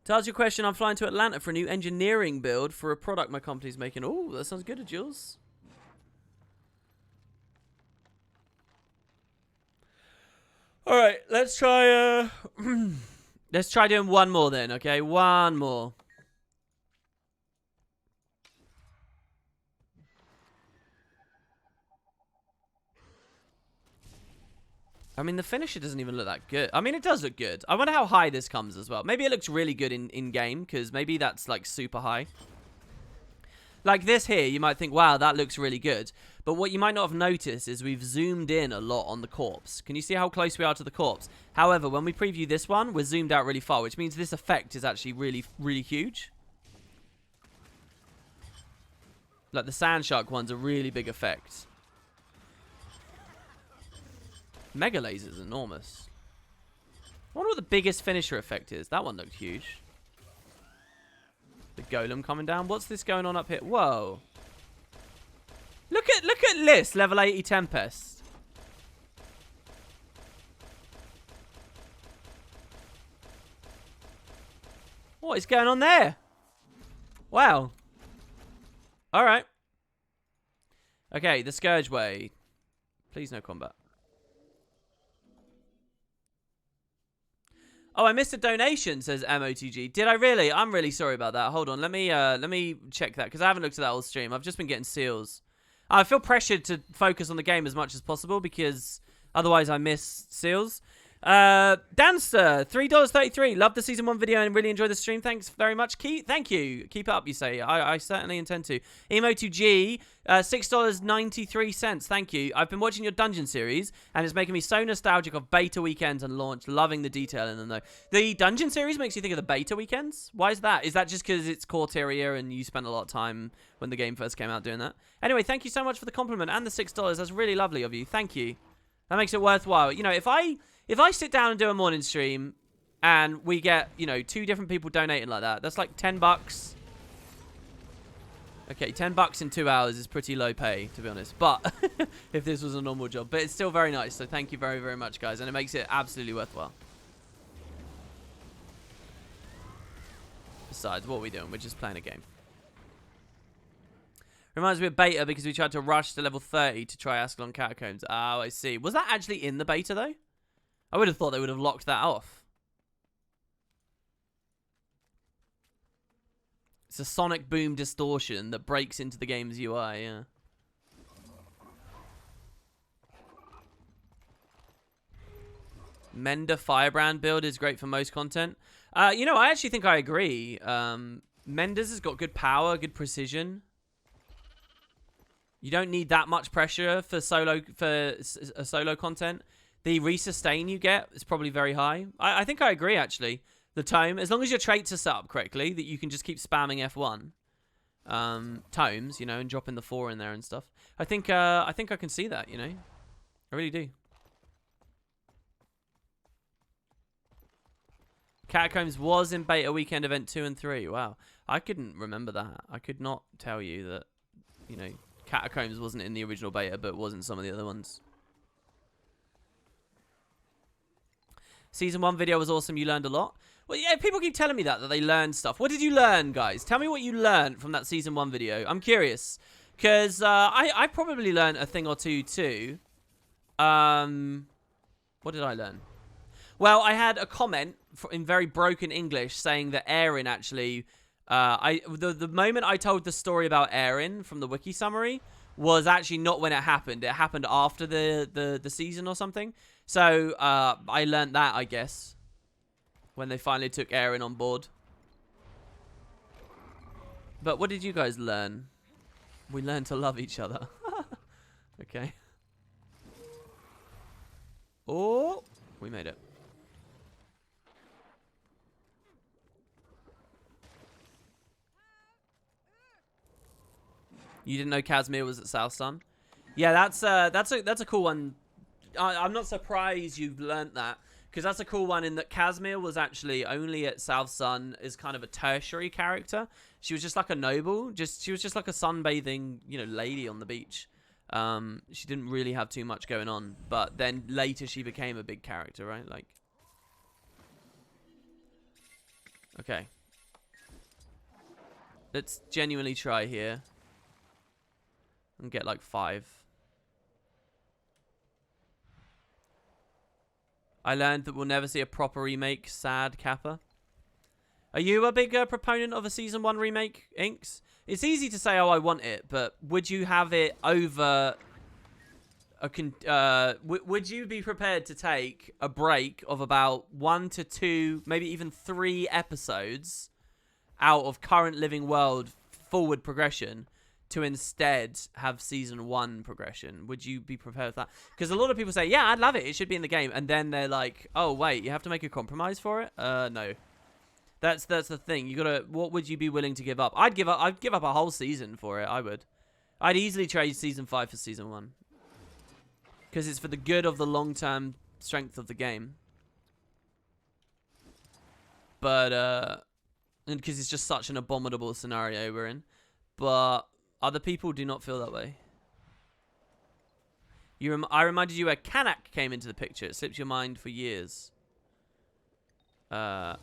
To answer your question, I'm flying to Atlanta for a new engineering build for a product my company's making. Oh, that sounds good, Jules. All right, let's try let's try doing one more then, okay? One more. I mean, the finisher doesn't even look that good. I mean, it does look good. I wonder how high this comes as well. Maybe it looks really good in-game, because maybe that's, like, super high. Like this here, you might think, wow, that looks really good. But what you might not have noticed is we've zoomed in a lot on the corpse. Can you see how close we are to the corpse? However, when we preview this one, we're zoomed out really far, which means this effect is actually really, really huge. Like, the Sand Shark one's a really big effect. Mega Laser's enormous. I wonder what the biggest finisher effect is. That one looked huge. The golem coming down. What's this going on up here? Whoa. Look at this. Level 80 Tempest. What is going on there? Wow. Alright. Okay, the Scourge Way. Please no combat. Oh, I missed a donation, says MOTG. Did I really? I'm really sorry about that. Hold on, let me check that, because I haven't looked at that all stream. I've just been getting seals. I feel pressured to focus on the game as much as possible, because otherwise I miss seals. Dancer, $3.33. Love the season 1 video and really enjoyed the stream. Thanks very much. Thank you. Keep it up, you say. I certainly intend to. Emo2G, $6.93. Thank you. I've been watching your dungeon series, and it's making me so nostalgic of beta weekends and launch. Loving the detail in them, though. The dungeon series makes you think of the beta weekends? Why is that? Is that just because it's Corteria and you spent a lot of time when the game first came out doing that? Anyway, thank you so much for the compliment and the $6. That's really lovely of you. Thank you. That makes it worthwhile. You know, if I sit down and do a morning stream and we get, you know, 2 different people donating like that, that's like $10. Okay, $10 in 2 hours is pretty low pay, to be honest. But if this was a normal job, but it's still very nice. So thank you very, very much, guys. And it makes it absolutely worthwhile. Besides, what are we doing? We're just playing a game. Reminds me of beta because we tried to rush to level 30 to try Ascalon Catacombs. Oh, I see. Was that actually in the beta, though? I would have thought they would have locked that off. It's a sonic boom distortion that breaks into the game's UI, yeah. Mender Firebrand build is great for most content. You know, I actually think I agree. Mender's has got good power, good precision. You don't need that much pressure for solo content. The resustain you get is probably very high. I think I agree, actually. The tome, as long as your traits are set up correctly, that you can just keep spamming F1. Tomes, you know, and dropping the 4 in there and stuff. I think I can see that, you know. I really do. Catacombs was in beta weekend event 2 and 3. Wow. I couldn't remember that. I could not tell you that, you know, Catacombs wasn't in the original beta, but was in some of the other ones. Season 1 video was awesome. You learned a lot. Well, yeah, people keep telling me that they learned stuff. What did you learn, guys? Tell me what you learned from that Season 1 video. I'm curious. Because I probably learned a thing or two, too. What did I learn? Well, I had a comment in very broken English saying that Erin actually... the moment I told the story about Erin from the wiki summary was actually not when it happened. It happened after the season or something. So, I learned that, I guess, when they finally took Erin on board. But what did you guys learn? We learned to love each other. Okay. Oh, we made it. You didn't know Casimir was at South Sun? Yeah, that's a cool one. I'm not surprised you've learnt that, because that's a cool one in that Casimir was actually only at South Sun as kind of a tertiary character. She was just like a noble. She was just like a sunbathing, you know, lady on the beach. She didn't really have too much going on, but then later she became a big character, right? Like, okay. Let's genuinely try here and get like 5. I learned that we'll never see a proper remake. Sad, Kappa. Are you a big proponent of a Season 1 remake, Inks? It's easy to say, oh, I want it, but would you have it over... would you be prepared to take a break of about 1 to 2, maybe even 3 episodes out of current living world forward progression to instead have Season 1 progression? Would you be prepared with that? Because a lot of people say, yeah, I'd love it. It should be in the game. And then they're like, oh, wait, you have to make a compromise for it? No. That's the thing. You gotta... What would you be willing to give up? I'd give up a whole season for it. I would. I'd easily trade Season 5 for Season 1. Because it's for the good of the long-term strength of the game. But, and because it's just such an abominable scenario we're in. But... Other people do not feel that way. I reminded you where Kanak came into the picture. It slipped your mind for years. Yeah,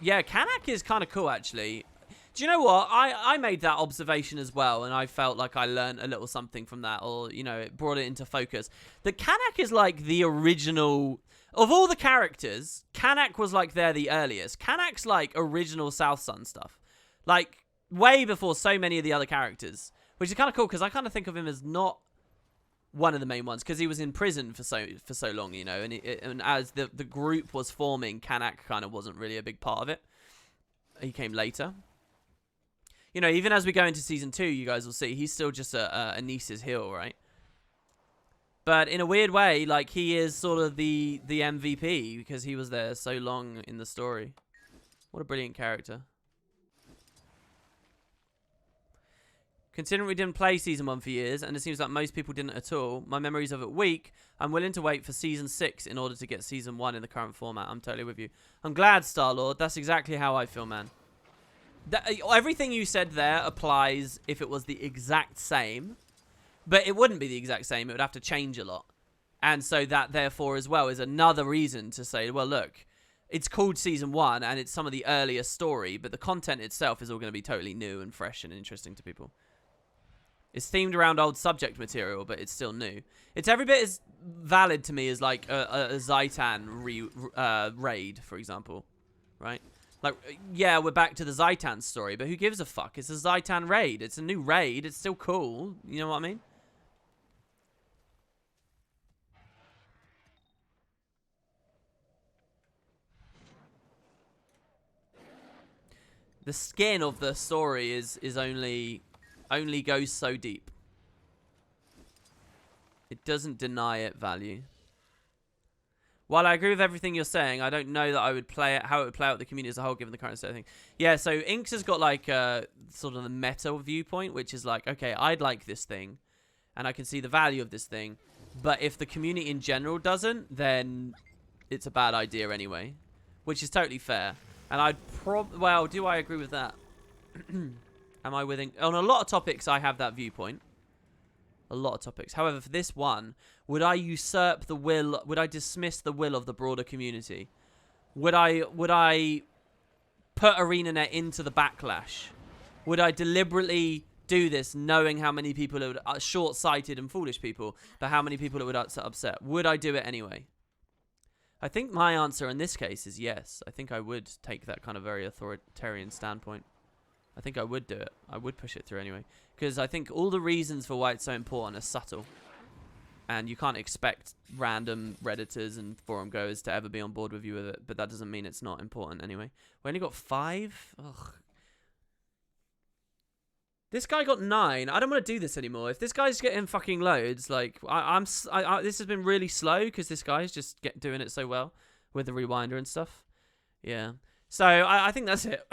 Kanak is kind of cool, actually. Do you know what? I made that observation as well, and I felt like I learned a little something from that, or, you know, it brought it into focus. The Kanak is like the original... Of all the characters, Kanak was like the earliest. Kanak's like original South Sun stuff. Like way before so many of the other characters. Which is kind of cool because I kind of think of him as not one of the main ones because he was in prison for so long, you know, and as the group was forming, Kanak kind of wasn't really a big part of it. He came later. You know, even as we go into Season 2, you guys will see, he's still just a Nice's heel, right? But in a weird way, like, he is sort of the MVP because he was there so long in the story. What a brilliant character. Considering we didn't play Season 1 for years, and it seems like most people didn't at all, my memories of it weak, I'm willing to wait for Season 6 in order to get Season 1 in the current format. I'm totally with you. I'm glad, Star-Lord. That's exactly how I feel, man. Everything you said there applies if it was the exact same, but it wouldn't be the exact same. It would have to change a lot. And so that, therefore, as well, is another reason to say, well, look, it's called Season 1, and it's some of the earlier story, but the content itself is all going to be totally new and fresh and interesting to people. It's themed around old subject material, but it's still new. It's every bit as valid to me as, like, a Zaitan raid, for example. Right? Like, yeah, we're back to the Zaitan story, but who gives a fuck? It's a Zaitan raid. It's a new raid. It's still cool. You know what I mean? The skin of the story is only goes so deep. It doesn't deny it value. While I agree with everything you're saying, I don't know that I would play it how it would play out the community as a whole given the current state of things. Yeah, so Inks has got like sort of the meta viewpoint, which is like, okay, I'd like this thing, and I can see the value of this thing, but if the community in general doesn't, then it's a bad idea anyway, which is totally fair. And I'd well, do I agree with that? Am I within... On a lot of topics, I have that viewpoint. A lot of topics. However, for this one, would I usurp the will... Would I dismiss the will of the broader community? Would I put ArenaNet into the backlash? Would I deliberately do this knowing how many people it would... short-sighted and foolish people, but how many people it would upset? Would I do it anyway? I think my answer in this case is yes. I think I would take that kind of very authoritarian standpoint. I think I would do it. I would push it through anyway. Because I think all the reasons for why it's so important are subtle. And you can't expect random Redditors and forum goers to ever be on board with you with it. But that doesn't mean it's not important anyway. We only got 5? Ugh. This guy got 9. I don't want to do this anymore. If this guy's getting fucking loads, like, this has been really slow because this guy's just doing it so well with the rewinder and stuff. Yeah. So, I think that's it.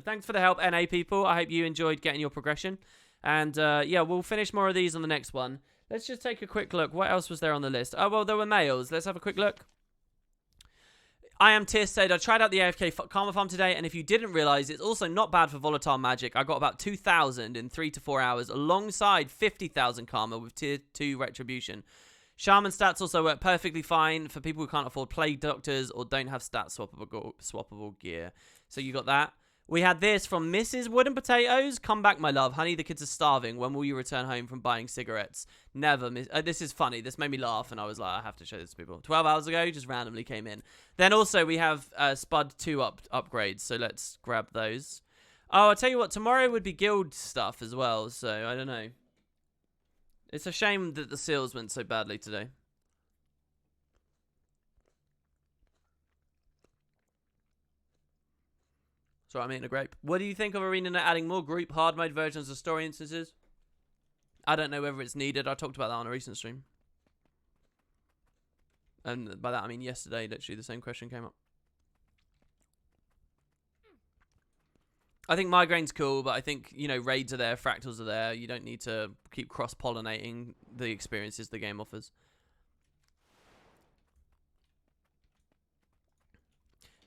Thanks for the help, NA people. I hope you enjoyed getting your progression. And, yeah, we'll finish more of these on the next one. Let's just take a quick look. What else was there on the list? Oh, well, there were mails. Let's have a quick look. I am Tier said, I tried out the AFK Karma Farm today, and if you didn't realize, it's also not bad for volatile magic. I got about 2,000 in 3 to 4 hours, alongside 50,000 Karma with Tier 2 Retribution. Shaman stats also work perfectly fine for people who can't afford Plague Doctors or don't have stat swappable gear. So you got that. We had this from Mrs. Wooden Potatoes. Come back, my love. Honey, the kids are starving. When will you return home from buying cigarettes? Never. This is funny. This made me laugh, and I was like, I have to show this to people. 12 hours ago, just randomly came in. Then also, we have Spud 2 upgrades, so let's grab those. Oh, I'll tell you what. Tomorrow would be guild stuff as well, so I don't know. It's a shame that the seals went so badly today. So I'm eating a grape. What do you think of ArenaNet adding more group hard mode versions of story instances? I don't know whether it's needed. I talked about that on a recent stream. And by that I mean yesterday, literally the same question came up. I think migraine's cool, but I think, you know, raids are there, fractals are there. You don't need to keep cross-pollinating the experiences the game offers.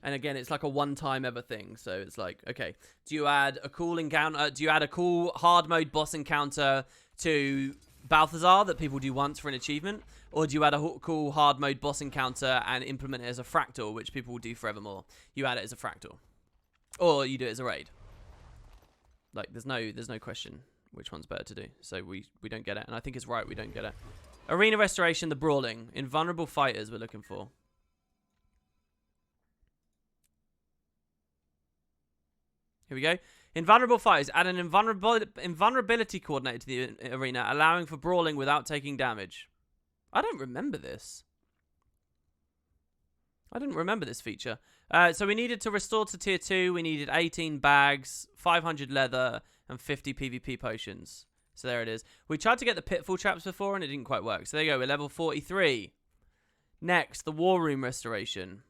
And again, it's like a one-time ever thing. So it's like, okay, do you add a cool encounter? Do you add a cool hard mode boss encounter to Balthazar that people do once for an achievement? Or do you add a cool hard mode boss encounter and implement it as a fractal, which people will do forevermore? You add it as a fractal. Or you do it as a raid. Like, there's no question which one's better to do. So we don't get it. And I think it's right we don't get it. Arena Restoration, the brawling. Invulnerable fighters we're looking for. Here we go. Invulnerable fighters. Add an invulnerability coordinator to the arena, allowing for brawling without taking damage. I don't remember this. I didn't remember this feature. So we needed to restore to tier 2. We needed 18 bags, 500 leather, and 50 PvP potions. So there it is. We tried to get the pitfall traps before, and it didn't quite work. So there you go. We're level 43. Next, the war room restoration.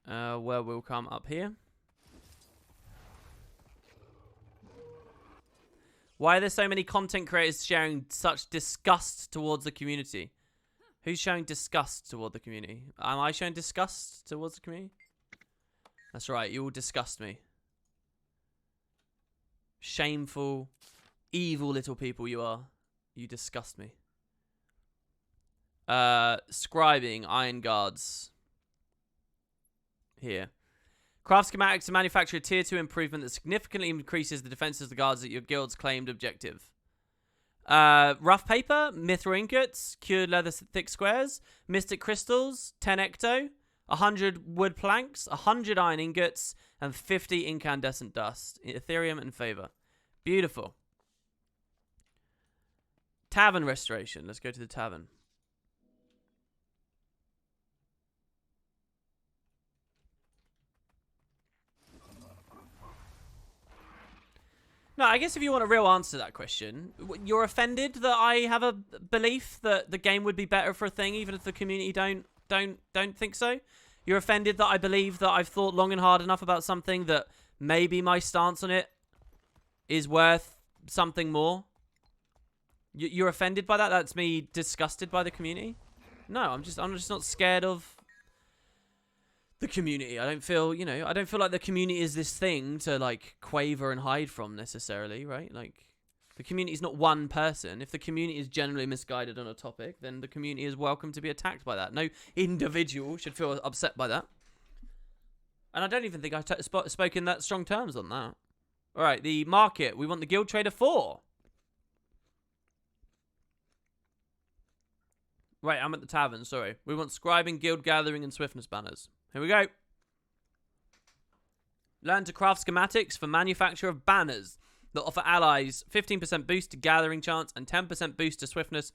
Where we'll come up here. Why are there so many content creators sharing such disgust towards the community? Who's showing disgust toward the community? Am I showing disgust towards the community? That's right, you all disgust me. Shameful, evil little people you are. You disgust me. Scribing iron guards. Here. Craft schematics to manufacture a tier 2 improvement that significantly increases the defenses of the guards at your guild's claimed objective. Rough paper, mithril ingots, cured leather thick squares, mystic crystals, 10 ecto, 100 wood planks, 100 iron ingots, and 50 incandescent dust. Ethereum and favor. Beautiful. Tavern restoration. Let's go to the tavern. No, I guess if you want a real answer to that question, you're offended that I have a belief that the game would be better for a thing, even if the community don't think so. You're offended that I believe that I've thought long and hard enough about something that maybe my stance on it is worth something more. You're offended by that? That's me disgusted by the community? No, I'm just not scared of the community. I don't feel, you know, I don't feel like the community is this thing to, like, quaver and hide from necessarily, right? Like, the community is not one person. If the community is generally misguided on a topic, then the community is welcome to be attacked by that. No individual should feel upset by that. And I don't even think I spoke in that strong terms on that. All right, the market. We want the Guild Trader 4. Right, I'm at the tavern, sorry. We want scribing, guild gathering, and swiftness banners. Here we go. Learn to craft schematics for manufacture of banners that offer allies 15% boost to gathering chance and 10% boost to swiftness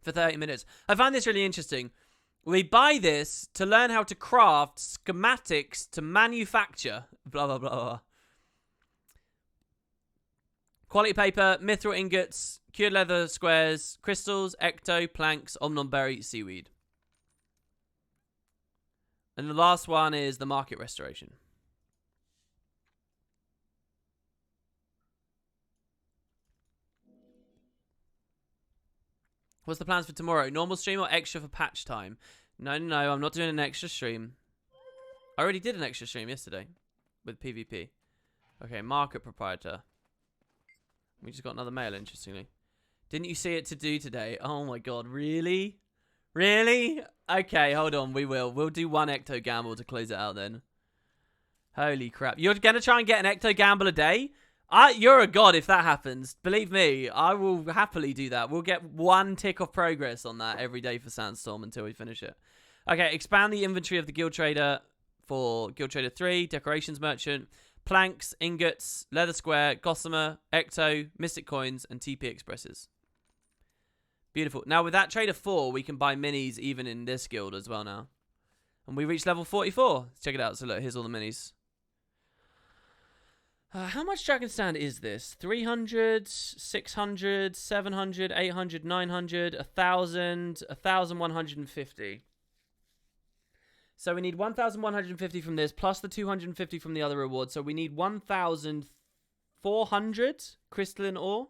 for 30 minutes. I find this really interesting. We buy this to learn how to craft schematics to manufacture blah, blah, blah, blah. Quality paper, mithril ingots, cured leather squares, crystals, ecto, planks, omnonberry, seaweed. And the last one is the market restoration. What's the plans for tomorrow? Normal stream or extra for patch time? No, I'm not doing an extra stream. I already did an extra stream yesterday with PvP. Okay, market proprietor. We just got another mail, interestingly. Didn't you see it to do today? Oh my god, really? Really? Okay, hold on, we will. We'll do one ecto gamble to close it out then. Holy crap. You're going to try and get an ecto gamble a day? You're a god if that happens. Believe me, I will happily do that. We'll get one tick of progress on that every day for Sandstorm until we finish it. Okay, expand the inventory of the Guild Trader for Guild Trader 3, Decorations Merchant, planks, ingots, leather square, gossamer, ecto, mystic coins, and TP expresses. Beautiful. Now with that trader 4, we can buy minis even in this guild as well now. And we reached level 44. Let's check it out. So look, here's all the minis. How much Dragon Stand is this? 300, 600, 700, 800, 900, 1,000, 1,150. So we need 1,150 from this, plus the 250 from the other reward. So we need 1,400 crystalline ore.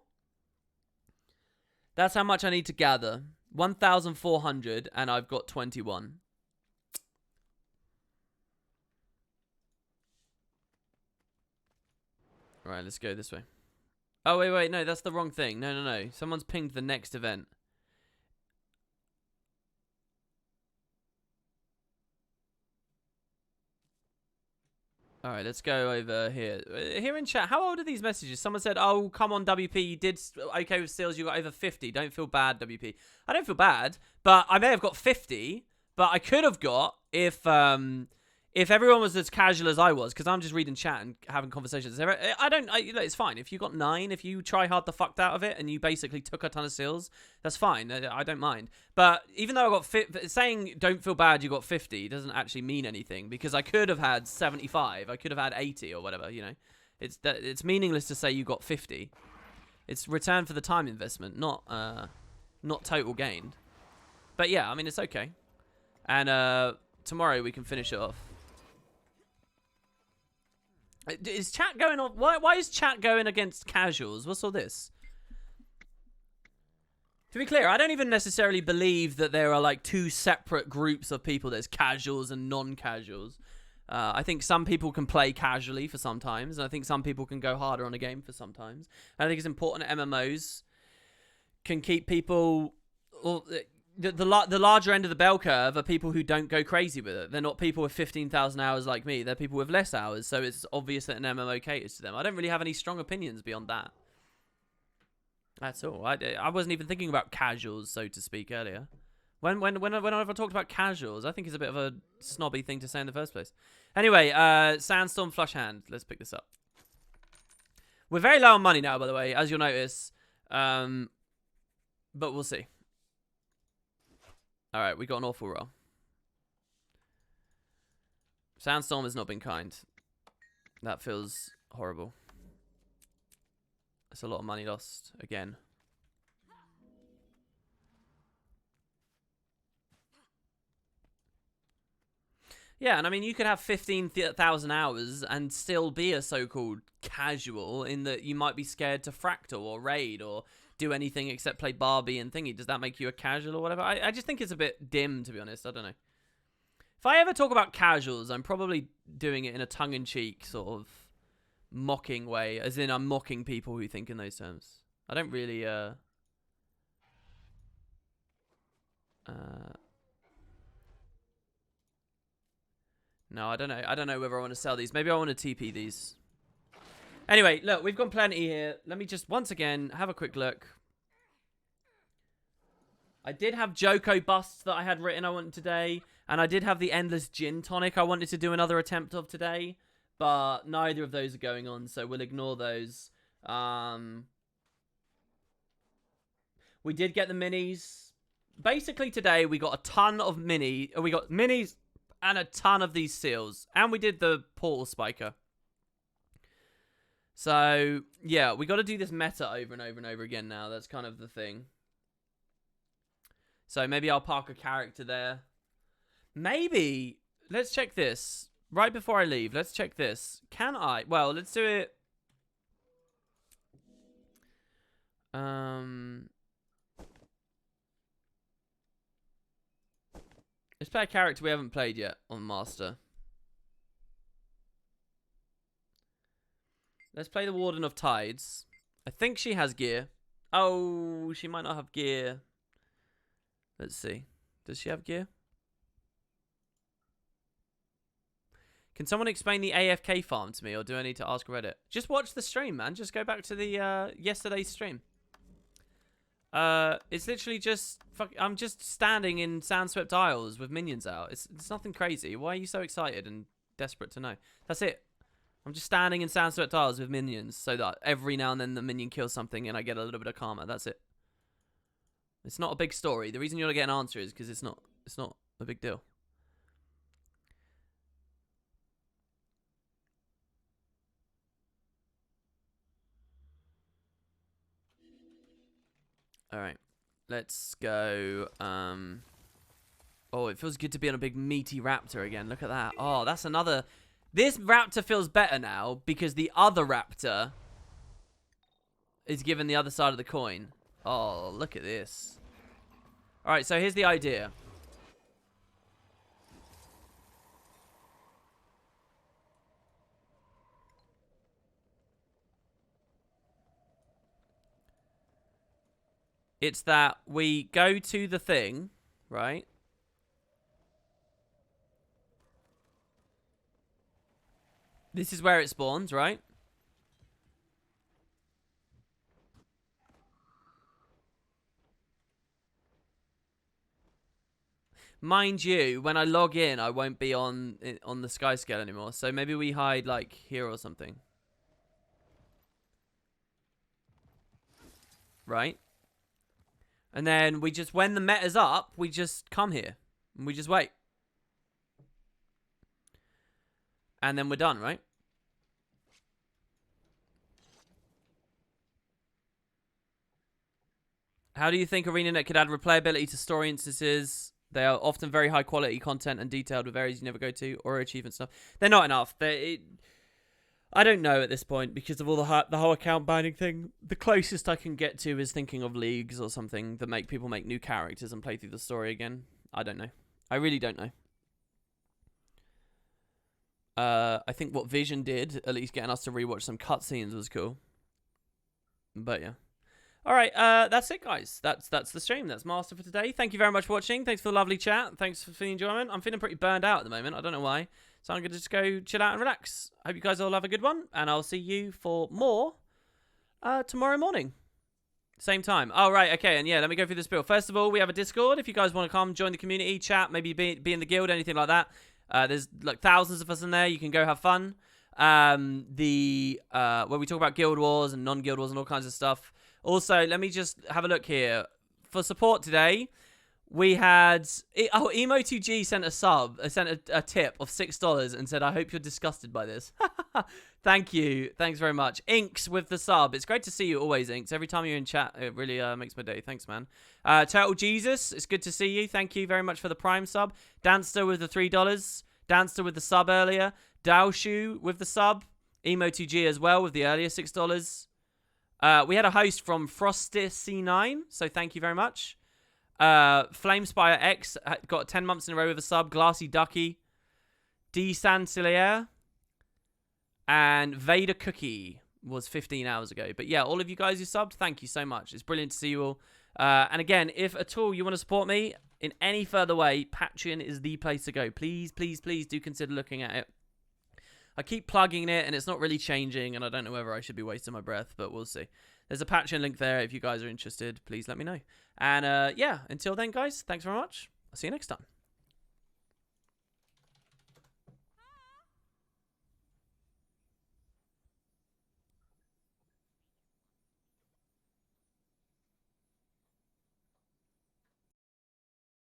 That's how much I need to gather. 1,400, and I've got 21. Alright, let's go this way. Oh, wait, no, that's the wrong thing. No. Someone's pinged the next event. All right, let's go over here. Here in chat, how old are these messages? Someone said, oh, come on, WP, you did okay with steals. You got over 50. Don't feel bad, WP. I don't feel bad, but I may have got 50, but I could have got if everyone was as casual as I was, because I'm just reading chat and having conversations. It's fine. If you got 9, if you try hard the fucked out of it and you basically took a ton of steals, that's fine. I don't mind. But even though I got saying don't feel bad you got 50 doesn't actually mean anything, because I could have had 75. I could have had 80 or whatever, you know. It's meaningless to say you got 50. It's return for the time investment, not total gained. But yeah, I mean, it's okay. And tomorrow we can finish it off. Is chat going on? Why is chat going against casuals? What's all this? To be clear, I don't even necessarily believe that there are like 2 separate groups of people. There's casuals and non-casuals. I think some people can play casually for sometimes, and I think some people can go harder on a game for sometimes. And I think it's important that MMOs can keep people... The larger end of the bell curve are people who don't go crazy with it. They're not people with 15,000 hours like me. They're people with less hours, so it's obvious that an MMO caters to them. I don't really have any strong opinions beyond that. That's all. I wasn't even thinking about casuals, so to speak, earlier. When I talked about casuals, I think it's a bit of a snobby thing to say in the first place. Anyway, Sandstorm Flush Hand. Let's pick this up. We're very low on money now, by the way, as you'll notice. But we'll see. Alright, we got an awful roll. Sandstorm has not been kind. That feels horrible. That's a lot of money lost again. Yeah, and I mean, you could have 15,000 hours and still be a so-called casual, in that you might be scared to fractal or raid or do anything except play Barbie and thingy. Does that make you a casual or whatever? I just think it's a bit dim, to be honest. I don't know. If I ever talk about casuals, I'm probably doing it in a tongue-in-cheek sort of mocking way, as in I'm mocking people who think in those terms. I don't really no, I don't know. I don't know whether I want to sell these. Maybe I want to TP these. Anyway, look, we've got plenty here. Let me just, once again, have a quick look. I did have Joko busts that I had written I wanted today. And I did have the Endless Gin Tonic I wanted to do another attempt of today. But neither of those are going on, so we'll ignore those. We did get the minis. Basically today, we got a ton of we got minis and a ton of these seals. And we did the Portal Spiker. So, yeah, we got to do this meta over and over and over again now. That's kind of the thing. So maybe I'll park a character there. Maybe, let's check this. Right before I leave, let's check this. Can I? Well, let's do it. Let's play a character we haven't played yet on Master. Let's play the Warden of Tides. I think she has gear. Oh, she might not have gear. Let's see. Does she have gear? Can someone explain the AFK farm to me, or do I need to ask Reddit? Just watch the stream, man. Just go back to the yesterday's stream. It's literally just... I'm just standing in Sandswept Isles with minions out. It's nothing crazy. Why are you so excited and desperate to know? That's it. I'm just standing in Sandswept Isles with minions so that every now and then the minion kills something and I get a little bit of karma. That's it. It's not a big story. The reason you're going to get an answer is because it's not a big deal. Alright. Let's go. Oh, it feels good to be on a big meaty raptor again. Look at that. Oh, that's another... This raptor feels better now because the other raptor is given the other side of the coin. Oh, look at this. Alright, so here's the idea. It's that we go to the thing, right? This is where it spawns, right? Mind you, when I log in, I won't be on the sky scale anymore. So maybe we hide like here or something. Right? And then we just, when the meta's up, we just come here. And we just wait. And then we're done, right? How do you think ArenaNet could add replayability to story instances? They are often very high quality content and detailed with areas you never go to or achievement stuff. They're not enough. I don't know at this point because of all the whole account binding thing. The closest I can get to is thinking of leagues or something that make people make new characters and play through the story again. I don't know. I really don't know. I think what Vision did, at least getting us to rewatch some cutscenes, was cool. But yeah. All right, that's it, guys. That's the stream. That's Master for today. Thank you very much for watching. Thanks for the lovely chat. Thanks for the enjoyment. I'm feeling pretty burned out at the moment. I don't know why. So I'm going to just go chill out and relax. Hope you guys all have a good one. And I'll see you for more tomorrow morning. Same time. Oh, right. Okay. And yeah, let me go through this bill. First of all, we have a Discord. If you guys want to come, join the community, chat, maybe be in the guild, anything like that. There's like thousands of us in there. You can go have fun. Where we talk about guild wars and non-guild wars and all kinds of stuff. Also, let me just have a look here. For support today, we had... Emo2G sent a tip of $6 and said, I hope you're disgusted by this. Thank you. Thanks very much. Inks with the sub. It's great to see you always, Inks. Every time you're in chat, it really makes my day. Thanks, man. Turtle Jesus, it's good to see you. Thank you very much for the Prime sub. Danster with the $3. Danster with the sub earlier. Daoshu with the sub. Emo2G as well with the earlier $6. We had a host from FrostyC9, so thank you very much. Flamespire X got 10 months in a row with a sub. Glassy Ducky, D Sansilier, and Vader Cookie was 15 hours ago. But yeah, all of you guys who subbed, thank you so much. It's brilliant to see you all. And again, if at all you want to support me in any further way, Patreon is the place to go. Please, please, please do consider looking at it. I keep plugging it, and it's not really changing, and I don't know whether I should be wasting my breath, but we'll see. There's a Patreon link there. If you guys are interested, please let me know. And, yeah, until then, guys, thanks very much. I'll see you next time.